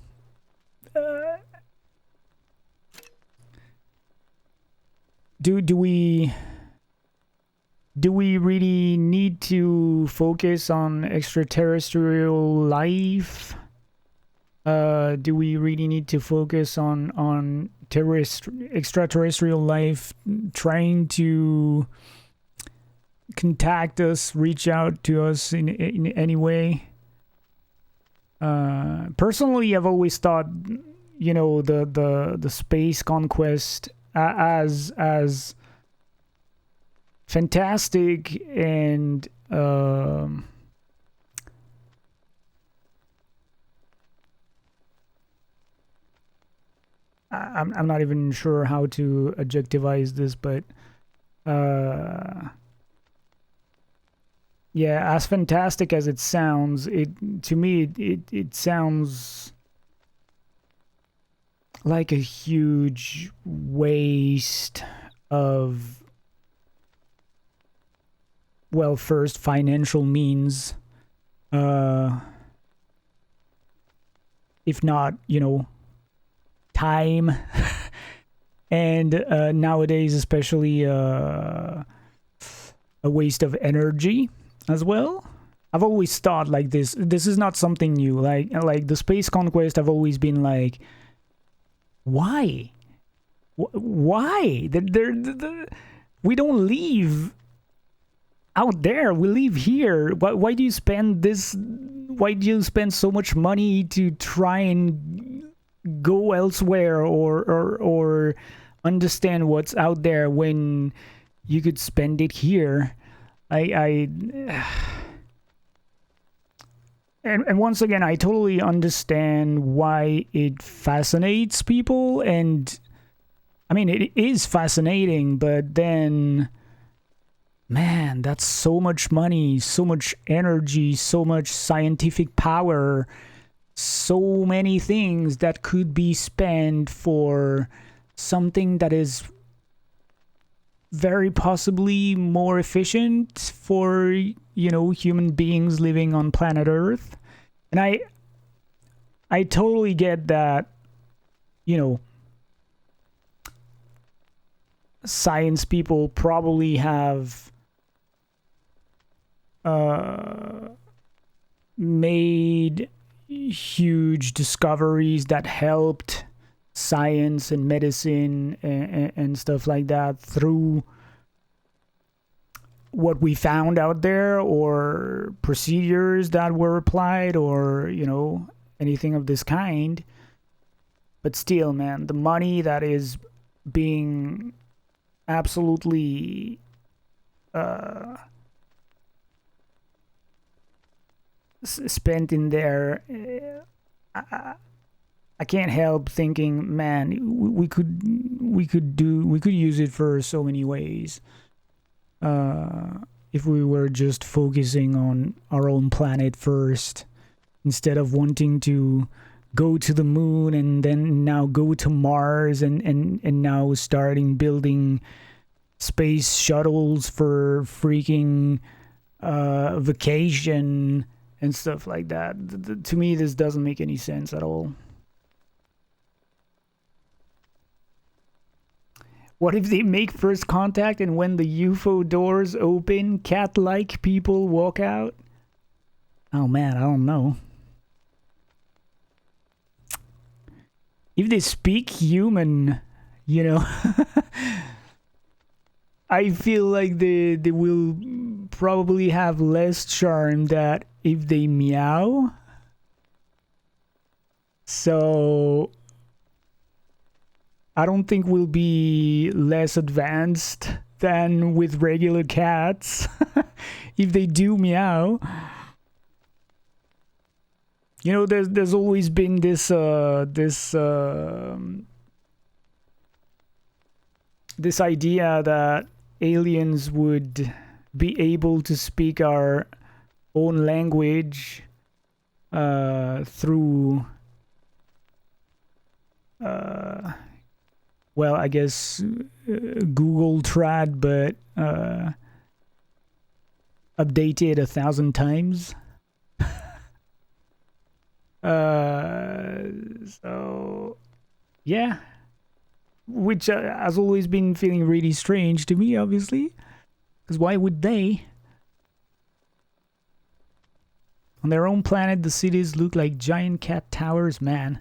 Do we really need to focus on extraterrestrial life? Do we really need to focus on extraterrestrial life trying to contact us, reach out to us in any way? Personally, I've always thought, you know, the space conquest as fantastic and I'm not even sure how to adjectivize this, but yeah, as fantastic as it sounds, to me it sounds like a huge waste of, well, first financial means, if not, you know, time, and nowadays especially a waste of energy as well. I've always thought like this is not something new. Like the space conquest, I've always been like, why? Why? We don't leave out there. We live here. Why do you spend this? Why do you spend so much money to try and go elsewhere or understand what's out there when you could spend it here? And once again, I totally understand why it fascinates people, and I mean, it is fascinating, but then, man, that's so much money, so much energy, so much scientific power, so many things that could be spent for something that is very possibly more efficient for, you know, human beings living on planet Earth. And I totally get that, you know, science people probably have made huge discoveries that helped science and medicine and stuff like that through what we found out there, or procedures that were applied, or, you know, anything of this kind. But still, man, the money that is being absolutely spent in there, I can't help thinking, man, we could use it for so many ways. If we were just focusing on our own planet first, instead of wanting to go to the moon and then now go to Mars and now starting building space shuttles for freaking vacation and stuff like that. To me, this doesn't make any sense at all. What if they make first contact and when the UFO doors open, cat-like people walk out? Oh man, I don't know. If they speak human, you know, I feel like they will probably have less charm than if they meow. So I don't think we'll be less advanced than with regular cats if they do meow. You know, there's always been this idea that aliens would be able to speak our own language through well, I guess Google Trad, but updated 1,000 times. So yeah, which has always been feeling really strange to me, obviously, because why would they? On their own planet, the cities look like giant cat towers, man.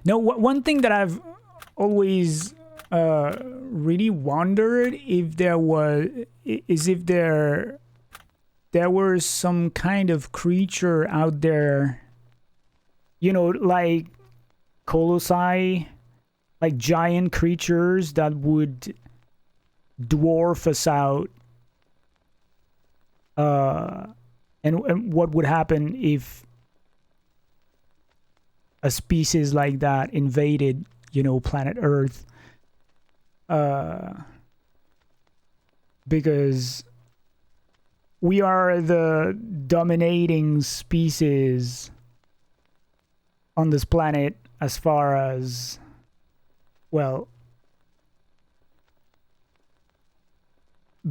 No, one thing that I've always really wondered if there were some kind of creature out there, you know, like colossi, like giant creatures that would dwarf us out. And what would happen if a species like that invaded, you know, planet Earth? Because we are the dominating species on this planet as far as, well,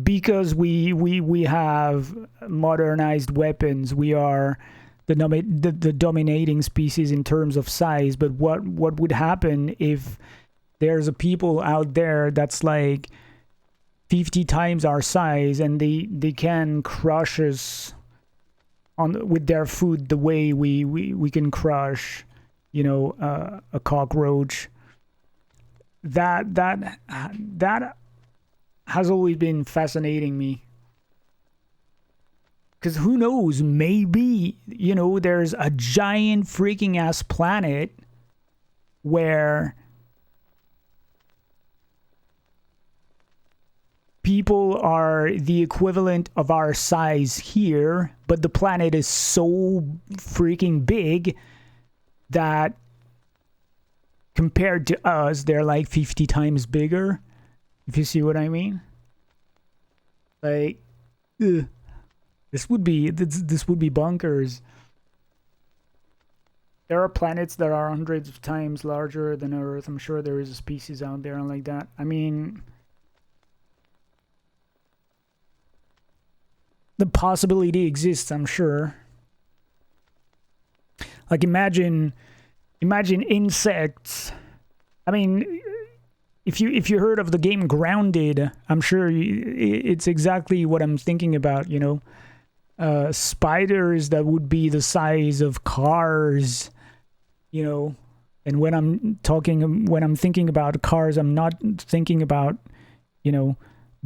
because we have modernized weapons, we are the dominating species in terms of size. But what would happen if there's a people out there that's like 50 times our size, and they can crush us with their food the way we can crush, you know, a cockroach. That has always been fascinating me. Because who knows, maybe, you know, there's a giant freaking ass planet where people are the equivalent of our size here, but the planet is so freaking big that compared to us, they're like 50 times bigger. If you see what I mean. Like, this would be bonkers. There are planets that are hundreds of times larger than Earth. I'm sure there is a species out there like that. I mean, the possibility exists, I'm sure. Like, imagine insects. I mean, if you heard of the game Grounded, I'm sure it's exactly what I'm thinking about, you know. Spiders that would be the size of cars, you know. And when I'm thinking about cars, I'm not thinking about, you know,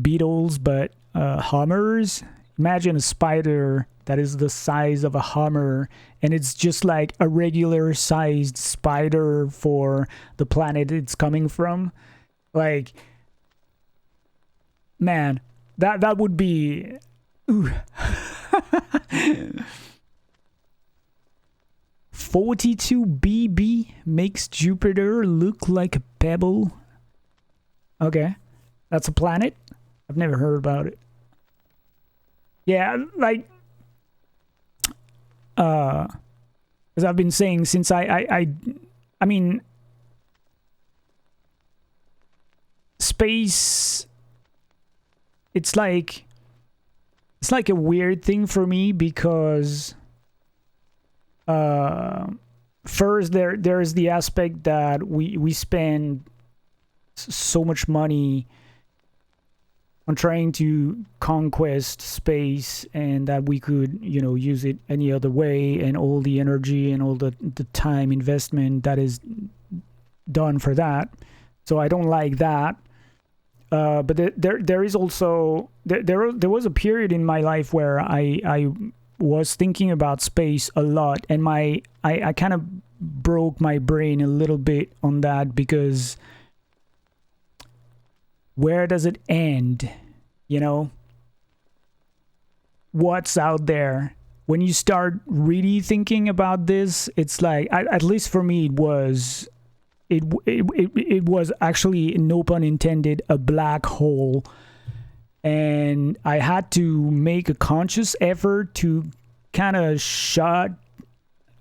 beetles, but Hummers. Imagine a spider that is the size of a Hummer, and it's just like a regular sized spider for the planet it's coming from. Like, man, that would be... Ooh. 42 BB makes Jupiter look like a pebble. Okay, that's a planet? I've never heard about it. Yeah, like, as I've been saying since I mean, space, it's like a weird thing for me because first there's the aspect that we spend so much money on trying to conquest space, and that we could, you know, use it any other way, and all the energy and all the time investment that is done for that. So I don't like that. But there is also there was a period in my life where I was thinking about space a lot, and I kind of broke my brain a little bit on that, because where does it end? You know, what's out there? When you start really thinking about this, it's like, at least for me, it was actually, no pun intended, a black hole. And I had to make a conscious effort to kind of shut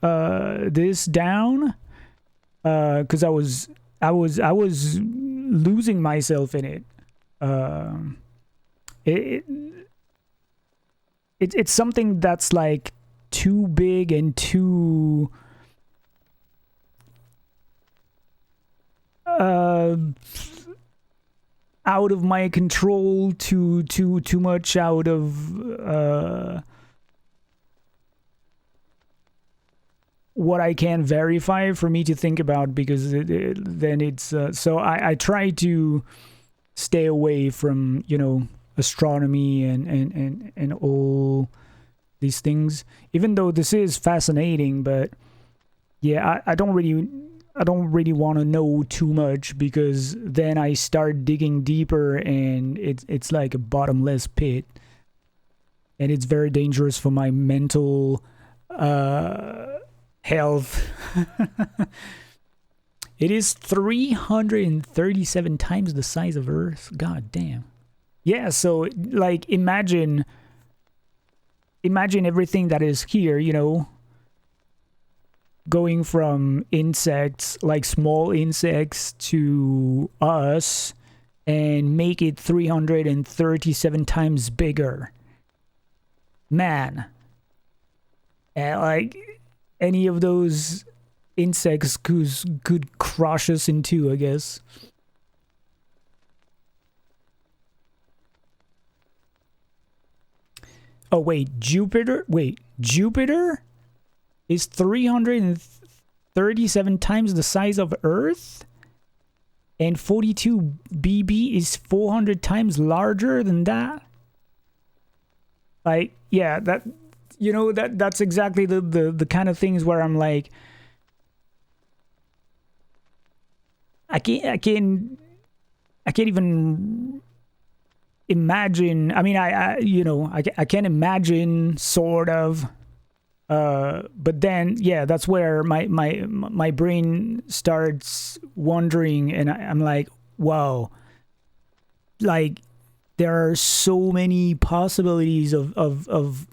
this down, because I was losing myself in it. It's something that's like too big and too out of my control, too much out of what I can verify for me to think about, because then it's so I try to stay away from, you know, astronomy and all these things, even though this is fascinating. But yeah, I don't really want to know too much, because then I start digging deeper, and it's like a bottomless pit, and it's very dangerous for my mental health. It is 337 times the size of Earth. God damn. Yeah, so like imagine imagine everything that is here, you know, going from insects, like small insects, to us, and make it 337 times bigger. Man. And like any of those insects could crush us in two, I guess. Oh wait, Jupiter is 337 times the size of Earth, and 42 BB is 400 times larger than that. Like, yeah, that, you know, that's exactly the kind of things where I'm like, I can't even imagine. I mean, I can imagine, sort of, but then, yeah, that's where my brain starts wondering, and I'm like, wow, like there are so many possibilities of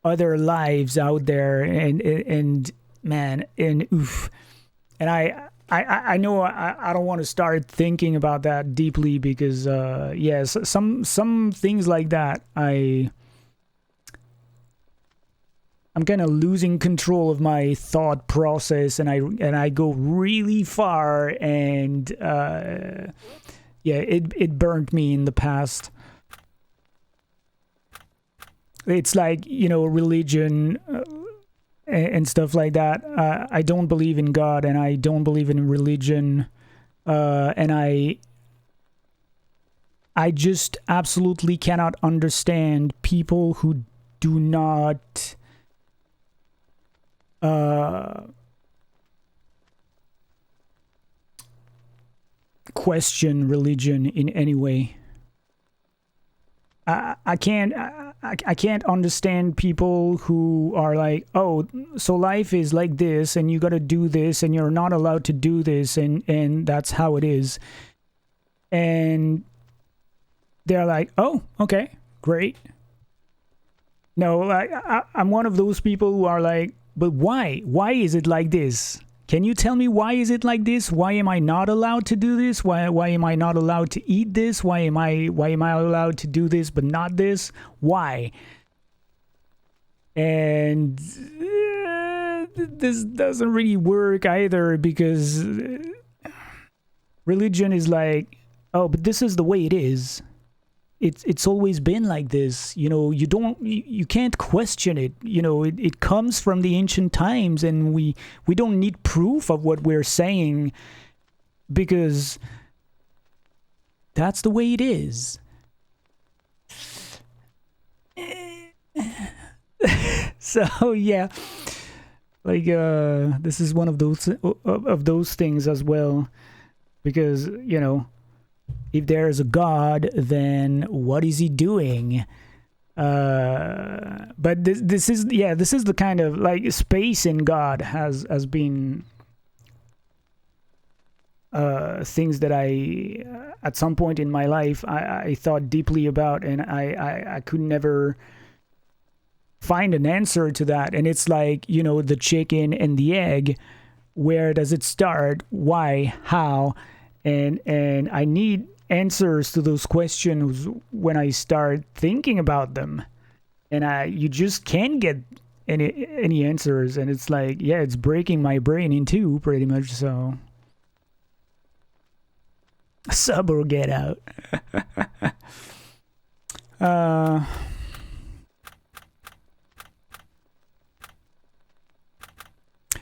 other lives out there, and man, and oof, and I know I don't want to start thinking about that deeply, because yes, some things like that I'm kind of losing control of my thought process, and I go really far, and yeah, it burnt me in the past. It's like, you know, religion and stuff like that. I don't believe in God, and I don't believe in religion, and I just absolutely cannot understand people who do not question religion in any way. I can't understand people who are like, oh, so life is like this, and you got to do this, and you're not allowed to do this, and that's how it is. And they're like, oh, okay, great. No, I'm one of those people who are like, but why? Why is it like this? Can you tell me why is it like this? Why am I not allowed to do this? Why am I not allowed to eat this? Why am I allowed to do this but not this? Why? And this doesn't really work either, because religion is like, oh, but this is the way it is. It's always been like this, you know. You can't question it, you know. It comes from the ancient times, and we don't need proof of what we're saying, because that's the way it is. So yeah, like this is one of those things as well, because, you know, if there is a God, then what is he doing? But this is the kind of, like, space in God has been things that I at some point in my life I thought deeply about, and I could never find an answer to that. And it's like, you know, the chicken and the egg. Where does it start? Why? How? And I need answers to those questions when I start thinking about them, and you just can't get any answers, and it's like, yeah, it's breaking my brain in two, pretty much. So sub or get out.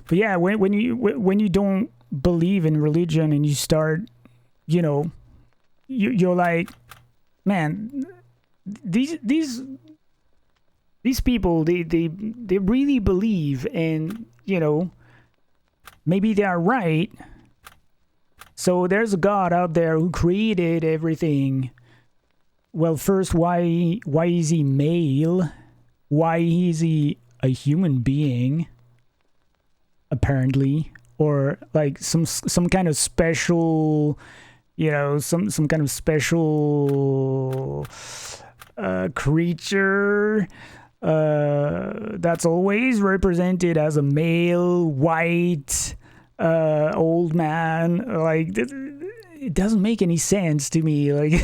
But yeah, when you don't believe in religion, and you start, you know, you're like, man, these people, they really believe, and, you know, maybe they are right. So there's a God out there who created everything. Well, first, why is he male? Why is he a human being? Apparently, or like some kind of special, you know, some kind of special creature that's always represented as a male, white, old man. Like, it doesn't make any sense to me. Like,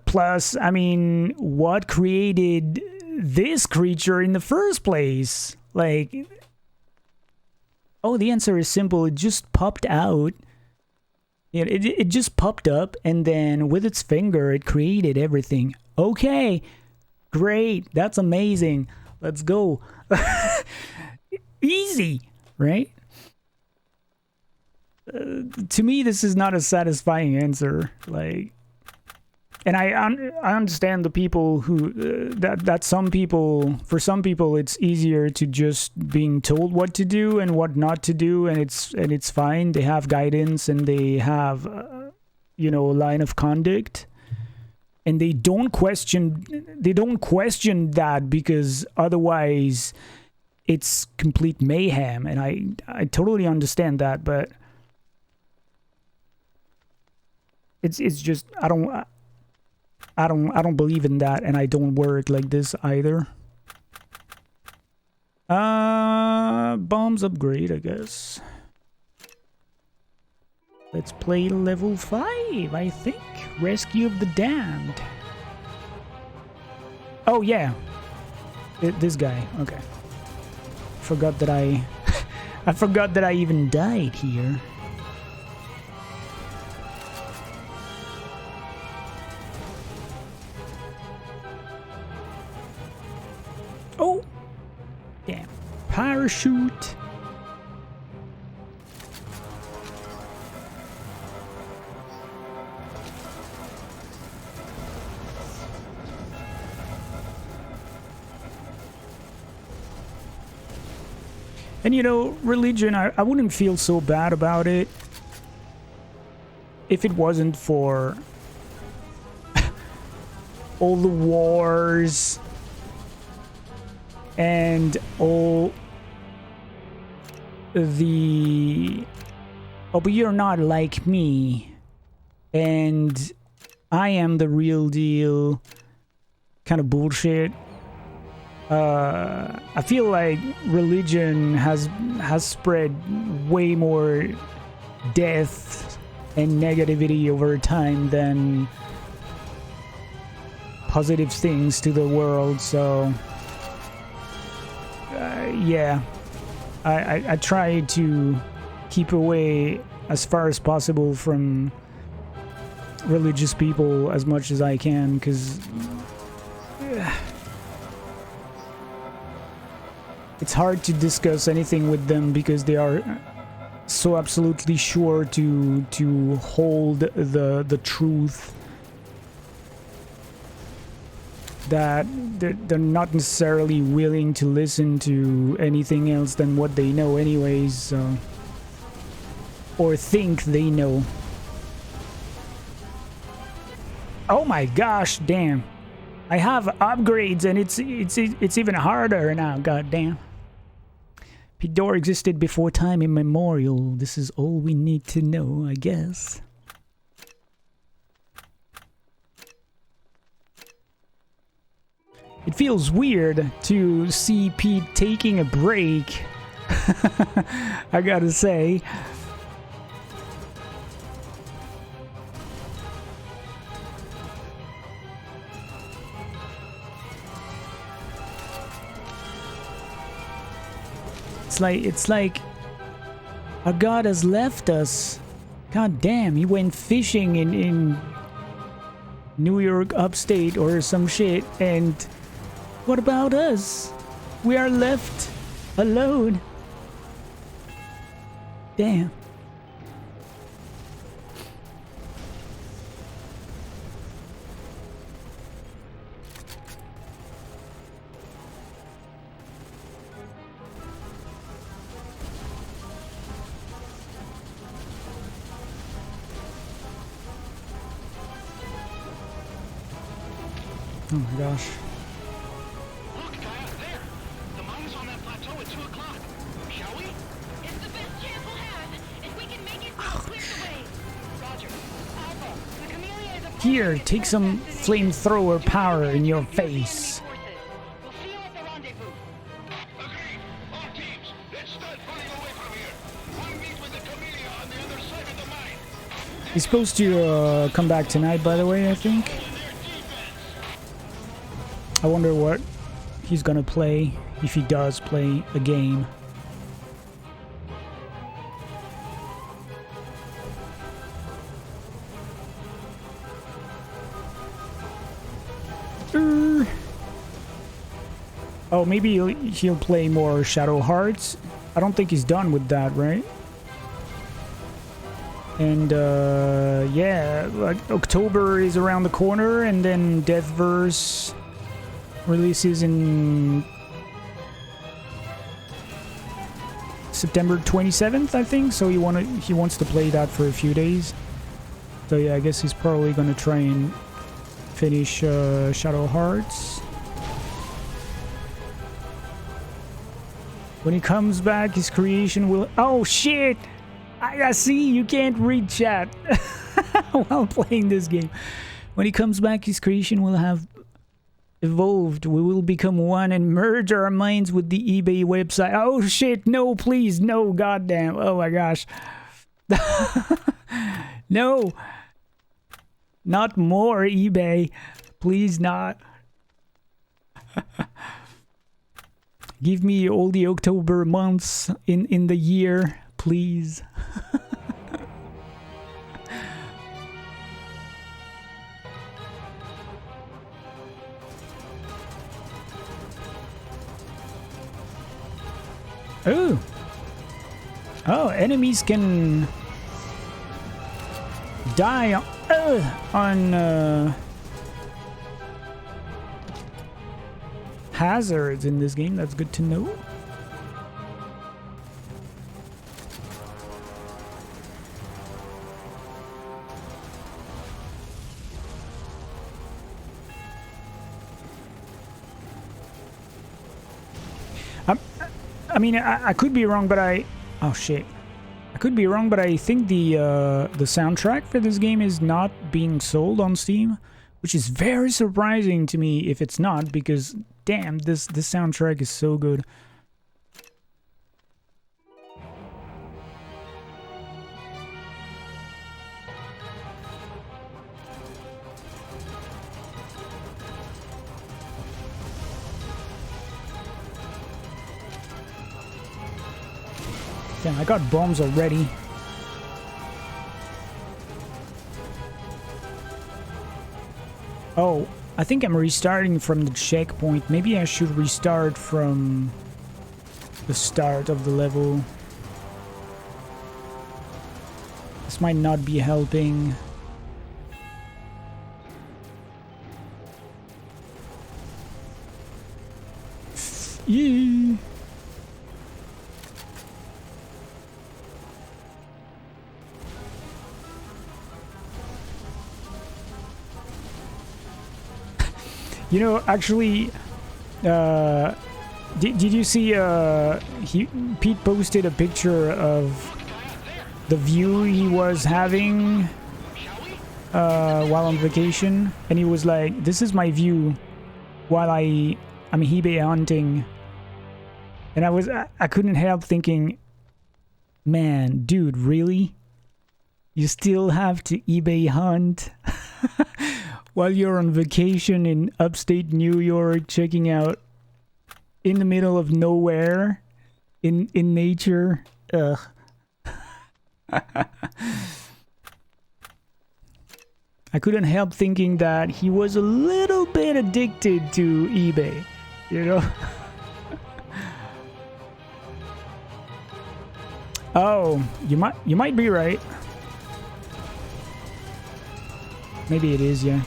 plus, I mean, what created this creature in the first place? Like, oh, the answer is simple. It just popped out. Yeah, it just popped up, and then with its finger, it created everything. Okay, great. That's amazing. Let's go. Easy, right? To me, this is not a satisfying answer. Like, and I understand the people who that some people, for some people, it's easier to just being told what to do and what not to do, and it's fine. They have guidance and they have a line of conduct, and they don't question that, because otherwise it's complete mayhem. And I totally understand that, but it's just I don't believe in that, and I don't work like this either. Bombs upgrade, I guess. Let's play level 5, I think. Rescue of the Damned. Oh yeah, this guy. Okay. Forgot that I forgot that I even died here. Oh, damn. Parachute. And religion, I wouldn't feel so bad about it if it wasn't for all the wars and all the oh, but you're not like me and I am the real deal kind of bullshit. I feel like religion has spread way more death and negativity over time than positive things to the world, so yeah, I try to keep away as far as possible from religious people as much as I can, because it's hard to discuss anything with them because they are so absolutely sure to hold the truth that they're not necessarily willing to listen to anything else than what they know anyways, or think they know. Oh my gosh, damn. I have upgrades and it's even harder now, goddamn. Pidor existed before time immemorial. This is all we need to know, I guess. It feels weird to see Pete taking a break. I gotta say. It's like our god has left us. God damn, he went fishing in New York upstate or some shit, and what about us? We are left alone. Damn. Oh my gosh. Look, Kaya, there! The mine is on that plateau at 2 o'clock. Shall we? It's the best chance we'll have. If we can make it, we'll clear the way. Roger. Alpha, the Camellia is approaching. Here, take some flamethrower power in your face. We'll see you at the rendezvous. Agreed. All teams, let's start pulling away from here. We'll meet with the Camellia on the other side of the mine. He's supposed to come back tonight, by the way, I think. I wonder what he's gonna play, if he does play a game. Oh, maybe he'll play more Shadow Hearts. I don't think he's done with that, right? And yeah, like October is around the corner, and then Deathverse releases in September 27th, I think. So he wants to play that for a few days. So yeah, I guess he's probably gonna try and finish Shadow Hearts. When he comes back, his creation will... Oh, shit! I see, you can't read chat while playing this game. When he comes back, his creation will have evolved. We will become one and merge our minds with the eBay website. Oh, shit, no, please, no, goddamn. Oh, my gosh. No. Not more eBay. Please not. Give me all the October months in the year, please. Oh. Oh, enemies can die on hazards in this game. That's good to know. I mean, I could be wrong, but oh shit, I could be wrong, but I think the soundtrack for this game is not being sold on Steam, which is very surprising to me if it's not, because damn, this soundtrack is so good. Damn, I got bombs already. Oh, I think I'm restarting from the checkpoint. Maybe I should restart from the start of the level. This might not be helping. Yeah. You know, actually, did you see, Pete posted a picture of the view he was having while on vacation, and he was like, this is my view while I'm eBay hunting. And I couldn't help thinking, man, dude, really? You still have to eBay hunt? While you're on vacation in upstate New York, checking out in the middle of nowhere in nature. Ugh. I couldn't help thinking that he was a little bit addicted to eBay, you know? Oh, you might be right. Maybe it is, yeah.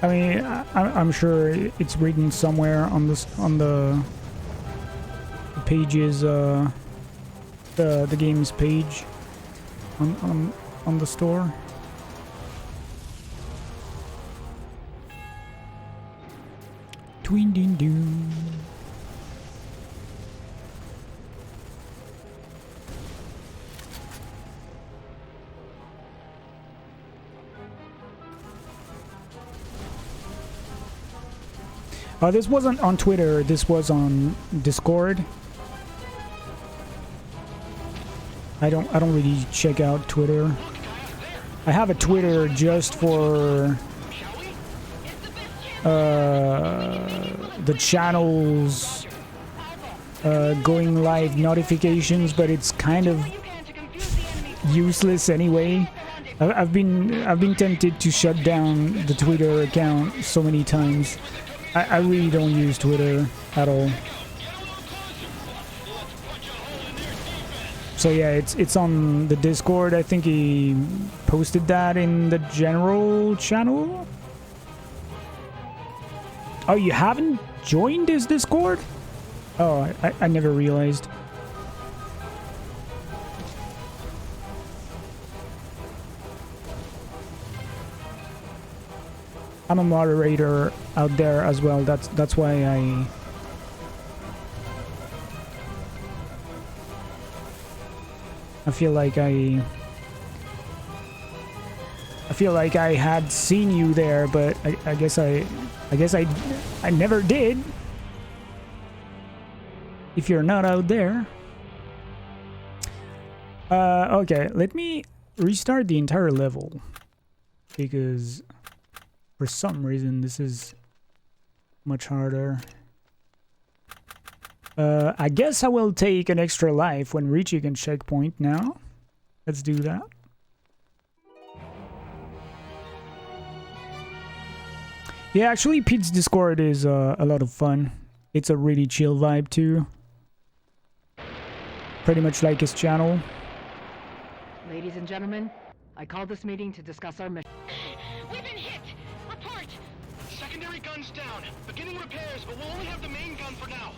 I mean, I'm sure it's written somewhere on the pages, the game's page on the store. Tween ding doo. Oh, this wasn't on Twitter. This was on Discord. I don't really check out Twitter. I have a Twitter just for the channel's going live notifications, but it's kind of useless anyway. I've been tempted to shut down the Twitter account so many times. I really don't use Twitter at all. So yeah, it's on the Discord. I think he posted that in the general channel. Oh, you haven't joined his Discord? Oh, I never realized. I'm a moderator out there as well. That's why I feel like I had seen you there, but I guess I never did. If you're not out there. Okay, let me restart the entire level, because for some reason this is much harder. I guess I will take an extra life when reaching a checkpoint now. Let's do that. Yeah, actually Pete's Discord is a lot of fun. It's a really chill vibe too. Pretty much like his channel. Ladies and gentlemen, I called this meeting to discuss our mission. We've been hit! Apart! Secondary guns down. Beginning repairs, but we'll only have the main gun for now.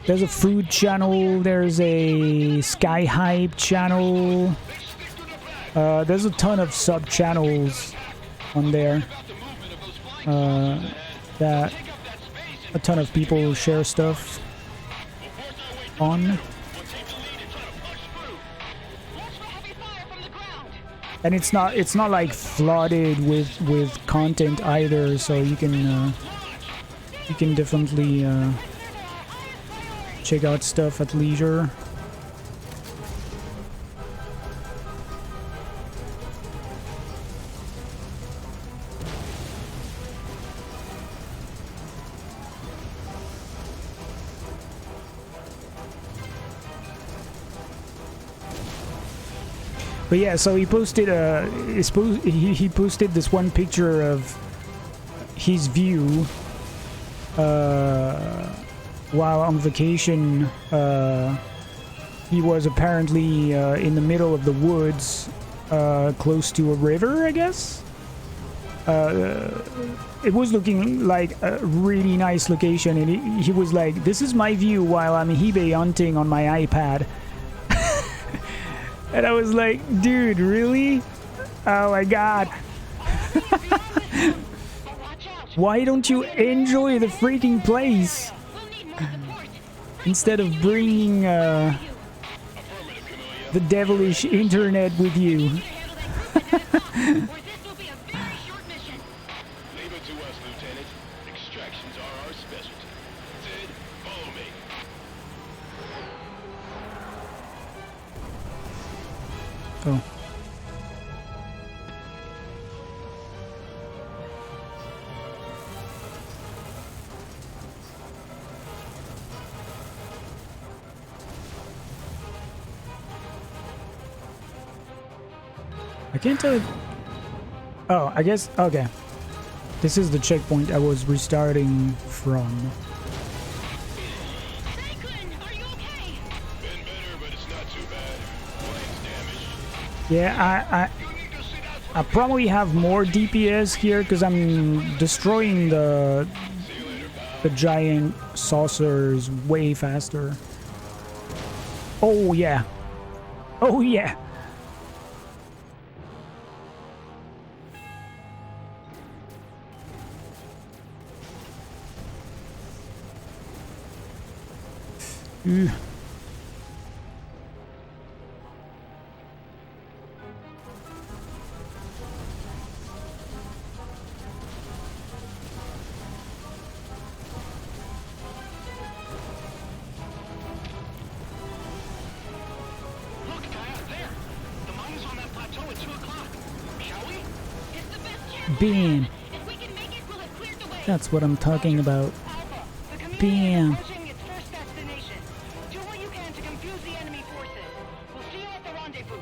There's a food channel, there's a Sky Hype channel. There's a ton of sub-channels on there. That a ton of people share stuff on. And it's not like flooded with content either, so you can definitely check out stuff at leisure. But yeah, so he posted he posted this one picture of his view while on vacation. He was apparently in the middle of the woods, close to a river, I guess. It was looking like a really nice location, and he was like, "This is my view while I'm eBay hunting on my iPad." And I was like, dude, really? Oh my god. Why don't you enjoy the freaking place? Instead of bringing the devilish internet with you. Oh. I can't tell if... Oh, I guess... Okay. This is the checkpoint I was restarting from. Yeah, I probably have more DPS here because I'm destroying the giant saucers way faster. Oh yeah. Oh yeah. Ooh. Bam. If we can make it, we'll have cleared the way. That's what I'm talking about. Alpha, the community Bam. is approaching its first destination. Do what you can to confuse the enemy forces. We'll see you at the rendezvous.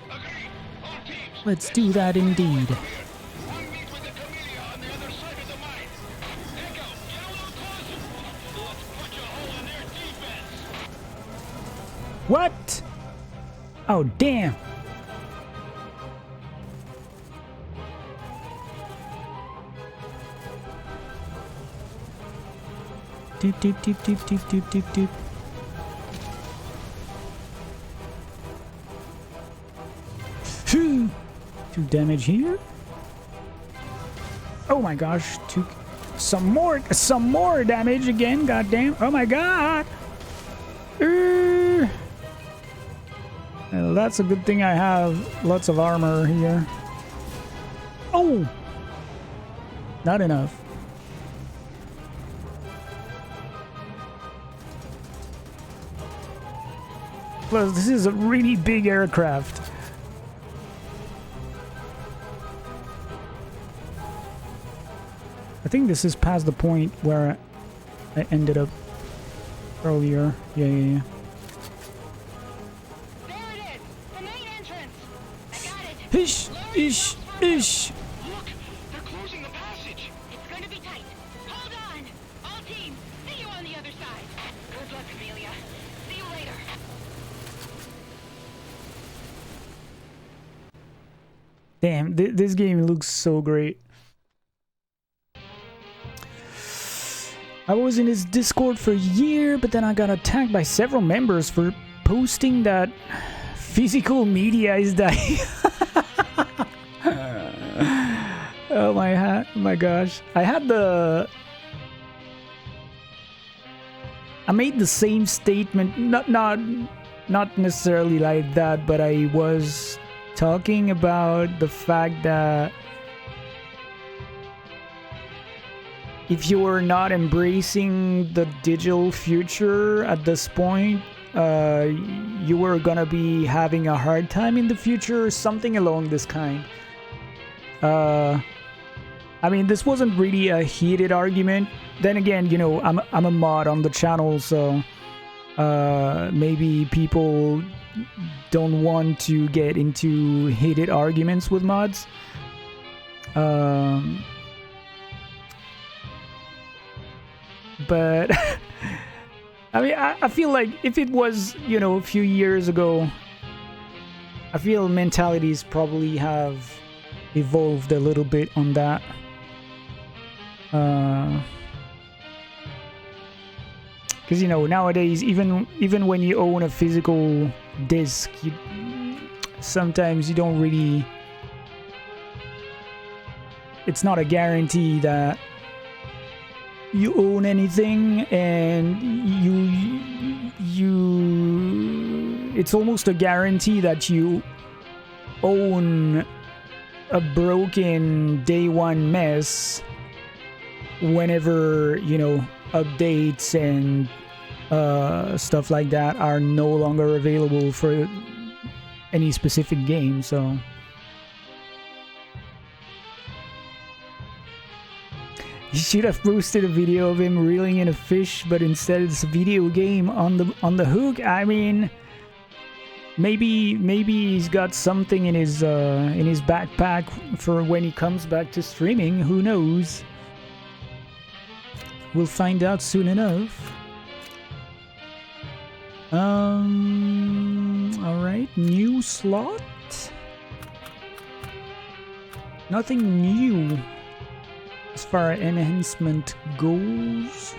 Agreed. All teams. Let's do that indeed. We'll meet with the Camellia on the other side of the mine. Echo, get a little closer. Let's punch a hole in their defense. What? Oh, damn. Doop, doop, doop, doop, doop, doop, doop, doop. Phew. 2 damage here. Oh my gosh, took some more damage again, goddamn. Oh my god. Well, that's a good thing I have lots of armor here. Oh! Not enough. Plus, this is a really big aircraft. I think this is past the point where I ended up earlier. Yeah. There it is! The main entrance! I got it. Ish, ish, ish. Look, they're closing the passage. It's going to be tight. Hold on. All teams, see you on the other side. Good luck, Camellia. See you later. Damn, this game looks so great. I was in his Discord for a year, but then I got attacked by several members for posting that physical media is dying. Oh my gosh. I made the same statement, not necessarily like that, but I was talking about the fact that if you were not embracing the digital future at this point, you were gonna be having a hard time in the future, or something along this kind. I mean, this wasn't really a heated argument. Then again, you know, I'm a mod on the channel, so maybe people don't want to get into heated arguments with mods. But I mean, I feel like if it was, you know, a few years ago, I feel mentalities probably have evolved a little bit on that. Because, you know, nowadays, even when you own a physical disc, sometimes you don't really... It's not a guarantee that you own anything, and it's almost a guarantee that you own a broken day one mess whenever, you know, updates and stuff like that are no longer available for any specific game. So you should have posted a video of him reeling in a fish, but instead it's a video game on the hook. I mean, maybe he's got something in his backpack for when he comes back to streaming. Who knows? We'll find out soon enough. All right, new slot. Nothing new as far as enhancement goes.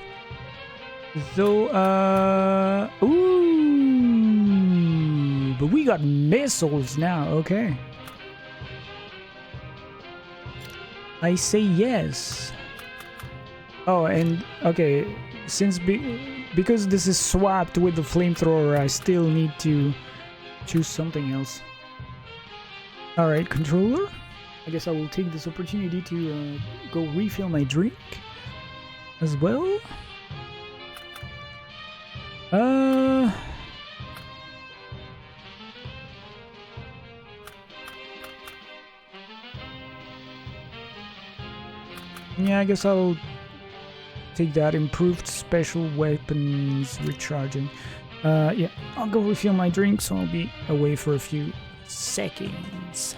Though, ooh, but we got missiles now. Okay, I say yes. Oh, and okay, because this is swapped with the flamethrower, I still need to choose something else. All right, controller. I guess I will take this opportunity to go refill my drink as well. Yeah, I guess I'll take that. Improved special weapons recharging. Yeah, I'll go refill my drink, so I'll be away for a few seconds.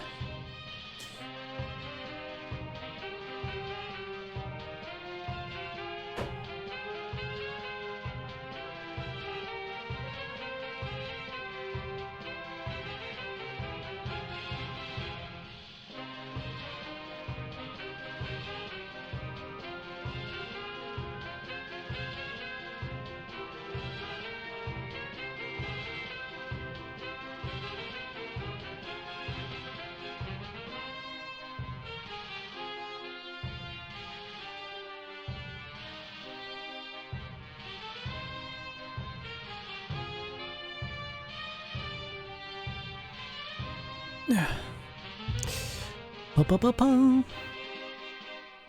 Pa-pa-pa-pum.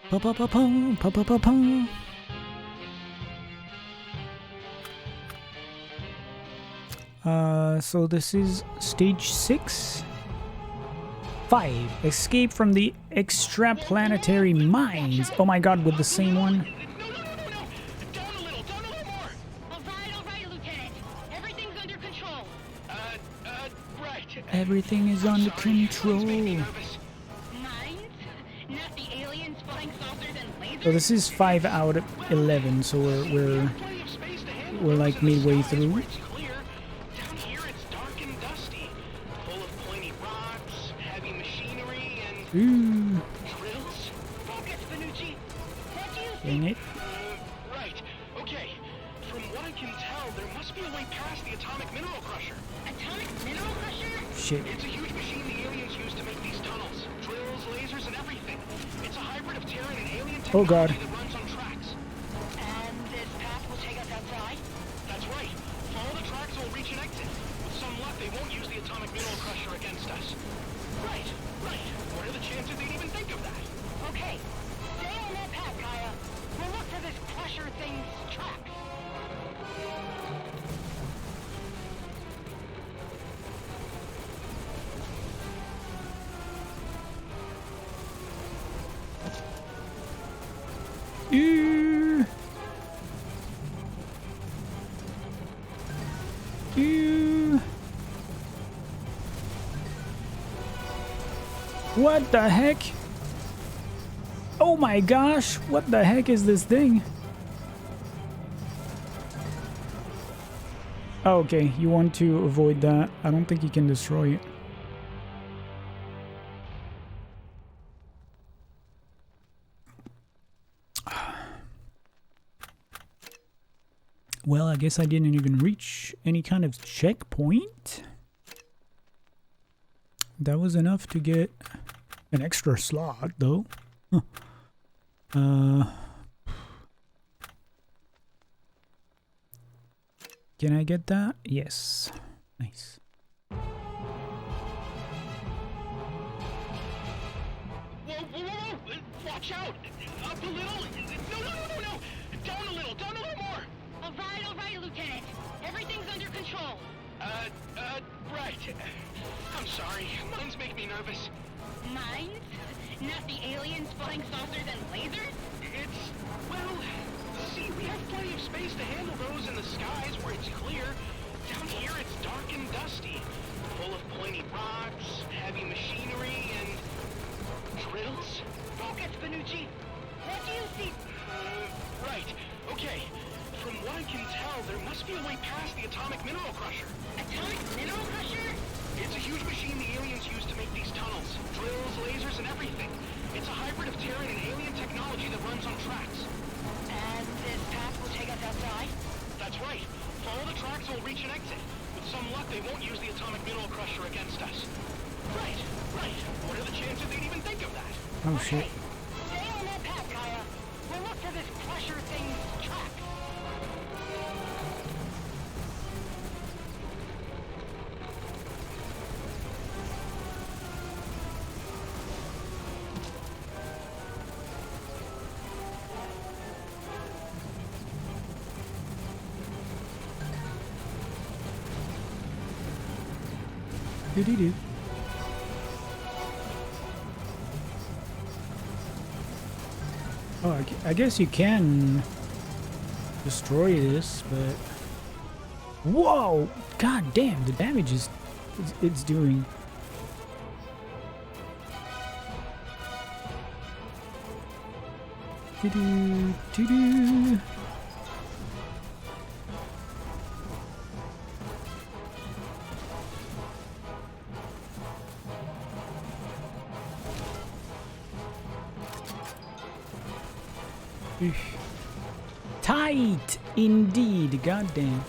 Pa-pa-pa-pum. Pa-pa-pa-pum. So this is stage 6. 5. Escape from the extraplanetary mines. Oh my god, with the same one? Everything is under control. So this is 5 out of 11, so we're like midway through. Down here it's dark and dusty, full of pointy rocks, heavy machinery, and drills. Focus, Benucci. Dang it. Right. Okay. From what I can tell, there must be a way past the atomic mineral crusher. Atomic mineral crusher? Shit. It's a huge machine the aliens use to make these tunnels. Drills, lasers, and everything. It's a hybrid of Terran and alien technology Oh god. that runs on tracks. And this path will take us outside? That's right. Follow the tracks and we'll reach an exit. With some luck, they won't use the atomic mineral crusher against us. Right. What are the chances they'd even think of that? Okay. Stay on that path, Kaya. We'll look for this crusher thing's tracks. Ew. What the heck? Oh my gosh, what the heck is this thing? Oh, okay, you want to avoid that. I don't think you can destroy it. Well, I guess I didn't even reach any kind of checkpoint. That was enough to get an extra slot, though. Huh. Can I get that? Yes. Nice. Whoa! Watch out! Up a little! No! Down a little more! All right, Lieutenant. Everything's under control. Right. I'm sorry. Mines make me nervous. Mines? Not the aliens, flying saucers, and lasers? Well, see, we have plenty of space to handle those in the skies where it's clear. Down here it's dark and dusty, full of pointy rocks, heavy machinery, and drills. Focus, Benucci. What do you see? Right. Okay. From what I can tell, there must be a way past the atomic mineral crusher. Atomic mineral crusher? It's a huge machine the aliens use to make these tunnels. Drills, lasers, and everything. It's a hybrid of Terran and alien technology that runs on tracks. And this path will take us outside? That's right. Follow the tracks and we'll reach an exit. With some luck, they won't use the atomic mineral crusher against us. Right. What are the chances they'd even think of that? Oh shit. Stay on that path, Kaya. We'll look for this crusher thing's tracks. Do-do-do. Oh, I guess you can destroy this, but... Whoa! God damn, the damage it's doing. Doo-doo, doo-doo. Tight indeed, goddamn.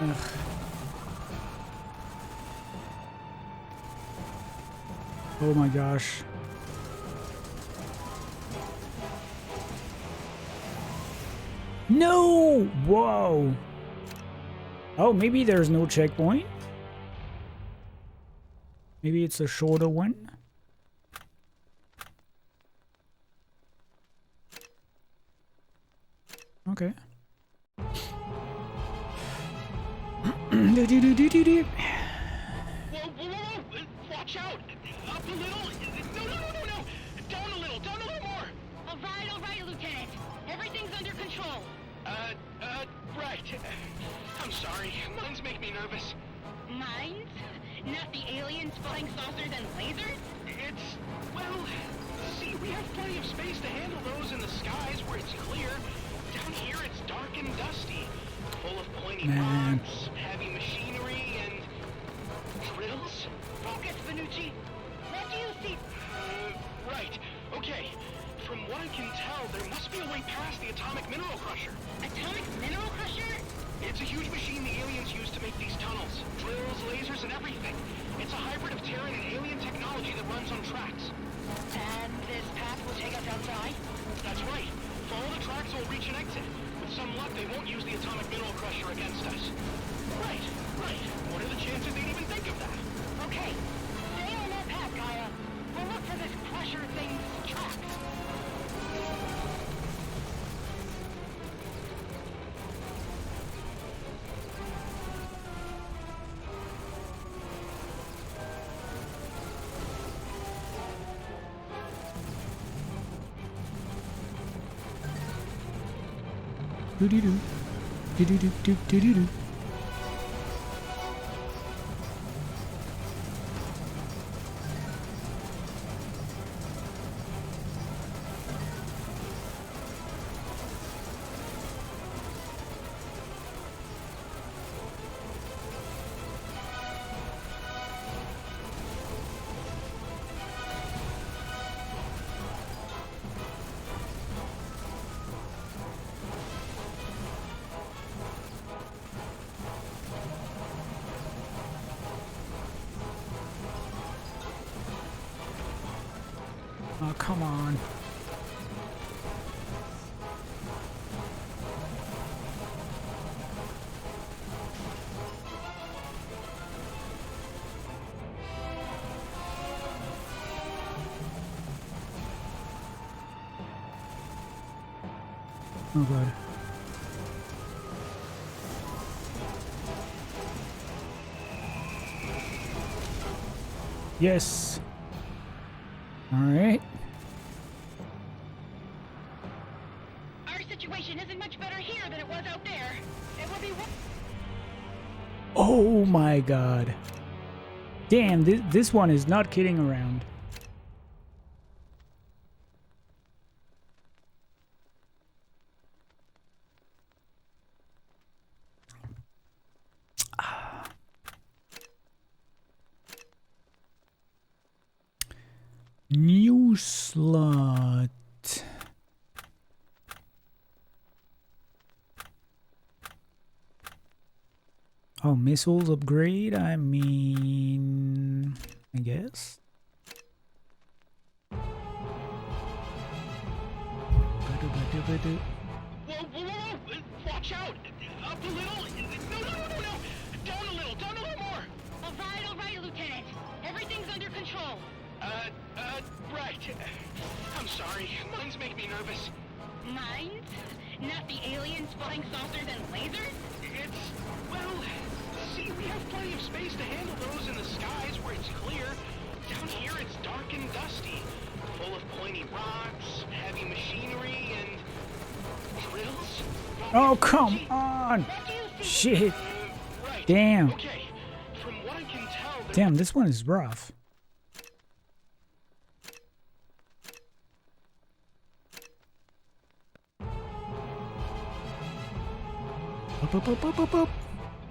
Ugh. Oh my gosh. No! Whoa! Oh, maybe there's no checkpoint? Maybe it's a shorter one? Okay. Whoa, watch out! Up a little! No! Down a little more! All right, Lieutenant. Everything's under control. Right. I'm sorry. Mines make me nervous. Mines? Not the aliens flying saucers and lasers? Well, see, we have plenty of space to handle those in the skies where it's clear. Down here, it's dark and dusty. Full of pointy rocks, heavy machinery, and... drills? Focus, Venucci. What do you see? Right. Okay. From what I can tell, there must be a way past the atomic mineral crusher. Atomic mineral crusher? It's a huge machine the aliens use to make these tunnels. Drills, lasers, and everything. It's a hybrid of Terran and alien technology that runs on tracks. And this path will take us outside? That's right. Follow the tracks and we'll reach an exit. With some luck, they won't use the atomic mineral crusher against us. Right. What are the chances they'd even think of that? Okay. Stay on that path, Kaya. We'll look for this crusher thing's tracks. Do-do-do. Do-do-do. Do-do-do. Oh, come on. Oh god. Yes. All right. Our situation isn't much better here than it was out there. It will be... Oh my god. Damn, this one is not kidding around. New slot. Oh, missiles upgrade? I mean... I guess. Whoa! Watch out! Up a little! No! Down a little more! All right, Lieutenant. Everything's under control. Right. I'm sorry. Mines make me nervous. Mines? Not the aliens flying saucers and lasers? It's, well, see, we have plenty of space to handle those in the skies where it's clear. Down here, it's dark and dusty, full of pointy rocks, heavy machinery, and drills. Oh, come on! Shit. Right. Damn. Okay. From what I can tell, Damn, this one is rough. Up, up, up, up, up, up.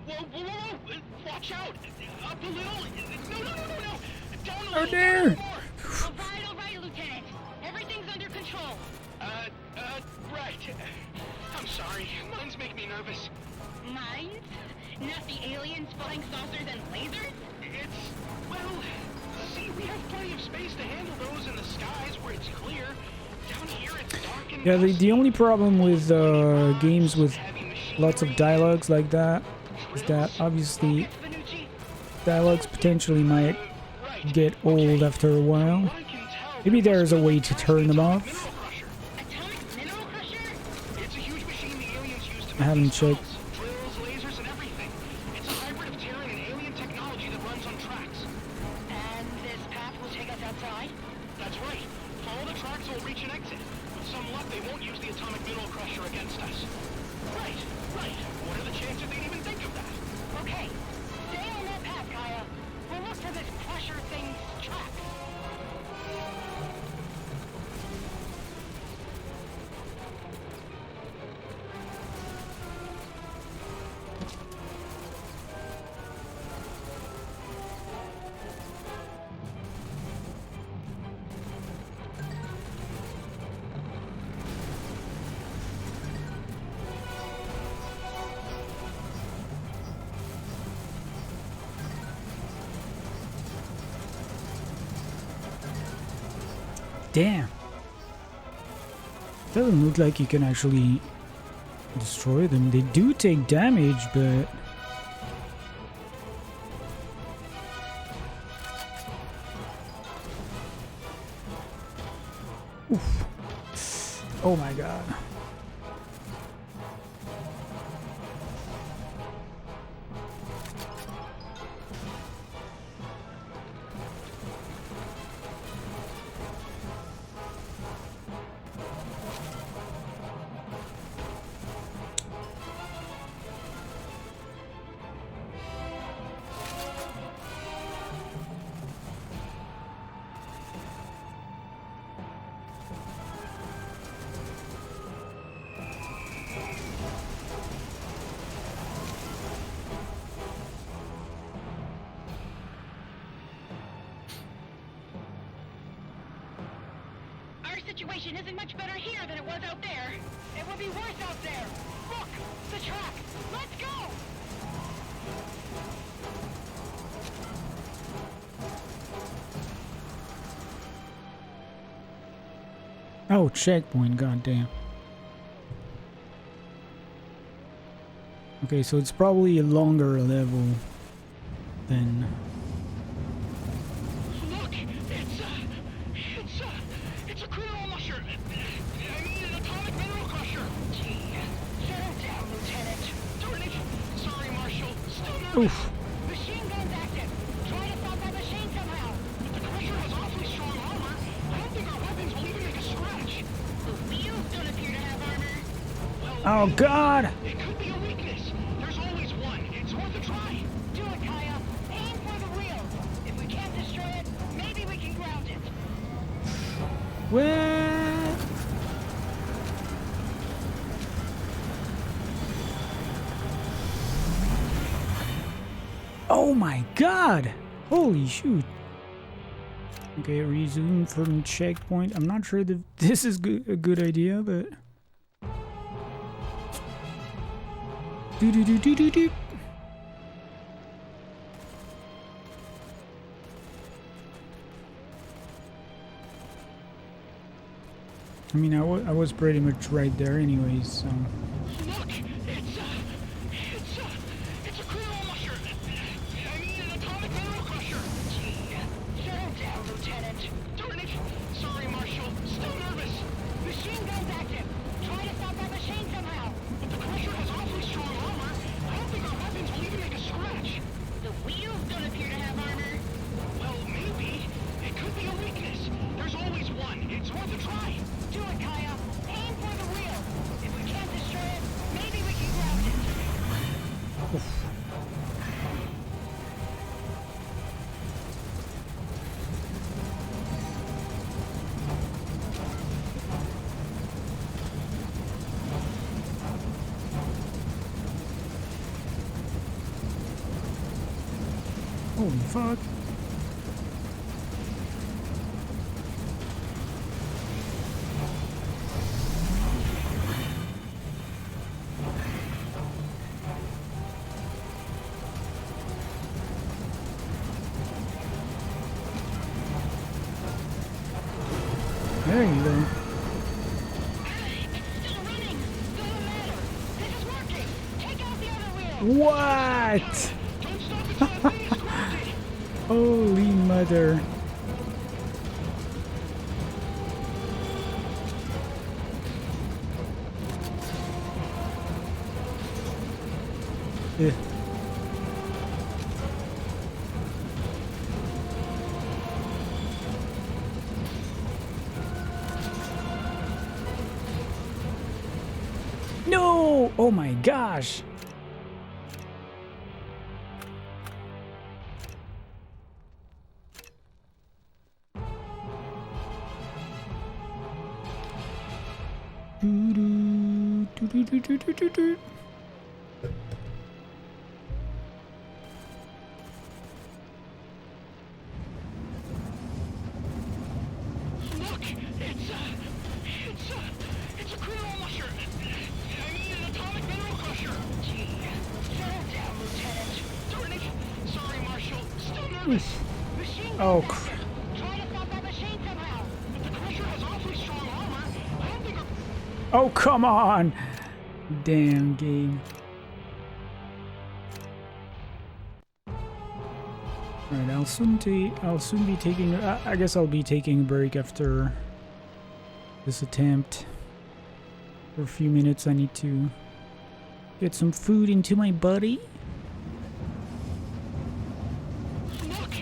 Whoa! Watch out! Up a little! No! Down a Oh, little! dear! All right, Lieutenant. Everything's under control. Right. I'm sorry. Mines make me nervous. Mines? Not the aliens, flying saucers, and lasers? It's, well, see, we have plenty of space to handle those in the skies where it's clear. Down here, it's dark and Yeah, the dusty. only problem with games with lots of dialogues like that is that obviously dialogues potentially might get old after a while. Maybe there is a way to turn them off. Atomic mineral crusher? It's a huge machine the aliens use to I haven't make checked. drills, lasers, and everything. It's a hybrid of Terran and alien technology that runs on tracks. And this path will take us outside? That's right. Follow the tracks and we'll reach an exit. With some luck, they won't use the atomic mineral crusher against us. Right. What are the chances they'd even think of that? Okay. Stay on that path, Kaya. We'll look for this crusher thing's tracks. Damn. Doesn't look like you can actually destroy them. They do take damage, but... Oof. Oh my god. Our situation isn't much better here than it was out there. It would be worse out there. Look! The track! Let's go! Oh, checkpoint, goddamn. Okay, so it's probably a longer level than... Look! It's a criminal musher. I mean, an atomic mineral crusher. Settle down, Lieutenant. Darn it! Sorry, Marshal. Still nervous. Oof. Machine gun's active. Try to stop that machine somehow. But the crusher has awfully strong armor. I don't think our weapons will even make a scratch. The wheels don't appear to have armor. Oh god! It could be a weakness. There's always one. It's worth a try. Do it, Kaya. Aim for the wheel. If we can't destroy it, maybe we can ground it. What? Oh my god! Holy shoot! Okay, resume from checkpoint. I'm not sure that this is a good idea, but... Do-do-do-do-do-do. I mean, I was pretty much right there anyways, so... Look! It's a criminal musher. I mean, an atomic mineral crusher. Settle down, Lieutenant. Darn it! Sorry, Marshal. Still nervous. Machine gun's active. Try to stop that machine somehow. But the crusher has awfully strong armor. I don't Holy fuck. There you go. Still running. Doesn't matter. This is working. Take out the other wheel. What? Don't stop until that thing is grounded. Holy mother. Yeah. No! Oh my gosh! Doo-doo, Look, it's a criminal musher. I mean, an atomic mineral crusher. Settle down, Lieutenant. Darn it. Sorry, Marshal. Still nervous. Machine gun Oh, active. Try to stop that machine somehow. But the crusher has awfully strong armor. I don't think our... Oh, come on! Damn game. Alright, I'll soon be taking. I guess I'll be taking a break after this attempt. For a few minutes, I need to get some food into my body. Look,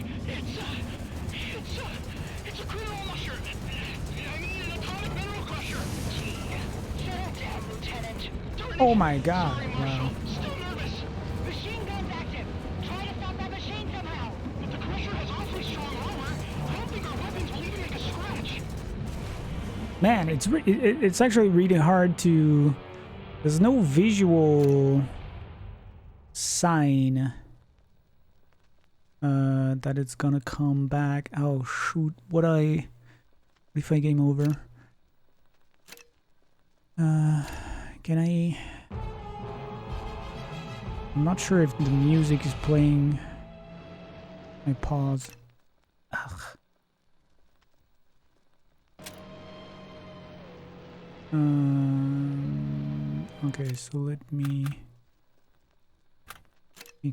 it's a criminal musher. I mean, an atomic mineral crusher. Settle down, Lieutenant. Darn it. Oh my god! Sorry, Wow. Marshal. Still nervous. Machine gun's active. Try to stop that machine somehow. But the crusher has awfully strong armor. I don't think our weapons will even make a scratch. Man, it's actually really hard to. There's no visual sign that it's gonna come back. Oh shoot! What if I game over? Can I? I'm not sure if the music is playing. I pause. Ugh. Okay, so let me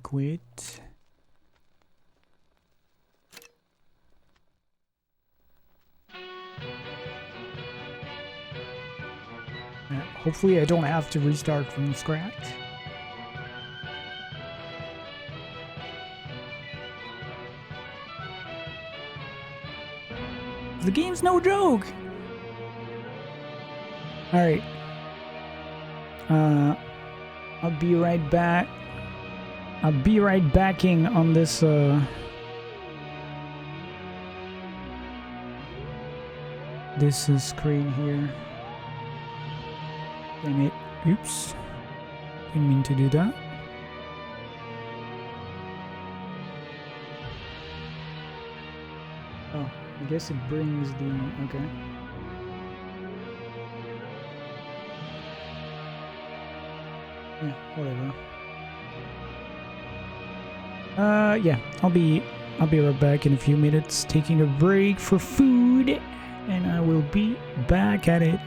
quit. Hopefully I don't have to restart from scratch. The game's no joke! Alright. I'll be right back. I'll be right backing on this, this screen here. Damn it. Oops. Didn't mean to do that. Oh, I guess it brings the... okay. Yeah, whatever. Yeah, I'll be right back in a few minutes, taking a break for food, and I will be back at it.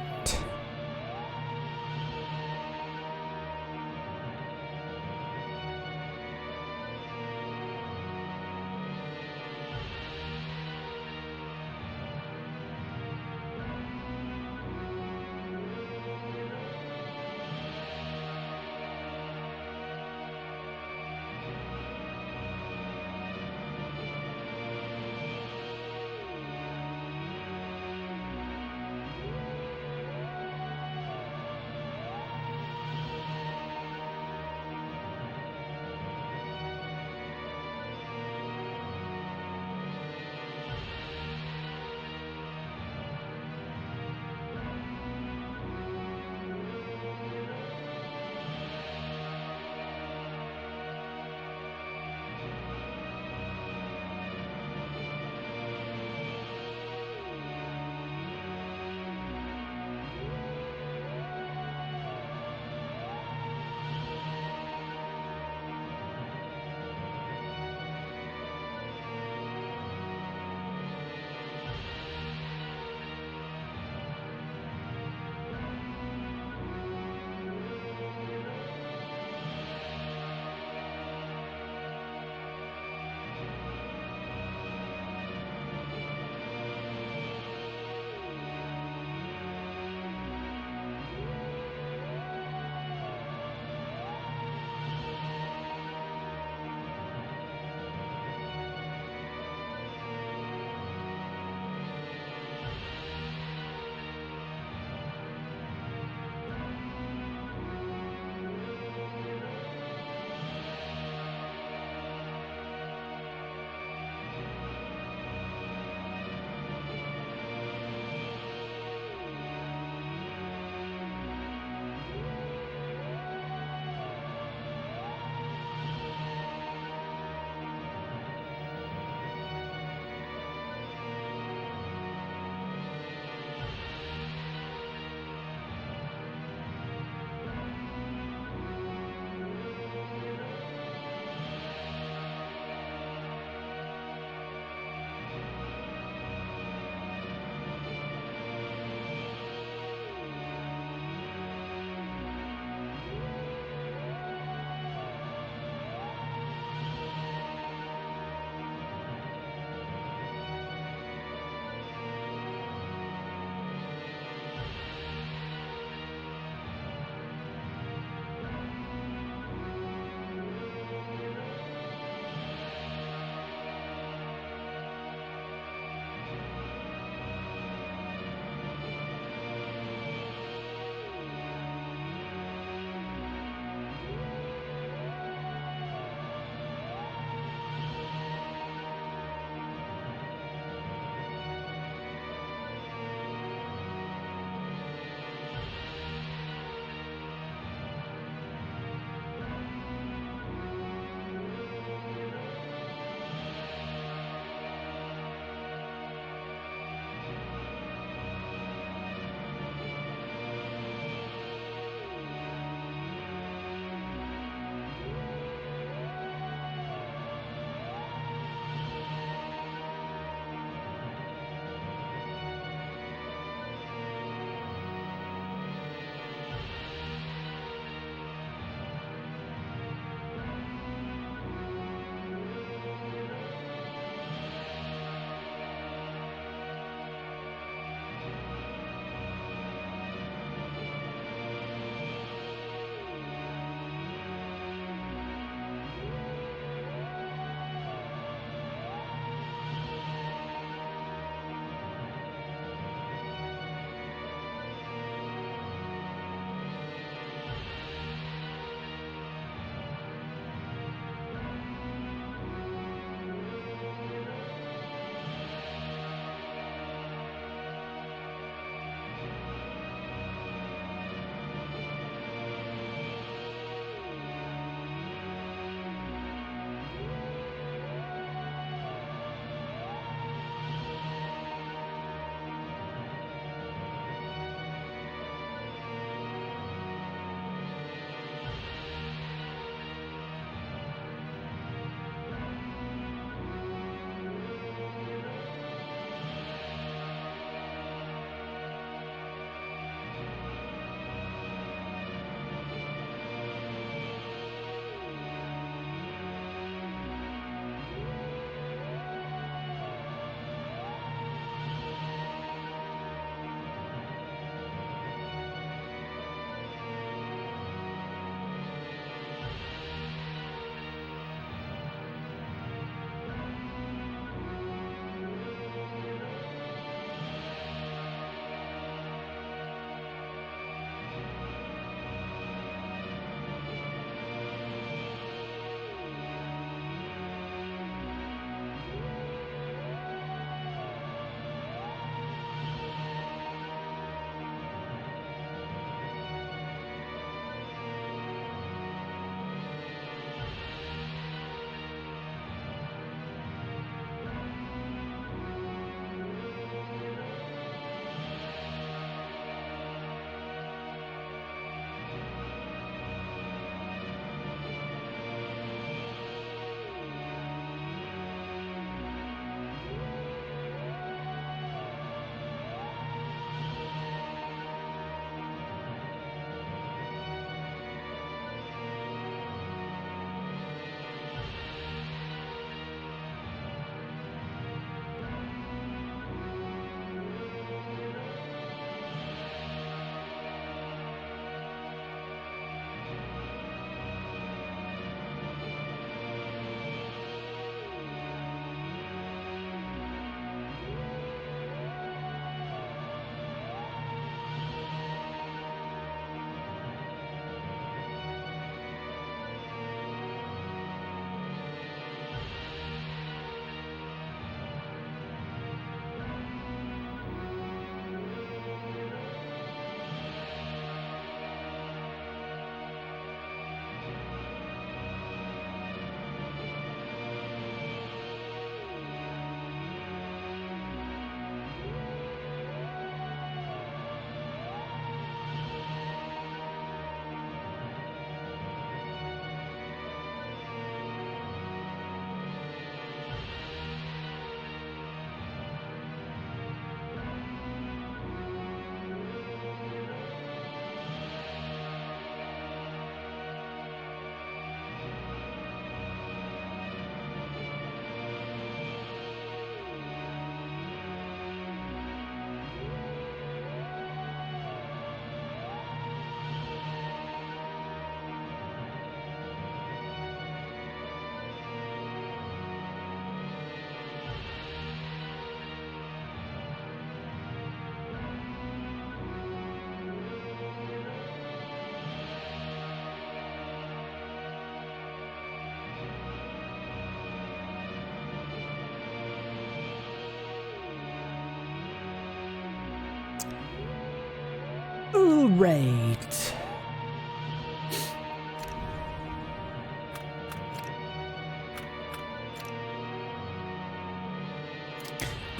All right.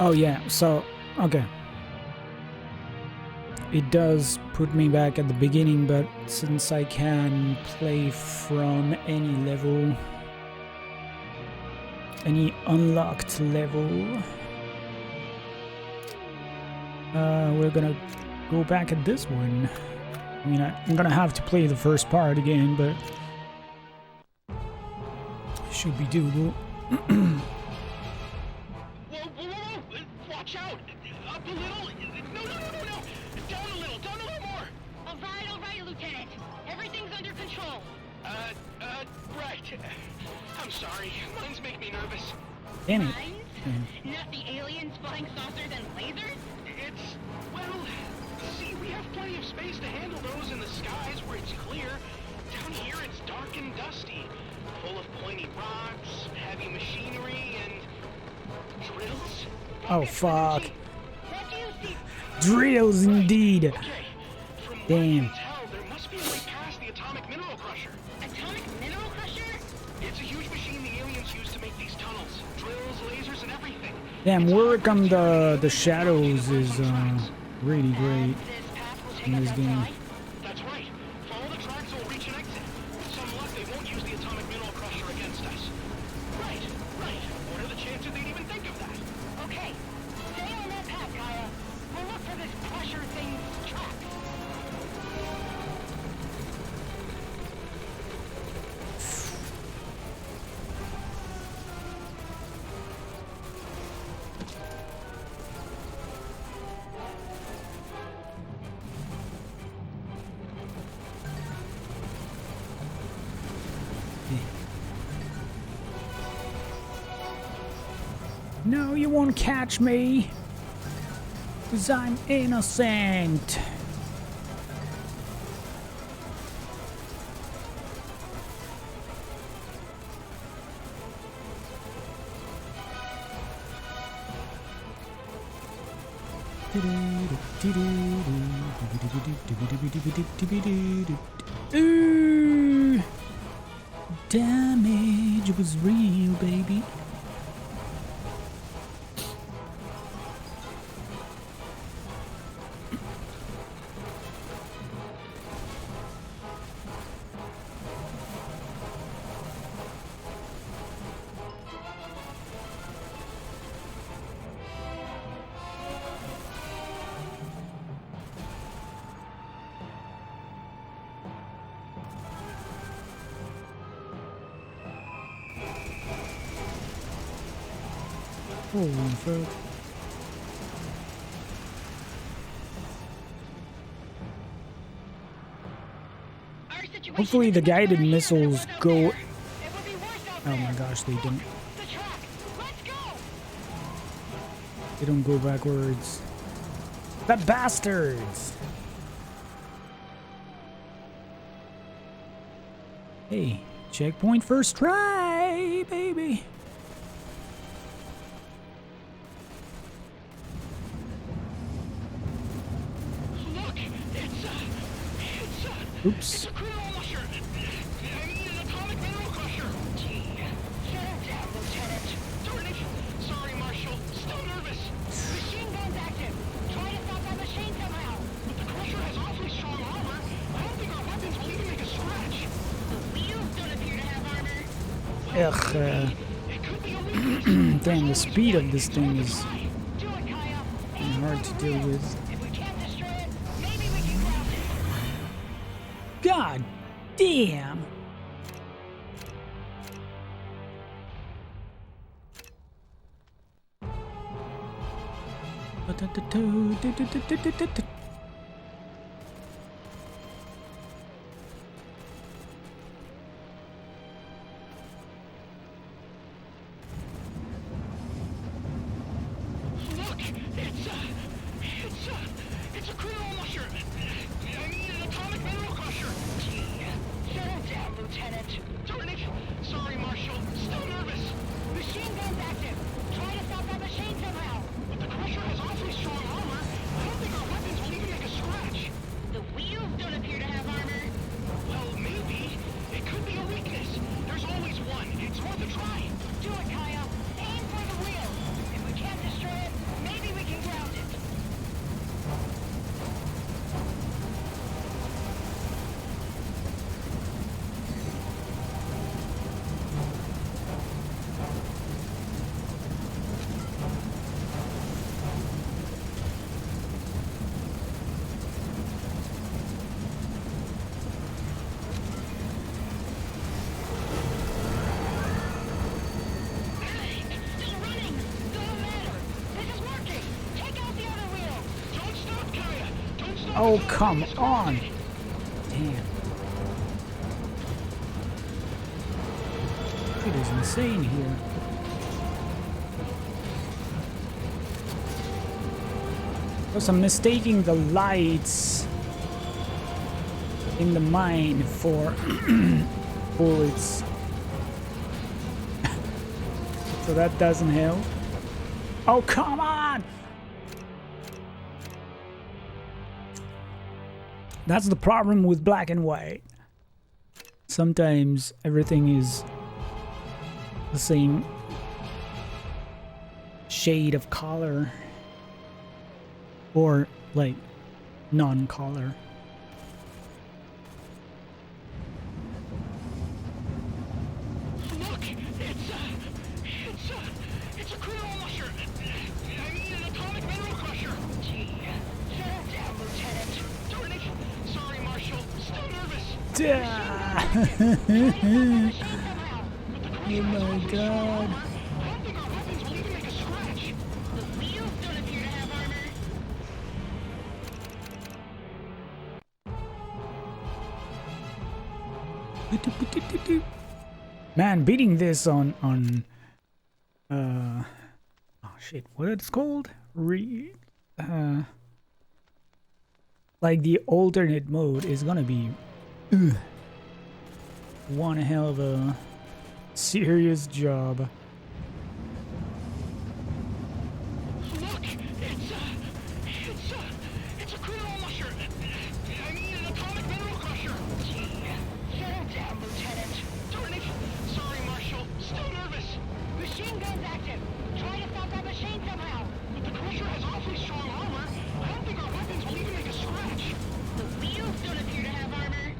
Oh yeah, so, okay. It does put me back at the beginning, but since I can play from any level, any unlocked level, we're gonna go back at this one. I mean, I'm gonna have to play the first part again, but it should be doable. Whoa, watch out! Up a little! No! Down a little more! All right, Lieutenant. Everything's under control. Right. I'm sorry. Mines make me nervous. Damn it. Mines? Not the aliens flying saucers and lasers? Well, see, we have plenty of space to handle those in the skies where it's clear. Down here, it's dark and dusty. Full of pointy rocks, heavy machinery, and drills. Oh, fuck. What do you see? Drills indeed. Okay. From what I Damn. can tell, there must be a way past the atomic mineral crusher. Atomic mineral crusher? It's a huge machine the aliens use to make these tunnels. Drills, lasers, and everything. Damn, work on the shadows is really great This path will take in us this game. outside? That's right. Follow the tracks and we'll reach an exit. With some luck, they won't use the atomic mineral crusher against us. Right. What are the chances they'd even think of that? Okay, stay on that path, Kaya. We'll look for this crusher thing's tracks. No, you won't catch me, 'cause I'm innocent. Ooh, damage was real, baby. Holy fuck. Our situation Hopefully the isn't much guided better here missiles than it was out go... there. It would be worse out Oh there. my gosh, they didn't. The track. Let's go. They don't go backwards. The bastards! Hey, checkpoint first try, baby. Look, Oops. a criminal crusher. I mean, an atomic mineral crusher. Gee, settle down, Lieutenant. Darn it. Sorry, Marshal. Still nervous. Machine gun's active. Try to stop that machine somehow. But the crusher has awfully strong armor. I don't think our weapons will even make a scratch. The wheels don't appear to have armor. Ugh, It could be a weakness. damn, the speed of this thing is Do it, Kaya. hard to deal with. If we can't destroy it, maybe we can ground it. God damn! Look, it's a criminal crusher. I mean, an atomic mineral crusher. Gee, settle down, Lieutenant. Darn it. Sorry, Marshal. Still nervous. Machine gun's active. Try to stop that machine somehow. But the crusher has awfully strong armor. I don't think our weapons will Oh, come on! Damn. It is insane here. Because I'm mistaking the lights in the mine for bullets. So that doesn't help. Oh, come on! That's the problem with black and white. Sometimes everything is the same shade of color. Or, like, non-color. Look, it's a criminal musher. I mean, an atomic mineral crusher. Gee, shut down, Lieutenant. Darn it. Sorry, Marshal. Still nervous. Oh my god. I don't think our weapons will even make a scratch. The wheels don't appear to have armor. Man, beating this on oh shit, what it's called? Like the alternate mode is gonna be one hell of a serious job. Look, it's a criminal musher. I mean, an atomic mineral crusher. Gee, shut down, Lieutenant. Darn it. Sorry, Marshal. Still nervous. Machine gun's active. Try to stop that machine somehow. But the crusher has awfully strong armor. I don't think our weapons will even make a scratch. The wheels don't appear to have armor.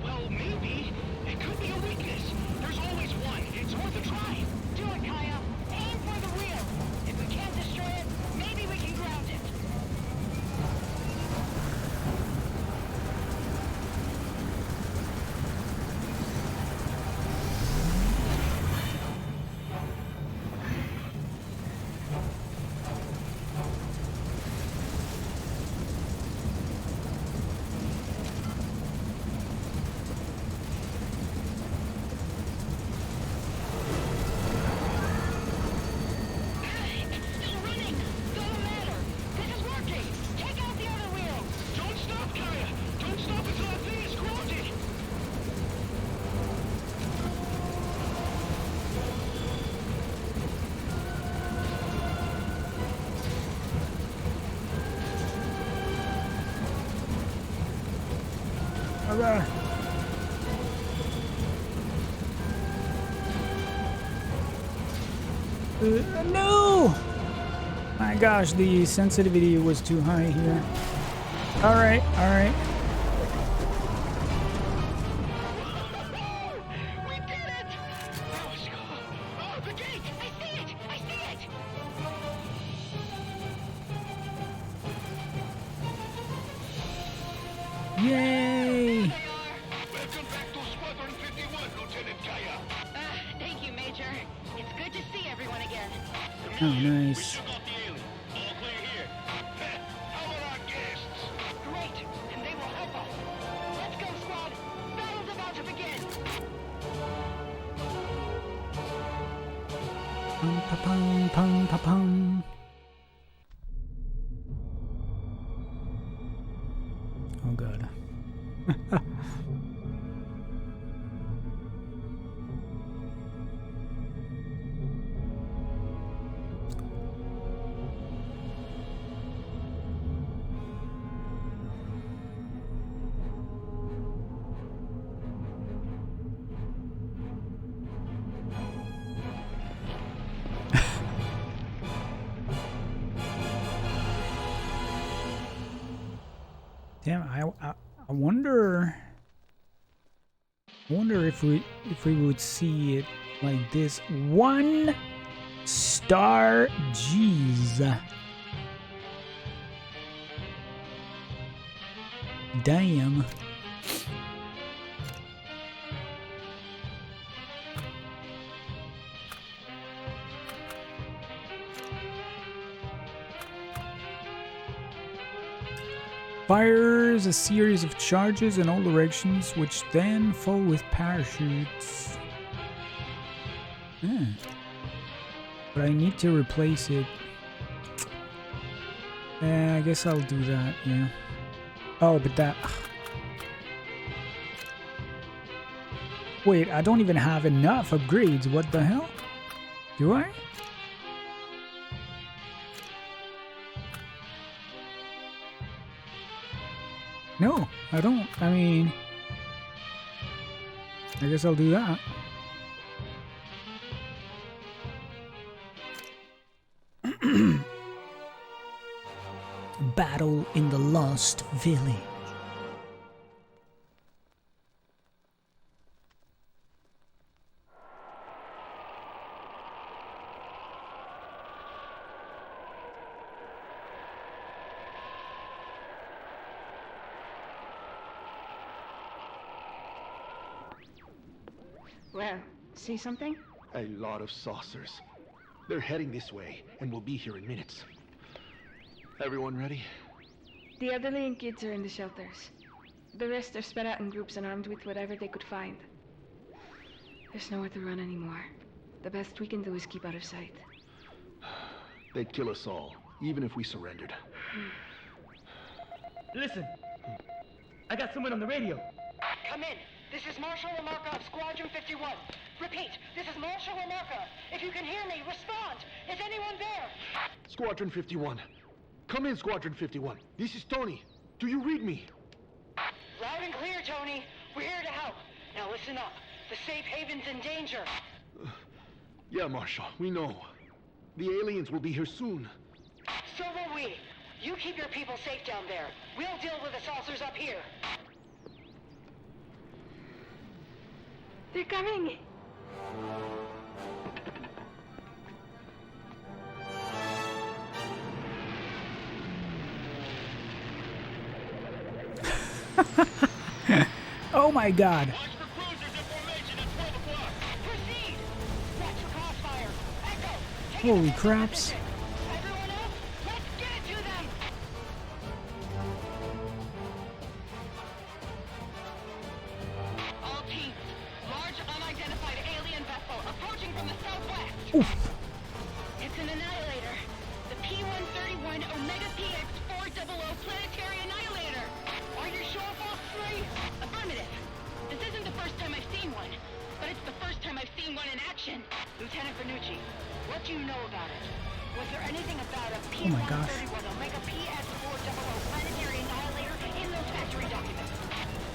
Well, maybe. It could be a weakness. There's always one. It's worth a try. Do it, Kaya. Aim for the wheel. If we can't destroy it, maybe we can ground it. It's still running. Doesn't matter. This is working. Take out the other wheel. Don't stop, Kaya. Don't stop until that thing is grounded. Alright. No! My gosh, the sensitivity was too high here. Alright, alright. We did it! That was cool. Oh, the gate! I see it. I see it. Yay! Welcome back to Squadron 51, Lieutenant Kaya. Thank you, Major. It's good to see everyone again. Oh, nice. Shook off the alien. All clear here. How are our guests? Great. And they will help us. Let's go, squad. Battle's about to begin. Pum pa pum pum pa pum. Oh god. Damn, I wonder if we would see it like this. 1 star, jeez. Damn. Fires a series of charges in all directions, which then fall with parachutes. But I need to replace it. I guess I'll do that, yeah. Oh, but that... Wait, I don't even have enough upgrades. What the hell? Do I? No, I don't. I mean... I guess I'll do that. Battle in the Lost Village. Well, see something? A lot of saucers. They're heading this way, and we'll be here in minutes. Everyone ready? The elderly and kids are in the shelters. The rest are spread out in groups and armed with whatever they could find. There's nowhere to run anymore. The best we can do is keep out of sight. They'd kill us all, even if we surrendered. Listen. I got someone on the radio. Come in. This is Marshal Lamarca of Squadron 51. Repeat, this is Marshal Lamarca. If you can hear me, respond. Is anyone there? Squadron 51. Come in, Squadron 51. This is Tony. Do you read me? Loud and clear, Tony. We're here to help. Now listen up. The safe haven's in danger. Yeah, Marshal, we know. The aliens will be here soon. So will we. You keep your people safe down there. We'll deal with the saucers up here. They're coming! Oh my god! Holy craps! Oof. It's an annihilator. The P-131 Omega PX-400 planetary annihilator. Are you sure, Fox 3? Affirmative. This isn't the first time I've seen one, but it's the first time I've seen one in action. Lieutenant Bernucci, what do you know about it? Was there anything about a P-131 Omega PX-400 planetary annihilator in those factory documents?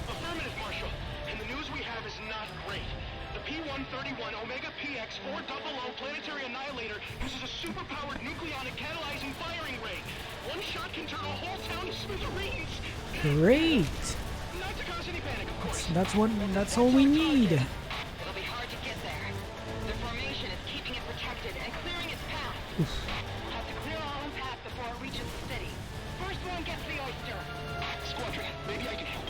Affirmative, Marshal. And the news we have is not great. The P-131 Omega PX-400 planetary annihilator uses a superpowered nucleonic catalyzing firing ray. One shot can turn a whole town to smithereens. Great! Not to cause any panic, of course. That's all we need. It'll be hard to get there. The formation is keeping it protected and clearing its path. We'll have to clear our own path before it reaches the city. First one gets the oyster. Squadron, maybe I can help.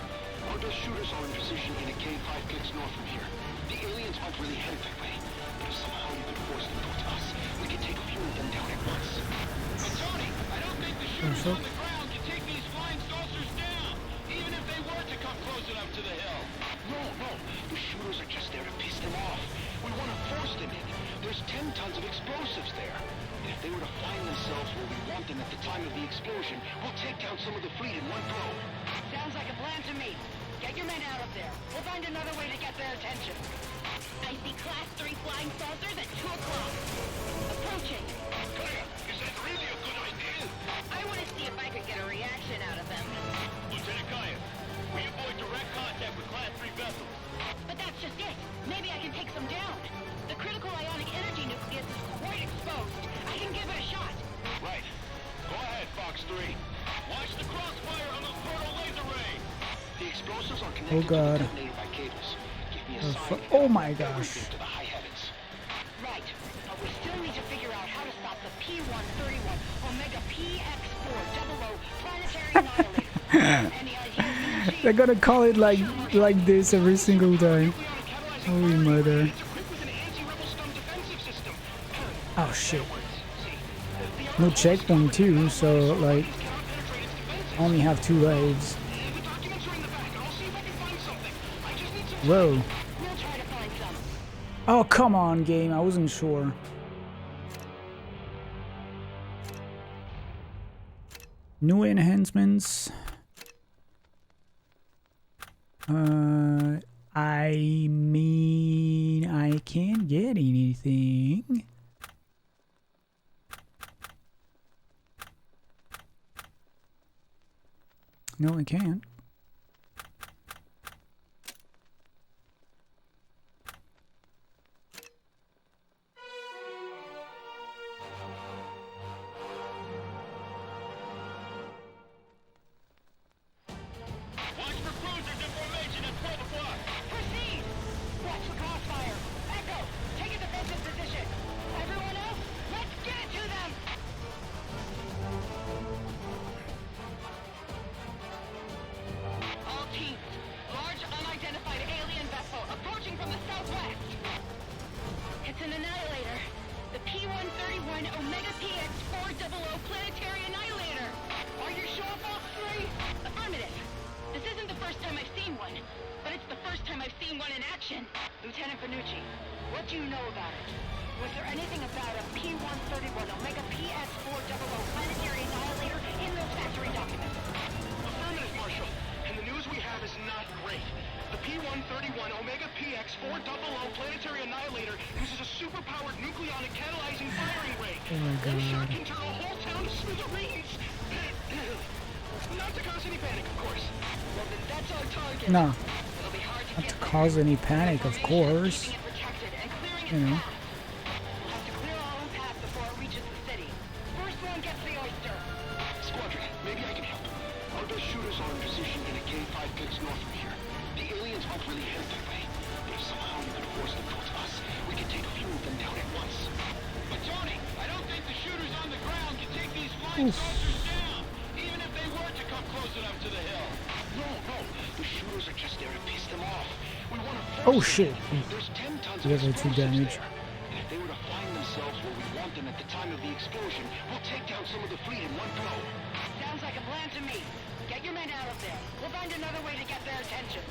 Our best shooters are in position in a cave 5 clicks north from here. The aliens aren't really headed that way, but if somehow you could force them towards us, we could take a few of them down at once. But Tony, I don't think the shooters on the ground can take these flying saucers down, even if they were to come close enough to the hill. No. The shooters are just there to piss them off. We want to force them in. There's 10 tons of explosives there. And if they were to find themselves where we want them at the time of the explosion, we'll take down some of the fleet in one blow. Sounds like a plan to me. Get your men out of there. We'll find another way to get their attention. I see Class 3 flying saucers at 2 o'clock. Approaching. Kaya, is that really a good idea? I want to see if I could get a reaction out of them. Lieutenant Kaya, we avoid direct contact with Class 3 vessels. But that's just it. Maybe I can take some down. The critical ionic energy nucleus is quite exposed. I can give it a shot. Right. Go ahead, Fox 3. Watch the crossfire on those portal laser ray. The explosives are Oh god. by cables. Give me a sign Oh my gosh. to the high heavens. Right. But we still need to figure out how to stop the P-131 Omega PX-400 planetary annihilator. Any ideas? They're gonna call it like this every single time. Holy mother. Oh shit. No checkpoint too, so like only have 2 lives. The documents are in the back. I'll see if I can find something. I just need some Whoa. time. We'll try to find some. Oh, come on, game. I wasn't sure. New enhancements. I mean, I can't get anything. No, I can't. Watch for cruisers in formation at 12 o'clock. Proceed! Watch for crossfire. Echo, take a defensive position. Everyone else, let's get it to them! All teams, large unidentified alien vessel approaching from the southwest. It's an annihilator. The P-131 Omega PX-400 planetary annihilator. Are you sure, Fox 3? Affirmative. This isn't the first time I've seen one, but it's the first time I've seen one in action. Lieutenant Benucci, what do you know about it? Was there anything about a P-131 Omega PX-400 planetary annihilator in those factory documents? Affirmative, Marshal. And the news we have is not great. The P-131 Omega PX-400 planetary annihilator uses a superpowered nucleonic catalyzing firing ray. Oh my One shot god. can turn a whole town to smithereens. Not to cause any panic, of course. Well, then that's our target. No, It'll be hard to not get to there. cause any panic, of course. Keeping it protected and clearing You its know. path. We'll have to clear our own path before it reaches the city. First one gets the oyster. Squadron, maybe I can help. Our best shooters are in position in a cave 5 clicks north from here. The aliens aren't really headed that way. But if somehow you can force them towards us, we can take a few of them down at once. But Tony, I don't think the shooters on the ground can take these flying saucers down, even if they were to come close enough to the hill. No. The shooters are just there to piss them off. We want to Oh force shit. them. There's 10 tons You of guys are too explosives damaged. there. And if they were to find themselves where we want them at the time of the explosion, we'll take down some of the fleet in one blow. Sounds like a plan to me. Get your men out of there. We'll find another way to get their attention.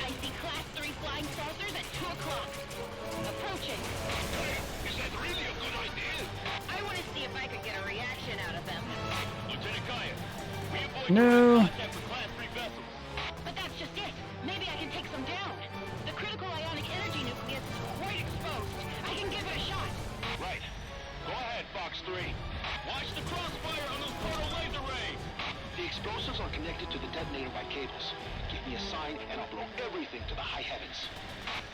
I see Class 3 flying saucers at 2 o'clock. Approaching. Is that really a good idea? I want to see if I could get a reaction out of them. Lieutenant Kaya, we avoid No. contact with Class 3 vessels. But that's just it. Maybe I can take some down. The critical ionic energy nucleus is quite exposed. I can give it a shot. Right. Go ahead, Fox 3. Watch the crossfire on those portal laser rays. The explosives are connected to the detonator by cables. Give me a sign and I'll blow everything to the high heavens.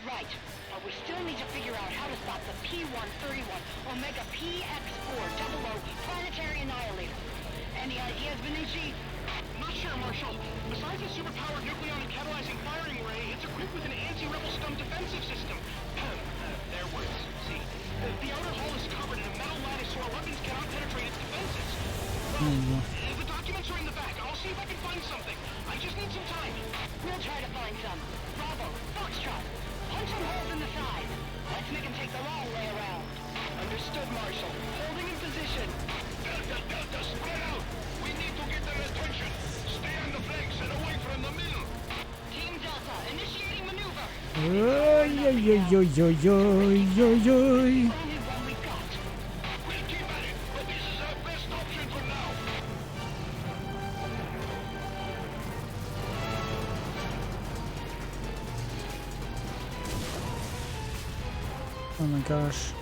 Right. But we still need to figure out how to stop the P-131 Omega PX-400 planetary annihilator. Any ideas, Benucci? Not sure, Marshal. Besides the superpowered nucleonic catalyzing firing ray, it's equipped with an anti-rebel scum defensive system. Their words. See, the outer hull is covered in a metal lattice so our weapons cannot penetrate its defenses. The documents are in the back. I'll see if I can find something. I just need some time. We'll try to find some. Bravo, Foxtrot. Punch some holes in the side. Let's make them take the long way around. Understood, Marshal. Holding in position. Delta, spread out. We need to get their attention. Stay on the flanks and away from the middle. Team Delta, initiating maneuver. Oy, oy, oy, oy, oy, oy, oy, oy. Only one we've got. We'll keep at it, but this is our best option for now. Oh my gosh.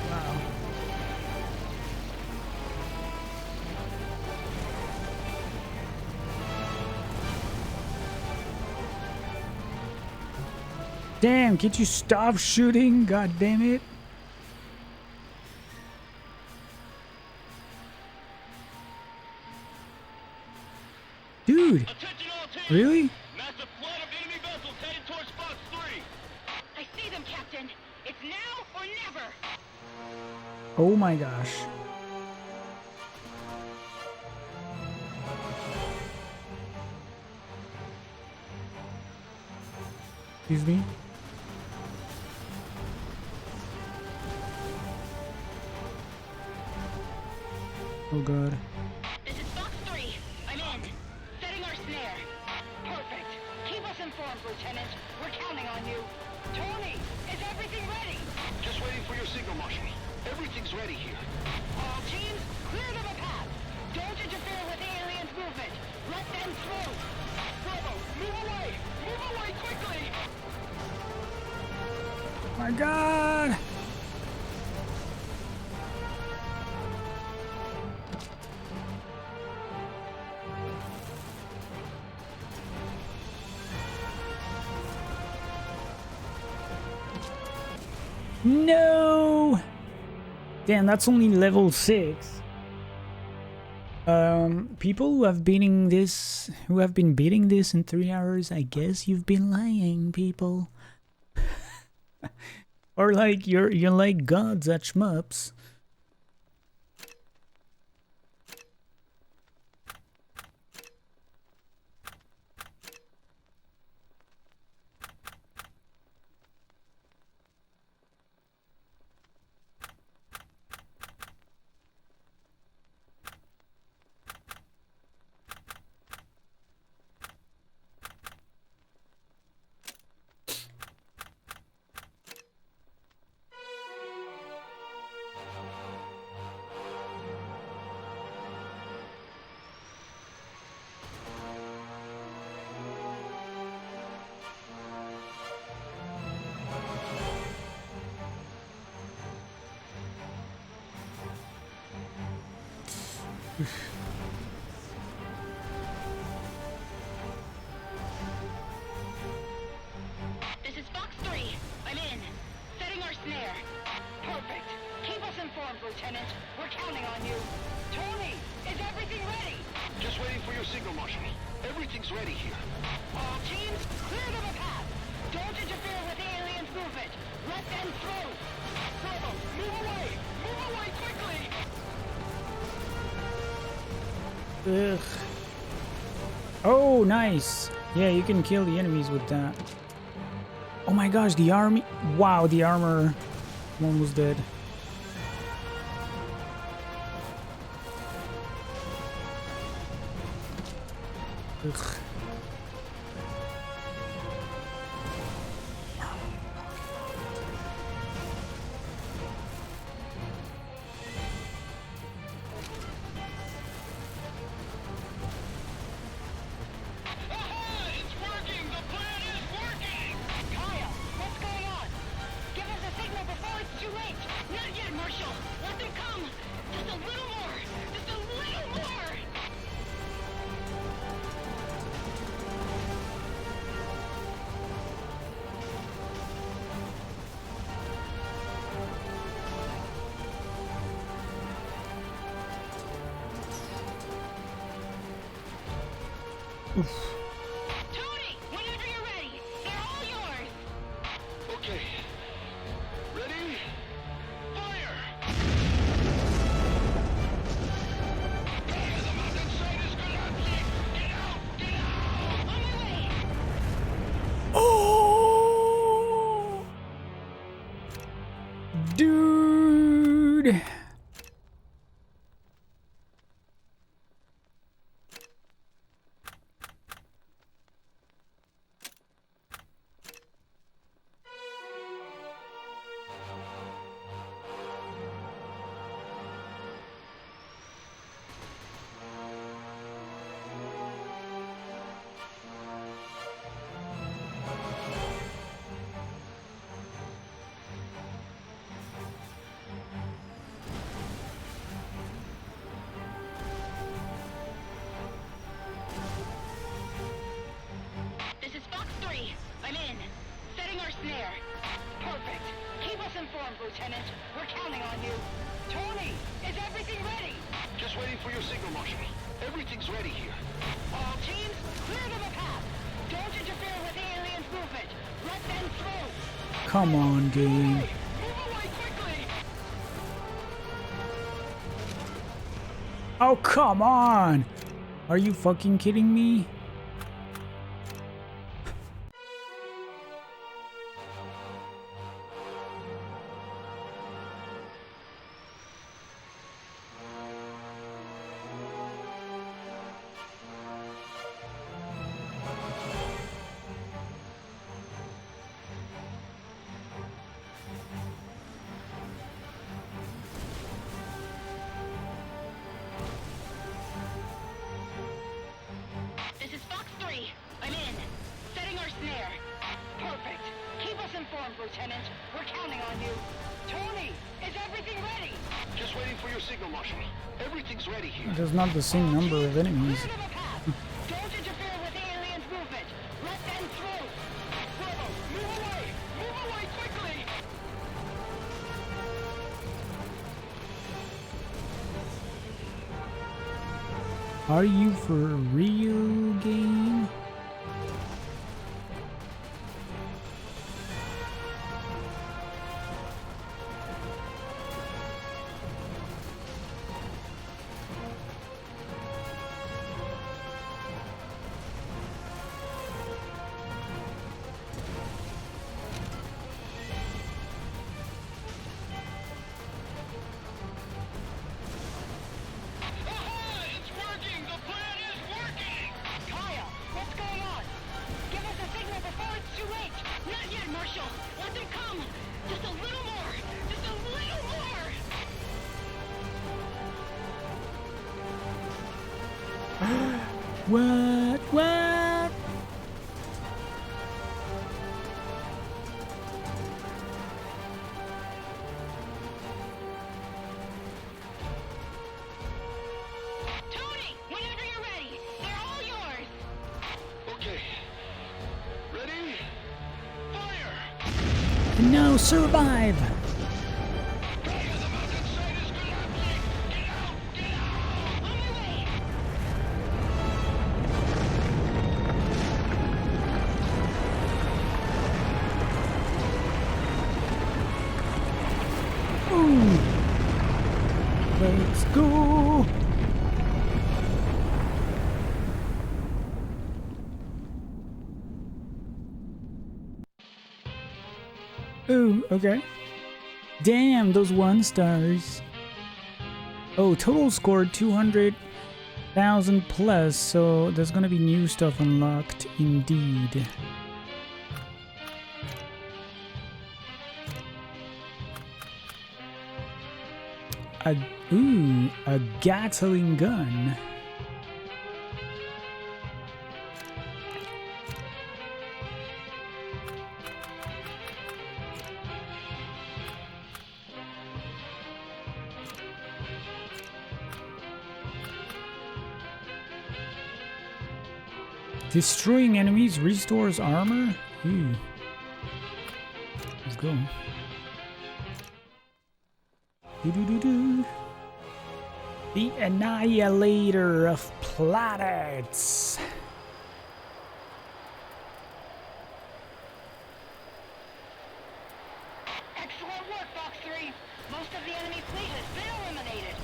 Wow. Damn, can't you stop shooting? God damn it. Dude, Attention all teams. really? Massive flood of enemy vessels headed towards Fox 3. I see them, Captain. It's now or never. Oh my gosh. Excuse me? Oh god. This is Fox 3. I'm in. Setting our snare. Perfect. Keep us informed, Lieutenant. We're counting on you. Tony, is everything ready? Just waiting for your signal, Marshal. Everything's ready here. All teams, clear them a path. Don't interfere with the aliens' movement. Let them through. Bravo, move away! Move away quickly! My god! No! Damn, that's only level 6. People who have been beating this in 3 hours, I guess you've been lying, people. Or like you're like gods at shmups. This is Fox 3. I'm in. Setting our snare. Perfect. Keep us informed, Lieutenant. We're counting on you. Tony, is everything ready? Just waiting for your signal, Marshal. Everything's ready here. All teams, clear them a path. Don't interfere with the aliens' movement. Let them through. Bravo, move away! Move away quickly! Ugh. Oh, nice. Yeah, you can kill the enemies with that. Oh my gosh, the army. Wow, the armor one was dead. Ugh. It's working! The plan is working! Kyle, what's going on? Give us a signal before it's too late. Not yet, Marshal. Let them come. Just a little more. Just a little more. Tony, whenever you're ready. They're all yours. Okay. Ready? Fire! The mountainside is collapsing! Get out! Get out! On my way. Oh, dude. This is Fox 3. I'm in. Setting our snare. Perfect. Keep us informed, Lieutenant. We're counting on you. Tony, is everything ready? Just waiting for your signal, Marshal. Everything's ready here. All teams, clear them a path. Don't interfere with the aliens' movement. Let them through. Come on, game. Move away quickly! Oh, come on. Are you fucking kidding me? Colonel Marshall. Everything's ready here. There's not the same number of enemies. Don't interfere with the aliens' movement. Let them through. Bravo, move away! Move away quickly! Are you for real, game? It's working! The plan is working! Kyle, what's going on? Give us a signal before it's too late. Not yet, Marshall. Let them come. Just a little more. Just a little more. What? What? Tony, whenever you're ready. They're all yours. Okay. Ready? Fire! No, survive! On my way. Ooh. Let's go! Ooh, okay. Damn, those 1 stars. Oh, total scored 200,000 plus, so there's gonna be new stuff unlocked indeed. A Gatling gun. Destroying enemies restores armor? Ooh. Let's go. Doo-doo-doo-doo. The Annihilator of Planets. Excellent work, Fox 3. Most of the enemy fleet has been eliminated.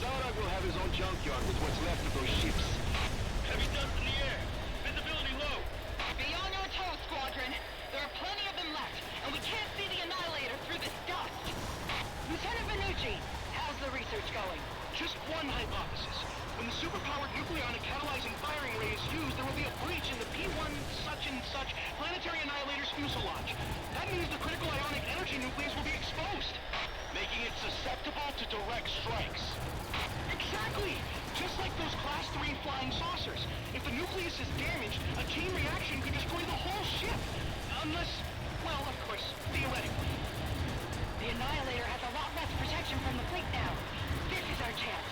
Zarog will have his own junkyard with what's left of those ships. Heavy dust in the air. Visibility low. Beyond our tow squadron, there are plenty of them left, and we can't see the Annihilator through this dust. Lieutenant Venucci, how's the research going? Just one hypothesis. When the superpowered nucleonic catalyzing firing ray is used, there will be a breach in the P1 such and such planetary annihilator's fuselage. That means the critical ionic energy nucleus will be exposed, Making it susceptible to direct strikes. exactly! Just like those Class 3 flying saucers. If the nucleus is damaged, a chain reaction could destroy the whole ship. Unless, well, of course, theoretically. The Annihilator has a lot less protection from the fleet now. This is our chance.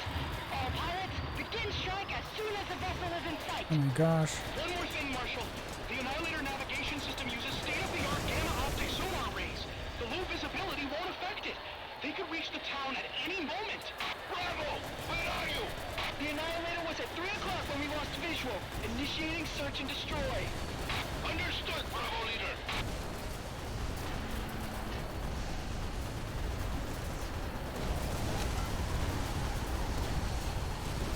All pilots, begin strike as soon as the vessel is in sight. Oh my gosh. One more thing, Marshal. The Annihilator navigation system uses state-of-the-art gamma optic sonar rays. The low visibility won't affect it. They could reach the town at any moment. Bravo! Where are you? The Annihilator was at 3 o'clock when we lost visual. Initiating search and destroy. Understood, Bravo leader.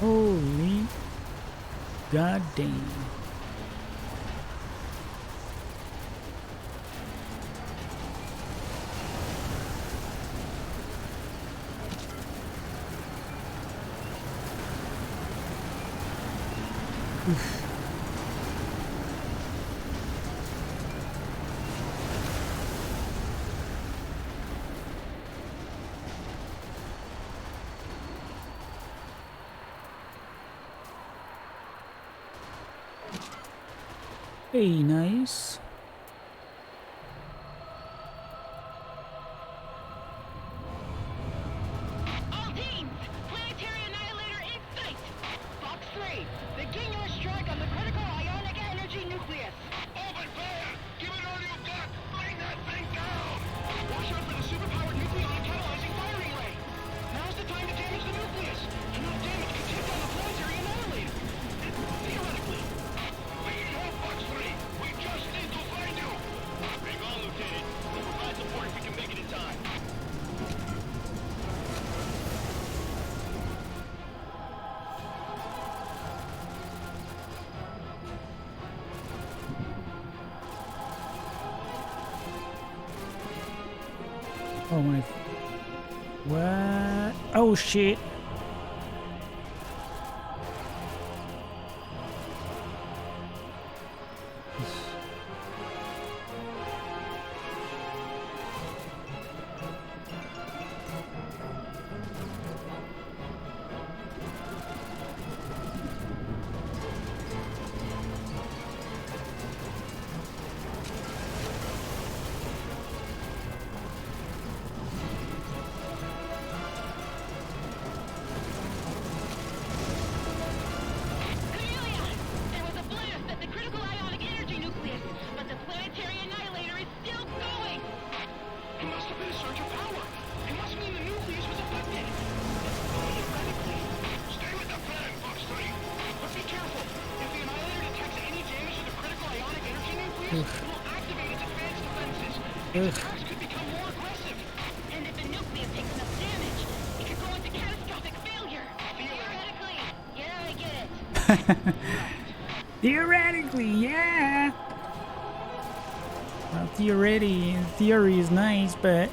Holy goddamn. Oof. Hey, nice. Oh my. What? Oh shit. Theoretically, yeah. Well, theory is nice, but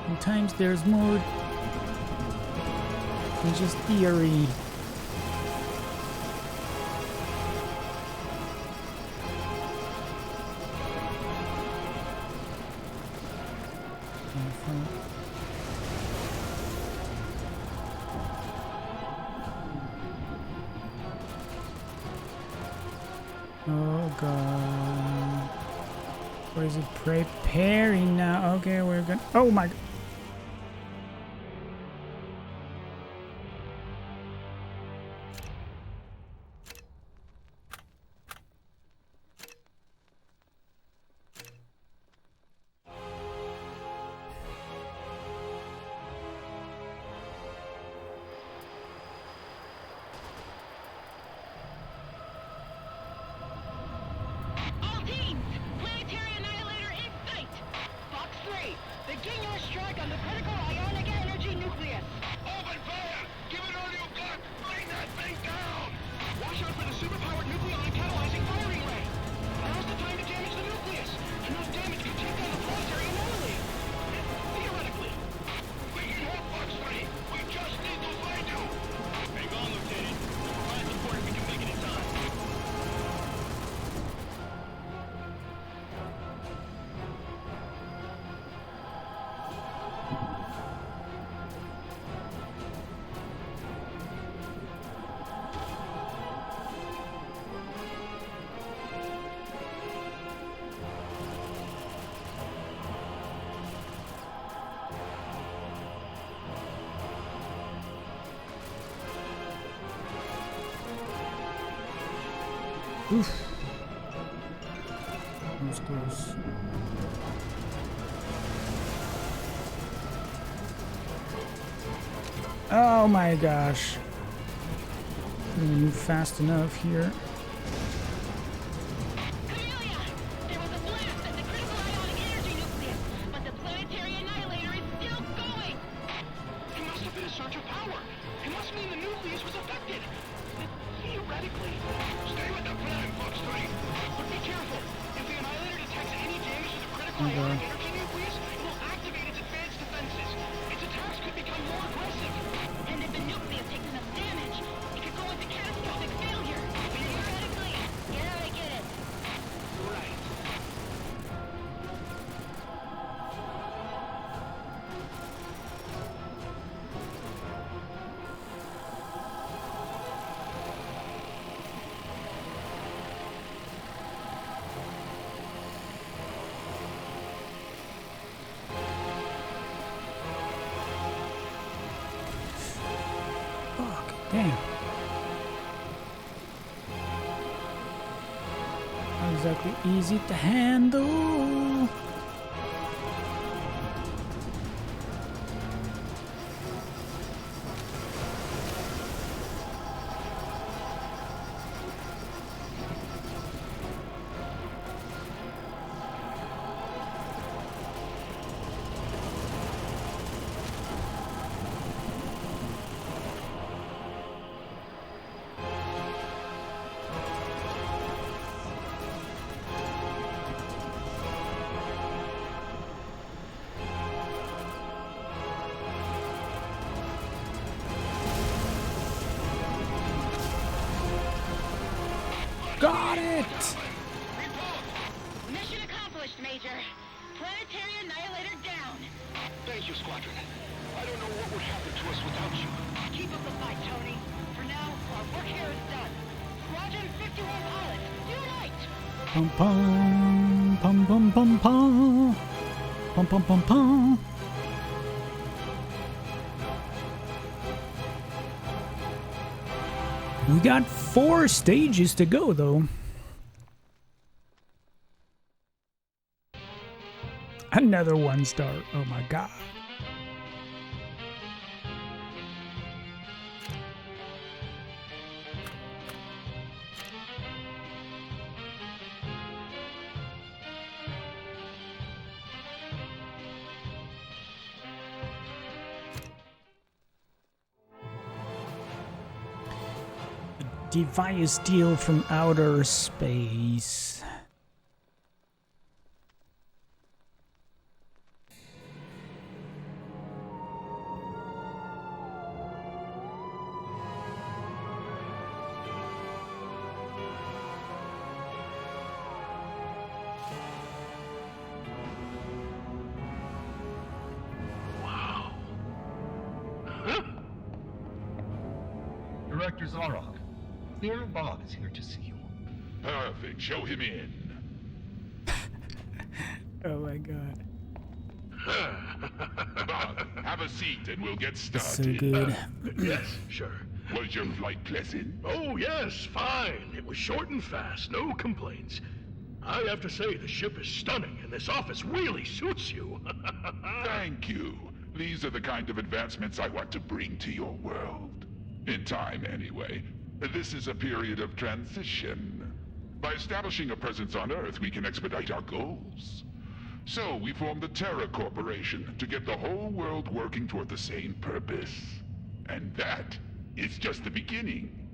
sometimes there's more than just theory. Oh god. What is it preparing now? Okay, we're gonna. Oh my. Oof. That was close. Oh my gosh. I'm gonna move fast enough here. Damn. Not exactly easy to handle. got it! Mission accomplished, Major. Planetary Annihilator down. Thank you, Squadron. I don't know what would happen to us without you. Keep up the fight, Tony. For now, our work here is done. Squadron 51 pilots, unite! Pum pum pum pum pum pum pum pum pum pum. We got 4 stages to go, though. Another 1 star. Oh my god. Device deal from outer space. Wow. Huh? Director Zarok. Clear Bob is here to see you. Perfect. Show him in. Oh my god. Bob, have a seat and we'll get started. So good. Yes, sure. Was your flight pleasant? Oh, yes, fine. It was short and fast, no complaints. I have to say, the ship is stunning, and this office really suits you. Thank you. These are the kind of advancements I want to bring to your world. In time, anyway. This is a period of transition. By establishing a presence on Earth, we can expedite our goals. So, we formed the Terra Corporation to get the whole world working toward the same purpose. And that is just the beginning.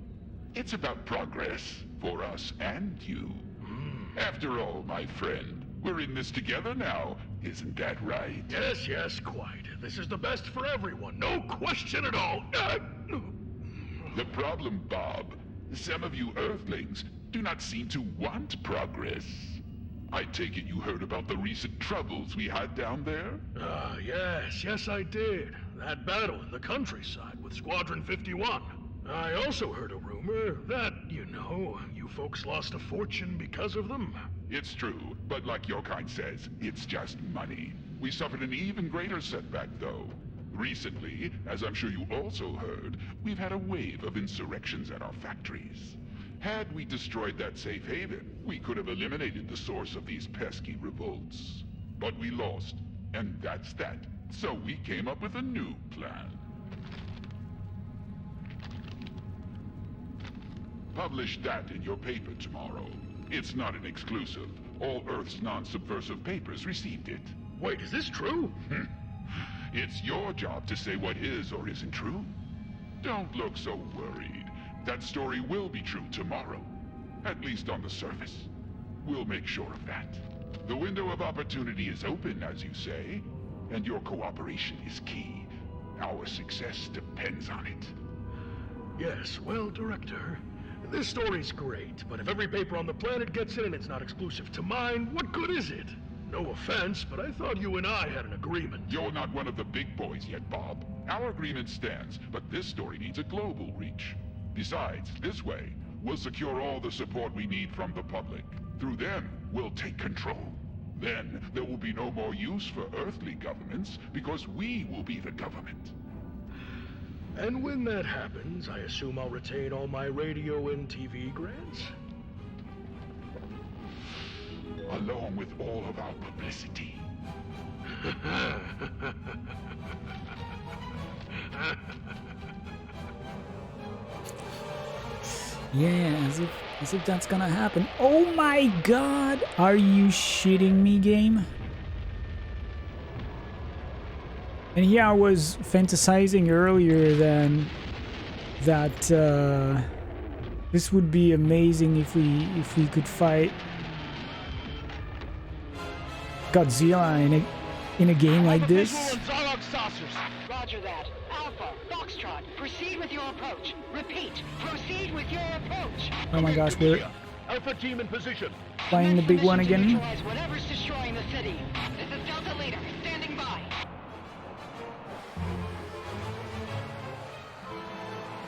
It's about progress for us and you. After all, my friend, we're in this together now, isn't that right? Yes, yes, quite. This is the best for everyone, no question at all. The problem, Bob, some of you Earthlings do not seem to want progress. I take it you heard about the recent troubles we had down there? Yes, I did. That battle in the countryside with Squadron 51. I also heard a rumor that, you folks lost a fortune because of them. It's true, but like your kind says, it's just money. We suffered an even greater setback, though. Recently, as I'm sure you also heard, we've had a wave of insurrections at our factories. Had we destroyed that safe haven, we could have eliminated the source of these pesky revolts. But we lost, and that's that. So we came up with a new plan. Publish that in your paper tomorrow. It's not an exclusive. All Earth's non-subversive papers received it. Wait, is this true? It's your job to say what is or isn't true. Don't look so worried. That story will be true tomorrow. At least on the surface. We'll make sure of that. The window of opportunity is open, as you say, and your cooperation is key. Our success depends on it. Yes, well, Director, this story's great, but if every paper on the planet gets it and it's not exclusive to mine, what good is it? No offense, but I thought you and I had an agreement. You're not one of the big boys yet, Bob. Our agreement stands, but this story needs a global reach. Besides, this way, we'll secure all the support we need from the public. Through them, we'll take control. Then, there will be no more use for earthly governments, because we will be the government. And when that happens, I assume I'll retain all my radio and TV grants? Along with all of our publicity. Yeah, as if that's gonna happen. Oh my god! Are you shitting me, game? And here I was fantasizing earlier then that this would be amazing if we could fight Godzilla in a game like this. Roger that. Alpha, Foxtrot, proceed with your approach. Repeat, proceed with your approach. Oh my gosh, we're Alpha team in position. Flying the big one again. Neutralize whatever's destroying the city. This is Delta Leader, standing by.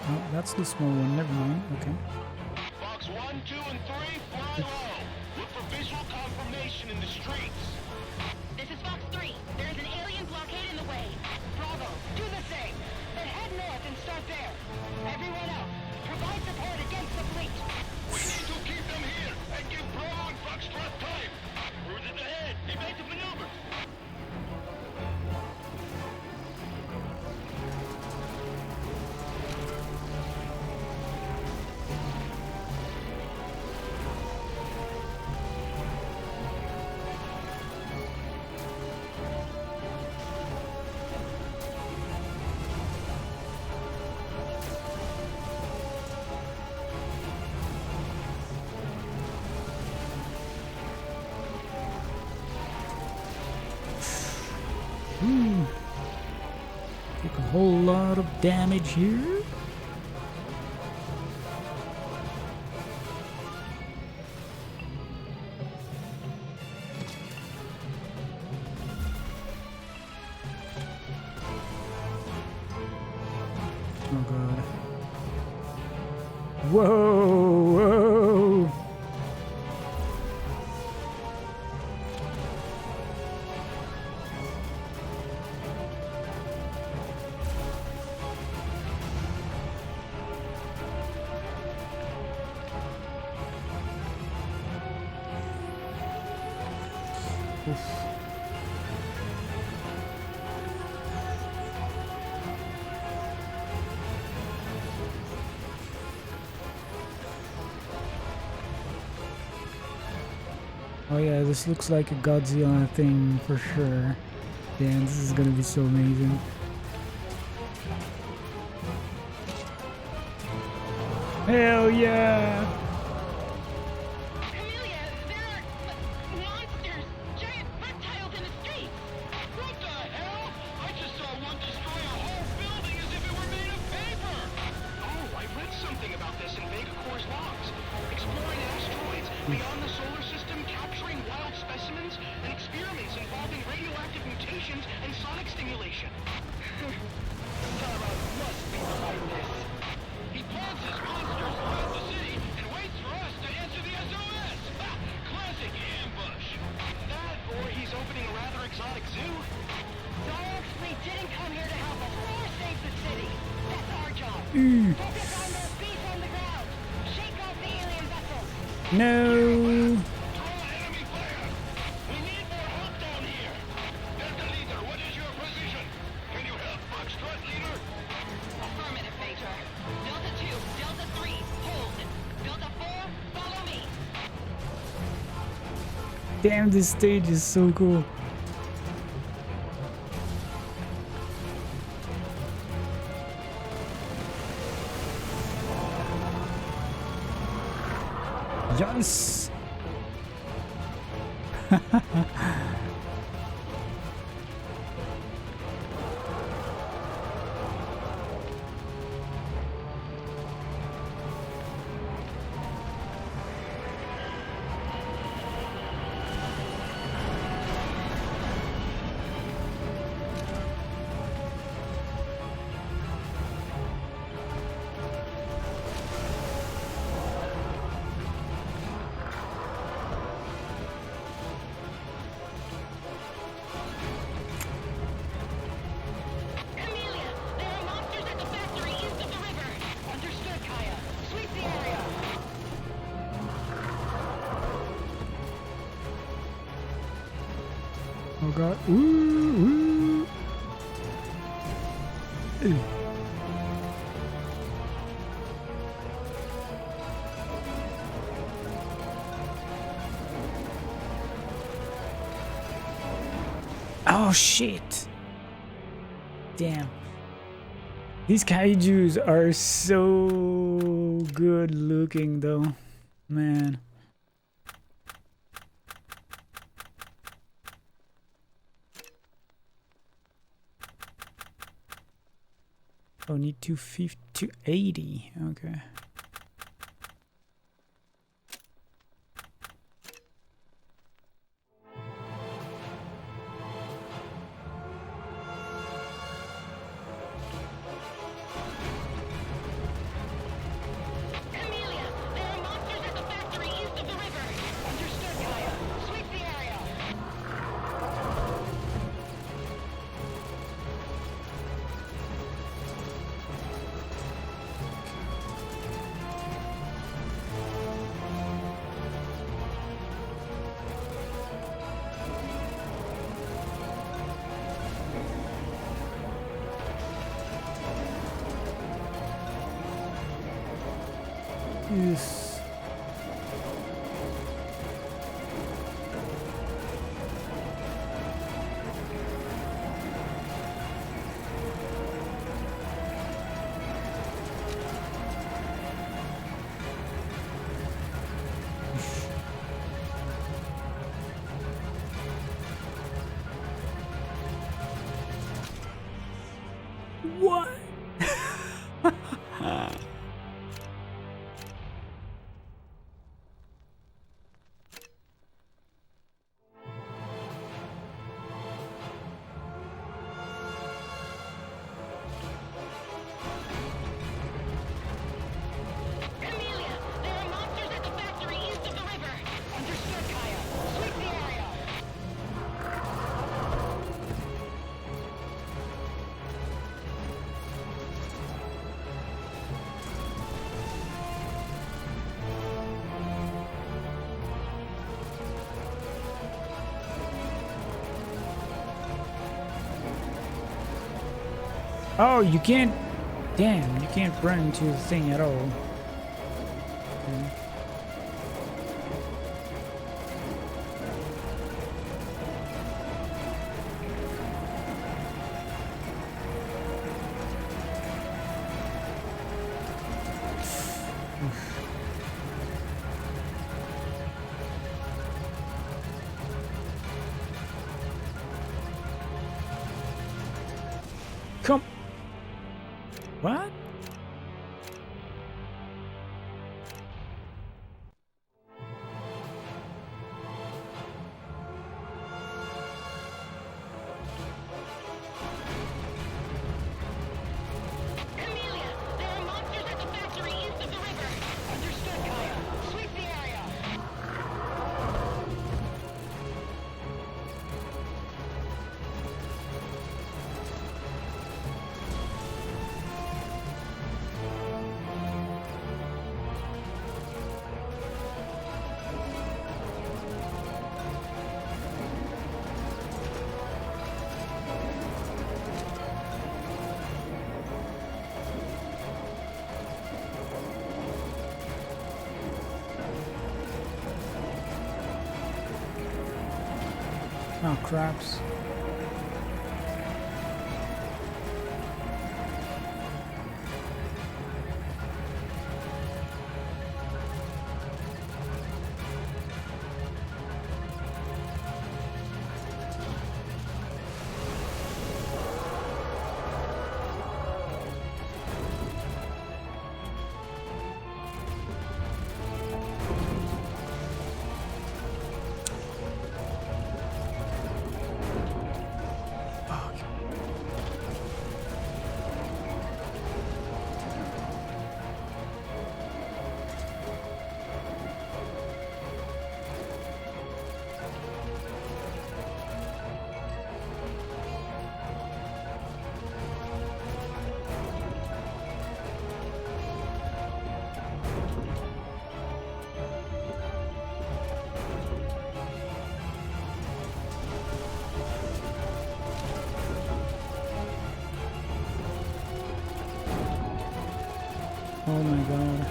Oh, that's the small one. Never mind. Okay. Fox 1, 2, and 3, fly low. Look for visual confirmation in the streets. This is Fox 3. There is an alien blockade in the way. Bravo, do the same. But head north and start there. Everyone else, provide support against the fleet. We need to keep them here and give Bravo and Foxtrot time. Cruising ahead. Evasive maneuvers. Take a whole lot of damage here. Oh god. Whoa, whoa. Oh yeah, this looks like a Godzilla thing for sure. Damn, this is gonna be so amazing. Hell yeah! Amelia, there are monsters, giant reptiles in the streets. What the hell? I just saw one destroy a whole building as if it were made of paper. Oh, I read something about this in Vega Corps' logs. Exploring asteroids beyond the solar system, capturing wild specimens, and experiments involving radioactive mutations and sonic stimulation. Tyrant must be behind this. He plants his monsters throughout the city and waits for us to answer the SOS. Ha! Classic ambush. That, or he's opening a rather exotic zoo. Dogs, we didn't come here to help us or save the city. That's our job. Focus on those beasts on the ground. Shake off the alien vessels. No! Draw enemy fire. We need more help down here. Delta Leader, what is your position? Can you help Foxtrot Leader? Affirmative, Major. Delta 2, Delta 3, hold. Delta 4, follow me. Damn, this stage is so cool. Yes! Amelia, there are monsters at the factory east of the river. Understood, Kaya. Sweep the area. Oh god. Ooh, ooh. Ooh. Oh shit. Damn. These kaijus are so good looking though. Man. Oh, need 250, 280. Okay. Yes. What? Amelia, there are monsters at the factory east of the river. Understood, Kaya. Sweep the area. Oh, you can't. Damn, you can't run into the thing at all. Okay. Come. What? Amelia, there are monsters at the factory east of the river. Understood, Kaya. Sweep the area. Oh, craps. Oh my god.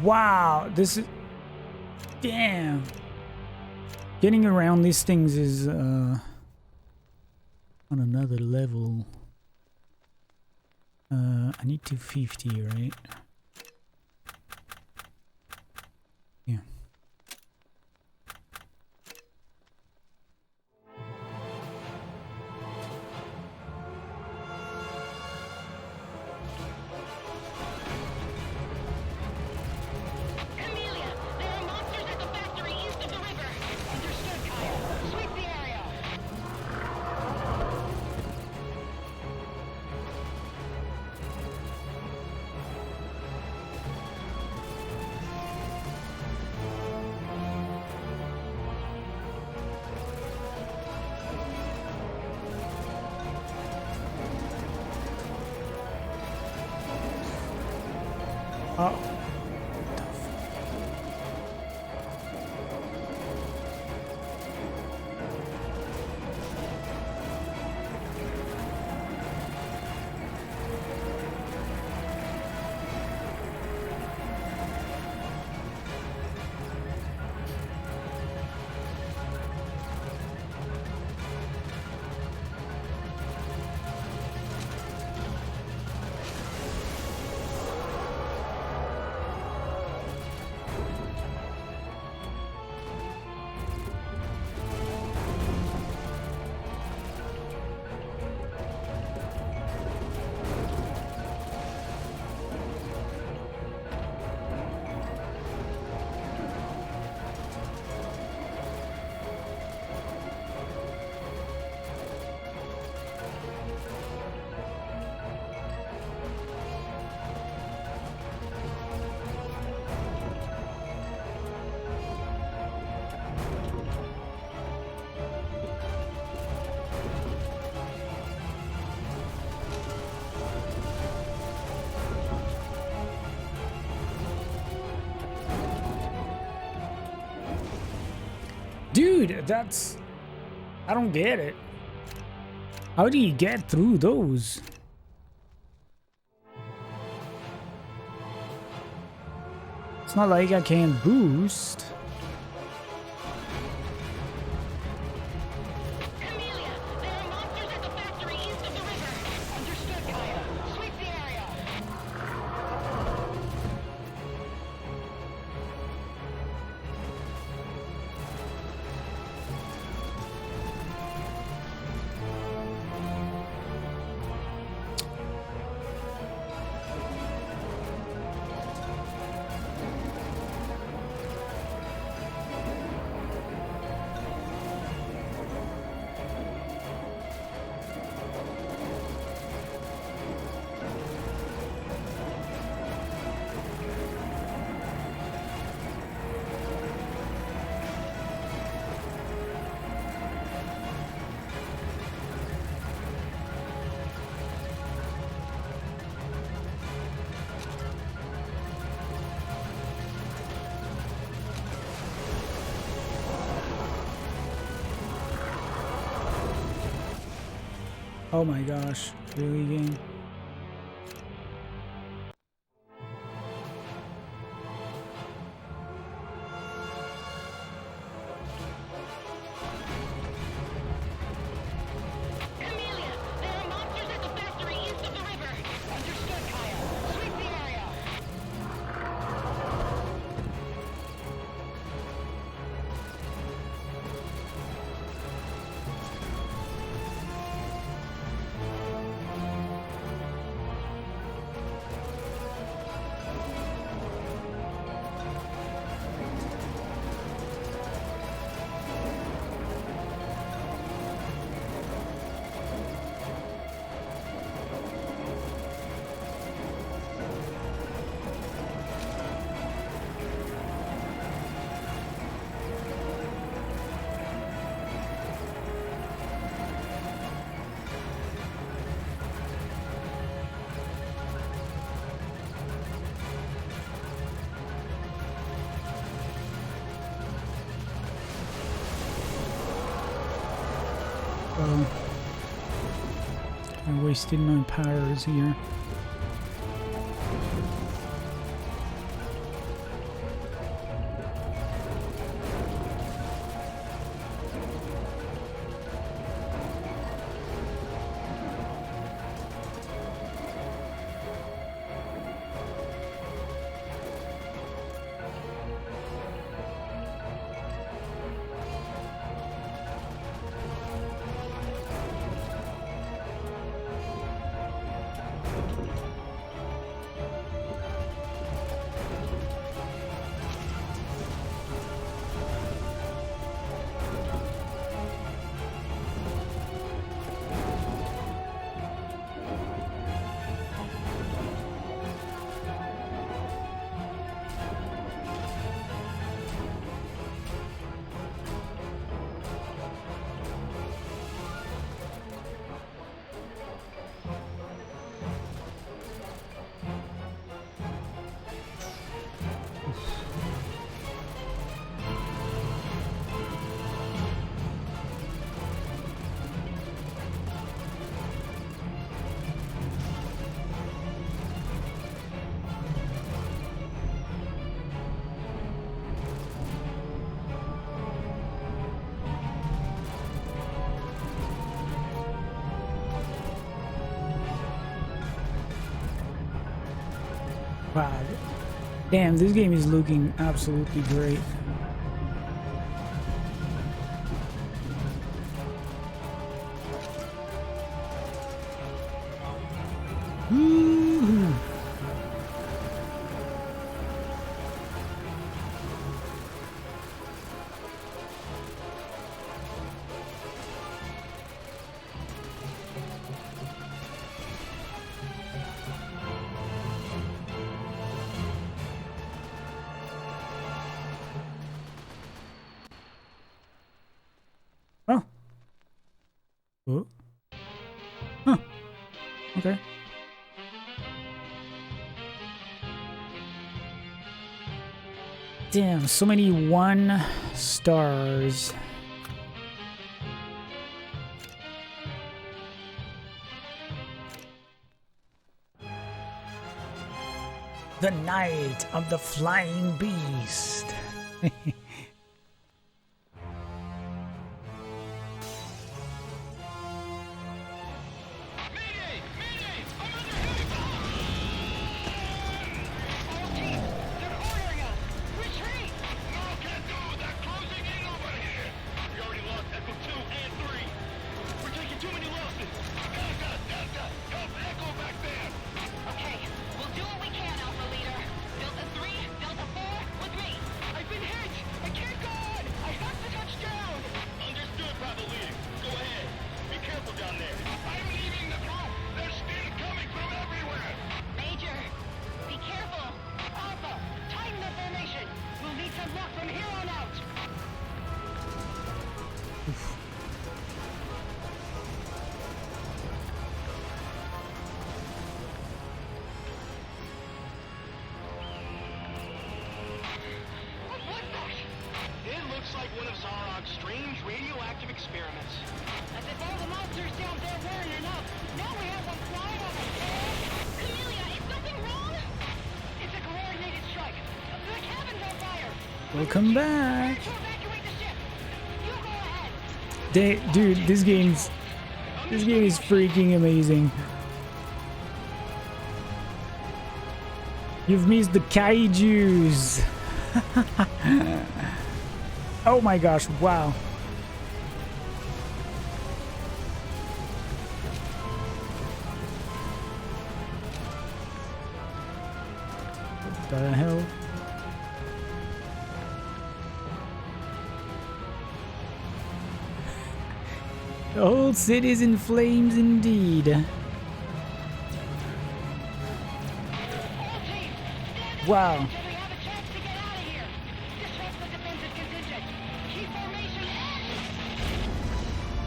Wow, this is... Damn. Getting around these things is on another level. I need 250, right? Yeah. Amelia, there are monsters at the factory east of the river. Understood, Kaya. Sweep the area. Dude, that's... I don't get it. How do you get through those? It's not like I can boost. Camellia, there are monsters at the factory east of the river. Understood, Kaya. Sweep the area. Oh my gosh, really, game? Camellia, there are monsters at the factory east of the river. Understood, Kaya. Sweep the area. I wasted my powers here. Wow. Damn, this game is looking absolutely great. Woo! Oh. Oh. Huh. Okay. Damn, so many 1 stars. The Night of the Flying Beast. Like one of Zarok's strange radioactive experiments. As if all the monsters down there weren't enough. Now we have one flying over there. Camellia, is something wrong? It's a coordinated strike. The cabin's on fire. Welcome back. To evacuate the ship. You go ahead. Dude, this game is freaking amazing. You've missed the kaijus. Oh my gosh, wow. What the hell? The whole city's in flames indeed. Wow.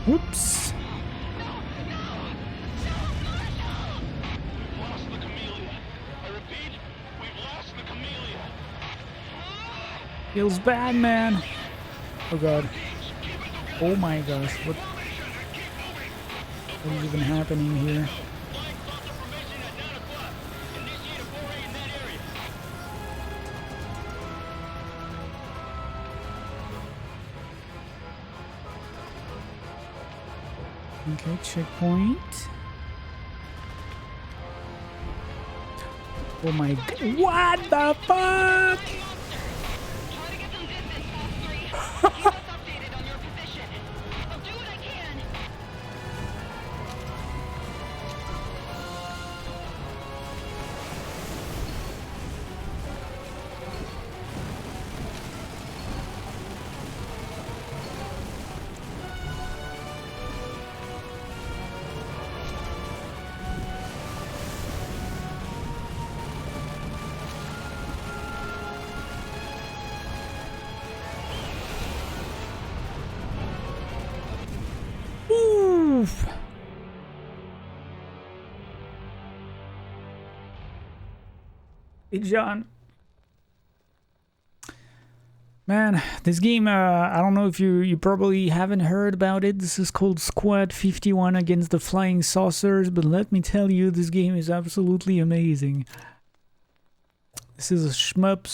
Whoops. We've lost the Camellia. I repeat, we've lost the Camellia. Feels bad, man. Oh god. Oh my gosh, what is even happening here? Okay, checkpoint. Oh my god. What the fuck? Hey John, man, this game, I don't know if you probably haven't heard about it. This is called Squad 51 Against the Flying Saucers, but let me tell you, this game is absolutely amazing. This is a shmup,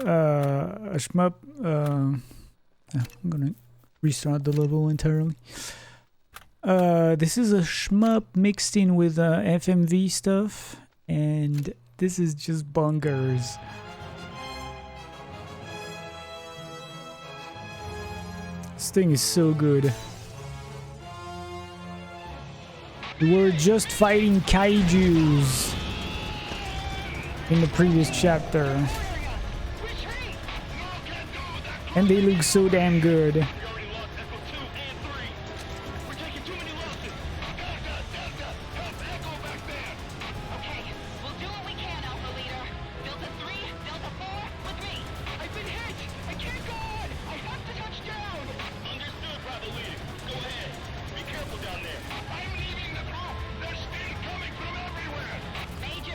I'm gonna restart the level entirely. This is a shmup mixed in with FMV stuff, and this is just bonkers. This thing is so good. We were just fighting kaijus in the previous chapter, and they look so damn good.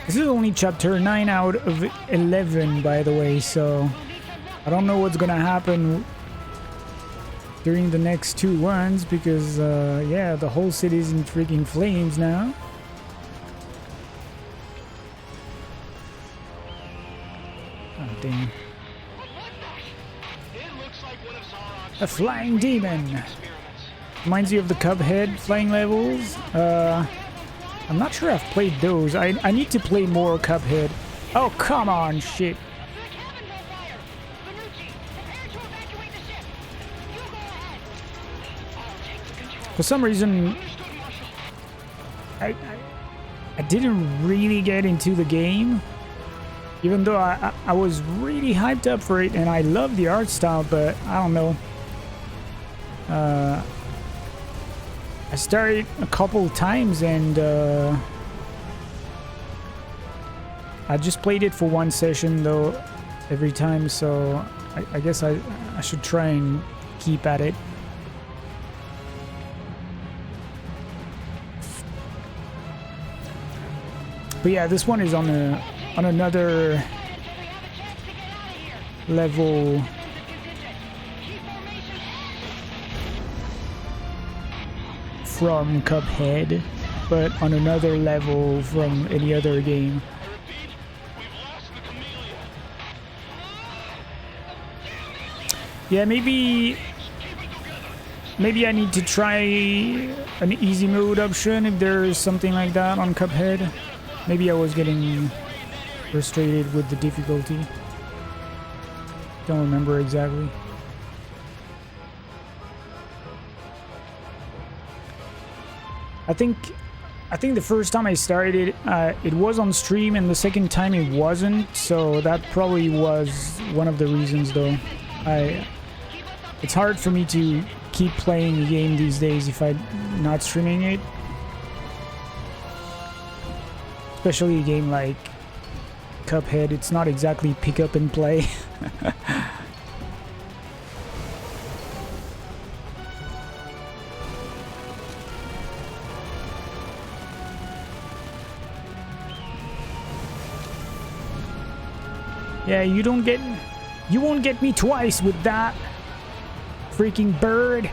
This is only chapter 9 out of 11, by the way, so I don't know what's gonna happen during the next 2 ones, because yeah, the whole city's in freaking flames now. A flying demon. Reminds you of the Cuphead flying levels. I'm not sure I've played those. I need to play more Cuphead. Oh, come on, shit. For some reason, I didn't really get into the game, even though I was really hyped up for it and I love the art style, but I don't know. I started a couple times and I just played it for one session though every time, so I guess I should try and keep at it. But yeah, this one is on another level. From Cuphead, but on another level from any other game. Yeah, maybe I need to try an easy mode option if there's something like that on Cuphead. Maybe I was getting frustrated with the difficulty. Don't remember exactly. I think the first time I started it was on stream, and the second time it wasn't, so that probably was one of the reasons though. It's hard for me to keep playing a game these days if I'm not streaming it. Especially a game like Cuphead, it's not exactly pick up and play. Yeah, you won't get me twice with that freaking bird.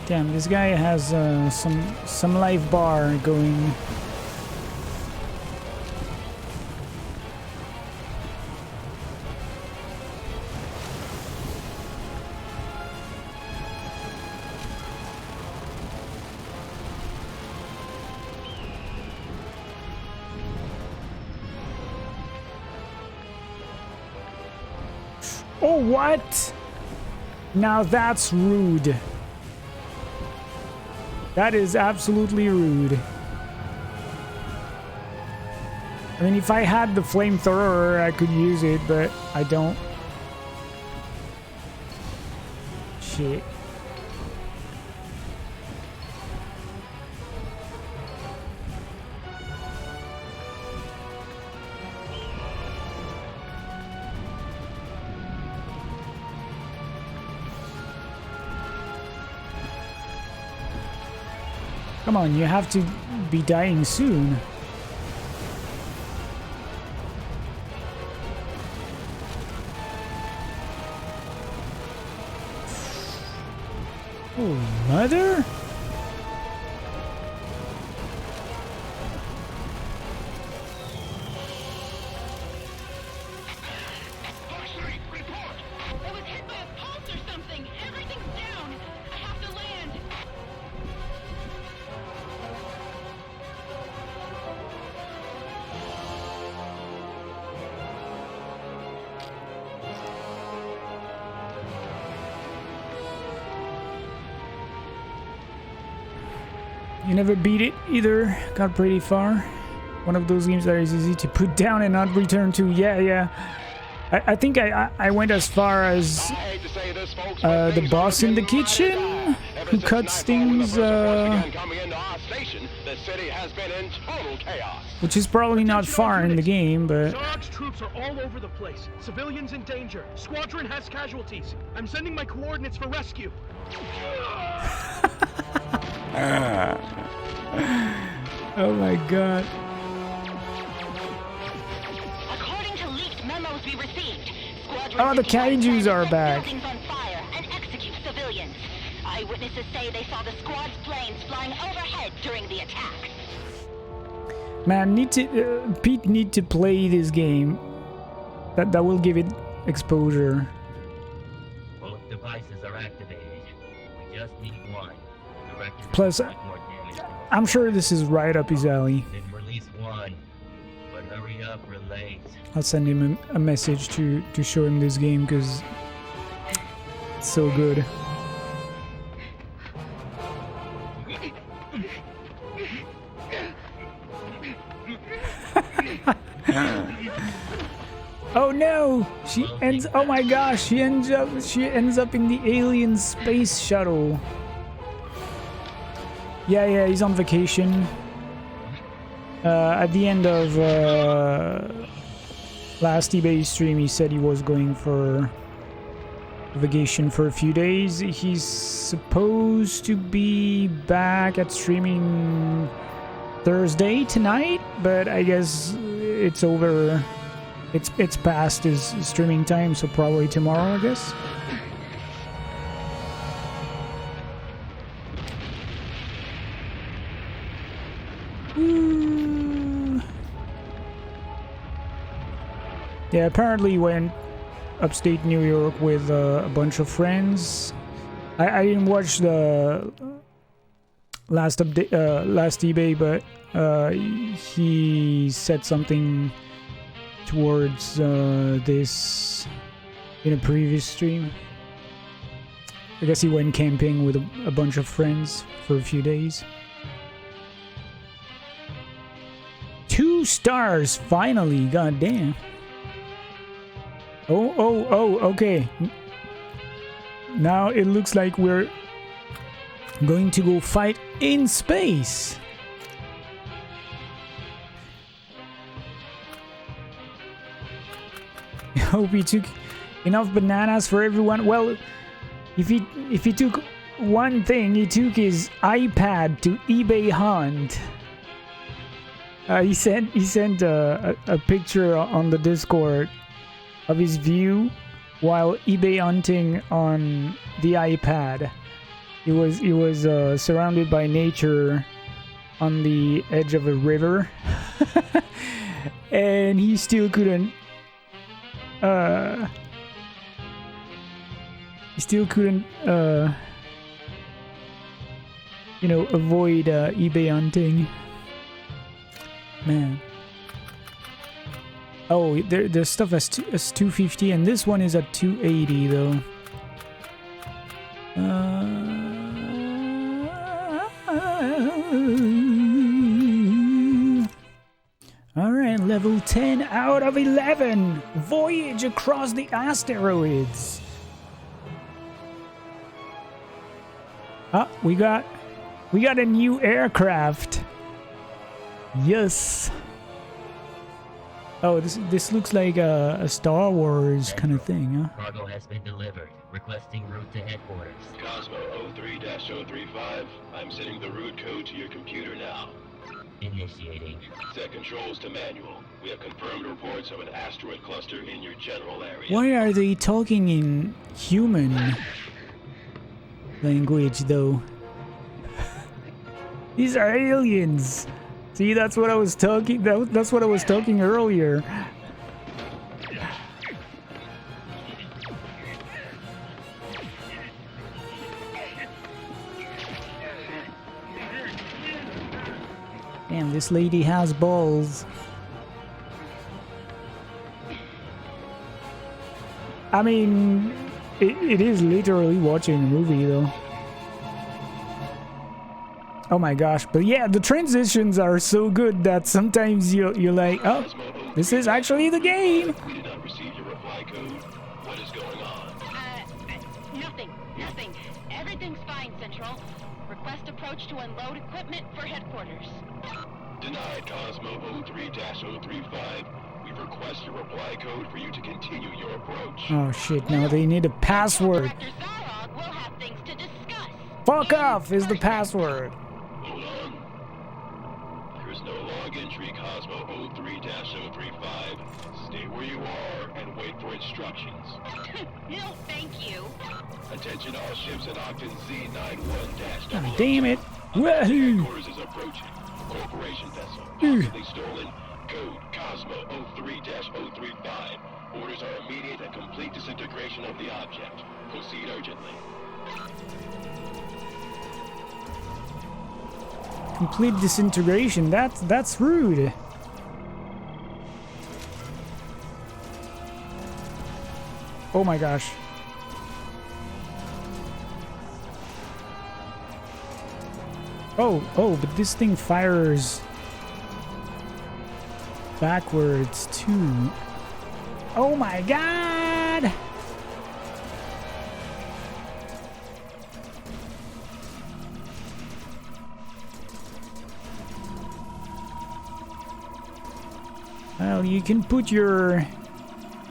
Damn, this guy has some life bar going. Oh, what? Now that's rude. That is absolutely rude. I mean, if I had the flamethrower, I could use it, but I don't. Shit. Come on, you have to be dying soon. Oh, mother? You never beat it either. Got pretty far. One of those games that is easy to put down and not return to. Yeah. I think I went as far as the boss in the kitchen who cuts things, which is probably not far in the game, but Zog's troops are all over the place. Civilians in danger. Squadron has casualties. I'm sending my coordinates for rescue. Oh my god. According to leaked memos we received, Oh, the kaijus are back. buildings on fire and execute civilians. Eyewitnesses say they saw the squad's planes flying overhead dead during the attack. Man, Pete need to play this game. That will give it exposure. Both devices are activated. We just need one. Plus, I'm sure this is right up his alley. Then release one. But hurry up, relays. I'll send him a message to show him this game because it's so good. Oh no! Oh my gosh! She ends up in the alien space shuttle. Yeah, he's on vacation. At the end of last eBay stream, he said he was going for vacation for a few days. He's supposed to be back at streaming Thursday tonight, but I guess it's over. It's past his streaming time, so probably tomorrow, I guess. Yeah, apparently he went upstate New York with a bunch of friends. I didn't watch the last eBay, but he said something towards this in a previous stream. I guess he went camping with a bunch of friends for a few days. 2 stars, finally, goddamn. Oh, okay. Now it looks like we're going to go fight in space. I hope he took enough bananas for everyone. Well, if he took one thing, he took his iPad to eBay hunt. He sent a picture on the Discord of his view while eBay hunting on the iPad. He was surrounded by nature on the edge of a river, and he still couldn't. Avoid eBay hunting. Man. Oh, there's stuff as 250, and this one is at 280 though. Alright, level 10 out of 11. Voyage across the asteroids. Ah, we got a new aircraft. Yes. Oh, this looks like a Star Wars kind of thing, huh? Cargo has been delivered. Requesting route to headquarters. Cosmo 03-035. I'm sending the route code to your computer now. Initiating. Set controls to manual. We have confirmed reports of an asteroid cluster in your general area. Why are they talking in human language, though? These are aliens. See, that's what I was talking. That's what I was talking earlier. Damn, this lady has balls. I mean, it is literally watching a movie, though. Oh my gosh, but yeah, the transitions are so good that sometimes you're like, oh, this is actually the game. We did not receive your reply code. What is going on? Nothing. Everything's fine, Central. Request approach to unload equipment for headquarters. Denied, Cosmo 03-035. We request your reply code for you to continue your approach. Oh shit, now they need a password. Director Zarog will have things to discuss. Fuck off is the password. Hold on. There is no log entry, Cosmo 03-035. Stay where you are and wait for instructions. No, thank you. Attention all ships at Octan Z91-00. God damn it. Woohoo! Headquarters is approaching. Corporation vessel, possibly stolen. Code Cosmo 03-035. Orders are immediate and complete disintegration of the object. Proceed urgently. Complete disintegration. That's rude. Oh my gosh. Oh, but this thing fires backwards too. Oh my god! Well, you can put your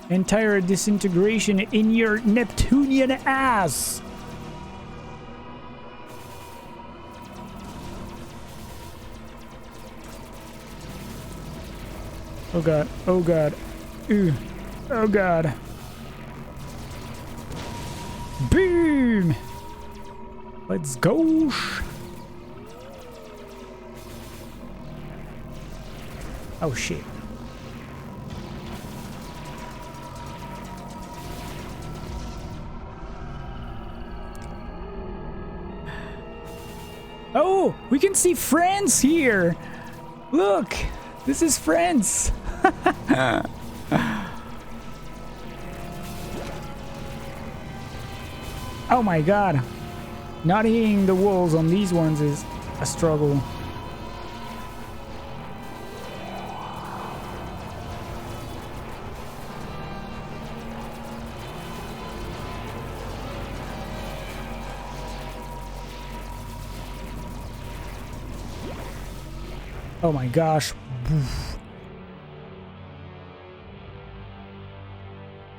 entire disintegration in your Neptunian ass! Oh god, oh god. Ooh. Oh god. Boom! Let's go! Oh shit. Oh, we can see friends here! Look! This is friends! Oh my god. Not hitting the walls on these ones is a struggle. Oh my gosh.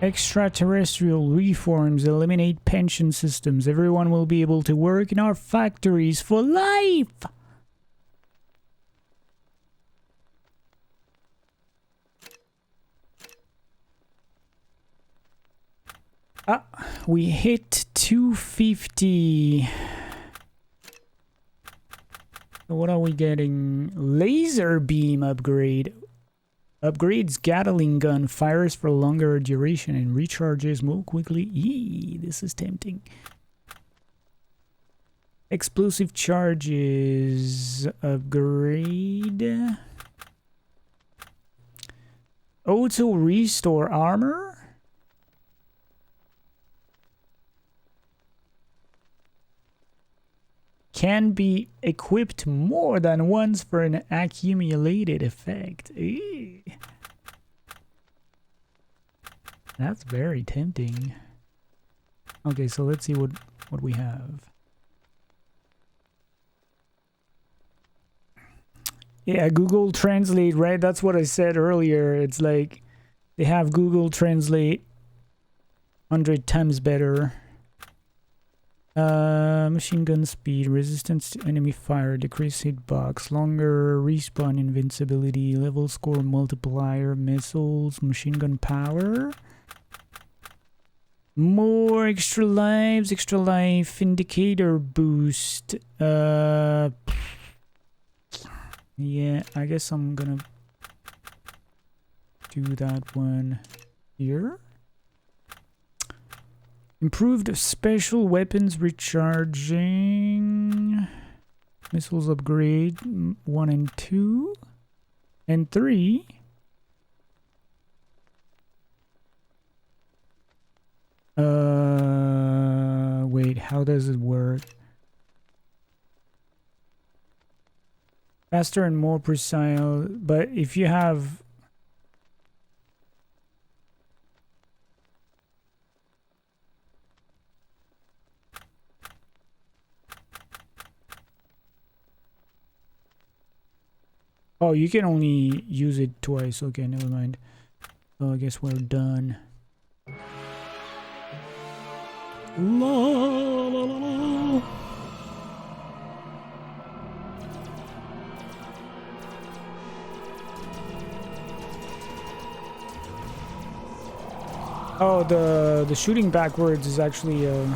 Extraterrestrial reforms eliminate pension systems. Everyone will be able to work in our factories for life. Ah, we hit 250. What are we getting? Laser beam upgrade. Upgrades Gatling gun, fires for longer duration and recharges more quickly. Eee, this is tempting. Explosive charges upgrade. Auto restore armor. Can be equipped more than once for an accumulated effect. Eee. That's very tempting. Okay, so let's see what we have. Yeah, Google Translate, right? That's what I said earlier. It's like they have Google Translate 100 times better. Machine gun speed, resistance to enemy fire, decreased hitbox, longer respawn invincibility, level score multiplier, missiles, machine gun power, more extra lives, extra life, indicator boost. Yeah, I guess I'm gonna do that one here. Improved special weapons recharging. Missiles upgrade 1 and 2. And 3. Wait, how does it work? Faster and more precise, but if you have... Oh, you can only use it twice. Okay, never mind. So I guess we're done. La, la, la, la. Oh, the shooting backwards is actually an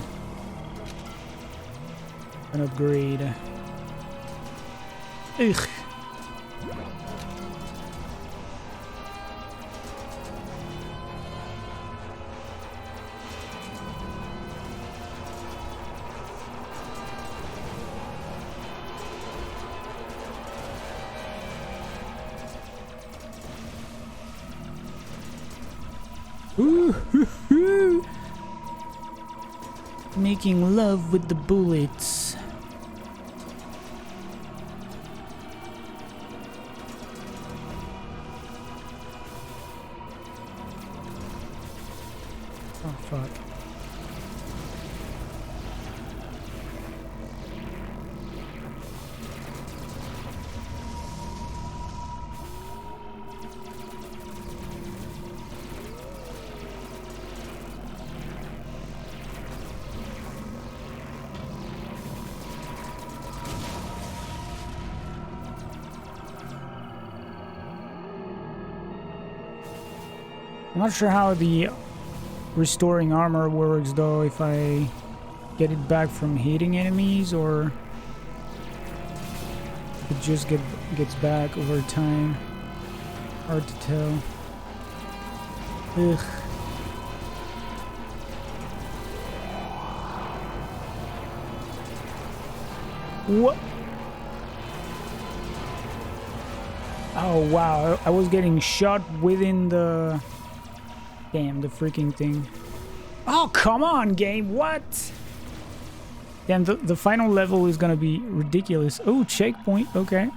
upgrade. Ugh. Ooh, making love with the bullets. Oh fuck. I'm not sure how the restoring armor works though, if I get it back from hitting enemies or it just gets back over time. Hard to tell. Ugh. What? Oh wow, I was getting shot within the... Damn, the freaking thing. Oh, come on, game. What? Damn, the final level is gonna be ridiculous. Oh, checkpoint. Okay.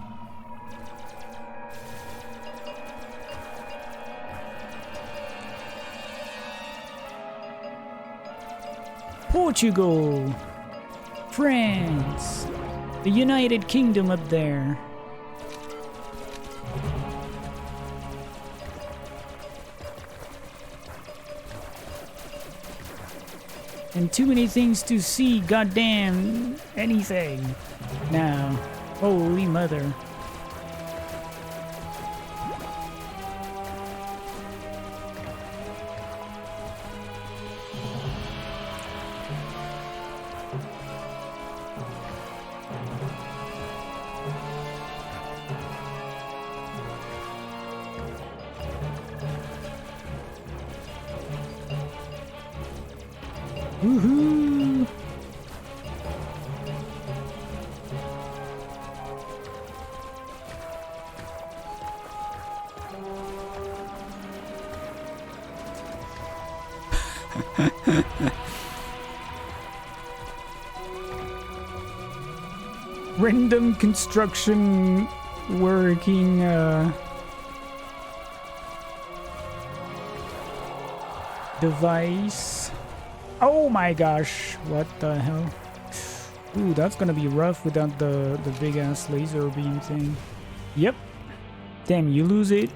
Portugal. France. The United Kingdom up there. And too many things to see, goddamn anything. Now, holy mother. Woohoo! Random construction working device. Oh my gosh, what the hell? Ooh, that's gonna be rough without the big ass laser beam thing. Yep. Damn, you lose it.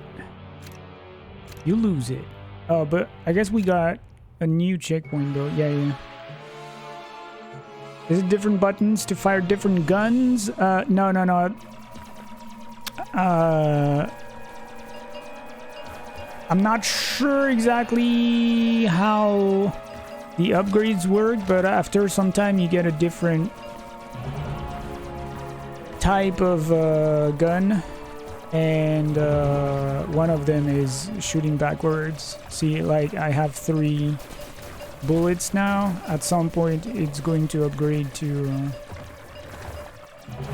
You lose it. Oh, but I guess we got a new checkpoint though. Yeah. Is it different buttons to fire different guns? No. I'm not sure exactly how the upgrades work, but after some time you get a different type of gun, and one of them is shooting backwards. See, like I have 3 bullets now. At some point it's going to upgrade to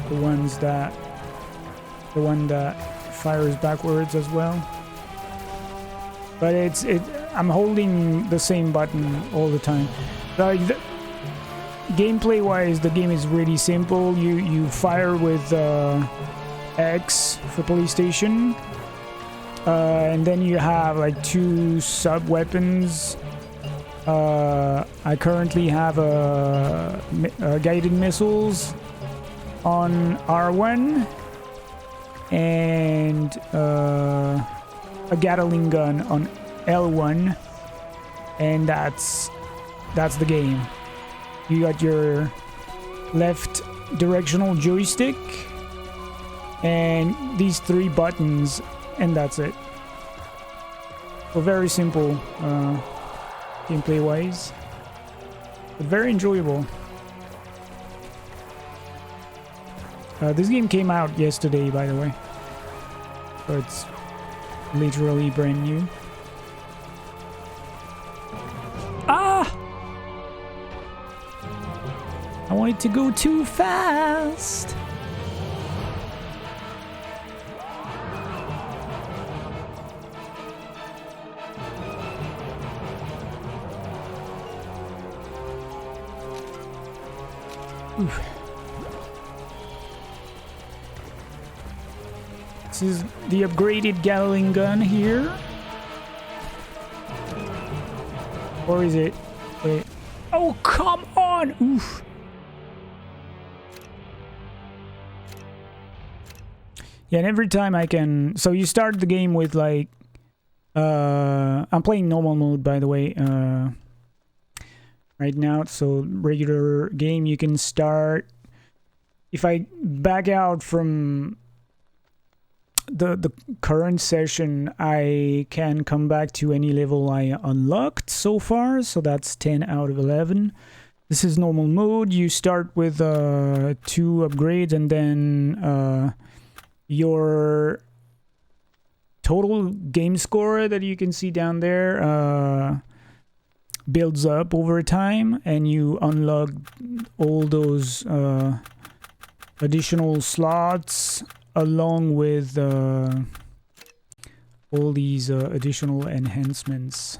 the one that fires backwards as well. But I'm holding the same button all the time. Like gameplay wise, the game is really simple. You fire with X for police station, and then you have like 2 sub weapons. I currently have guided missiles on R1 and a Gatling gun on L1, and that's the game. You got your left directional joystick and these 3 buttons, and that's it. So very simple gameplay wise, but very enjoyable. This game came out yesterday, by the way. So it's literally brand new. Ah! I wanted to go too fast. Oof. This is the upgraded Gatling gun here. Or is it? Wait. Oh, come on! Oof. Yeah, and every time I can... So you start the game with like... I'm playing normal mode, by the way. Right now, so regular game, you can start... If I back out from the current session, I can come back to any level I unlocked so far, so that's 10 out of 11. This is normal mode. You start with 2 upgrades, and then your total game score that you can see down there builds up over time, and you unlock all those additional slots along with all these additional enhancements.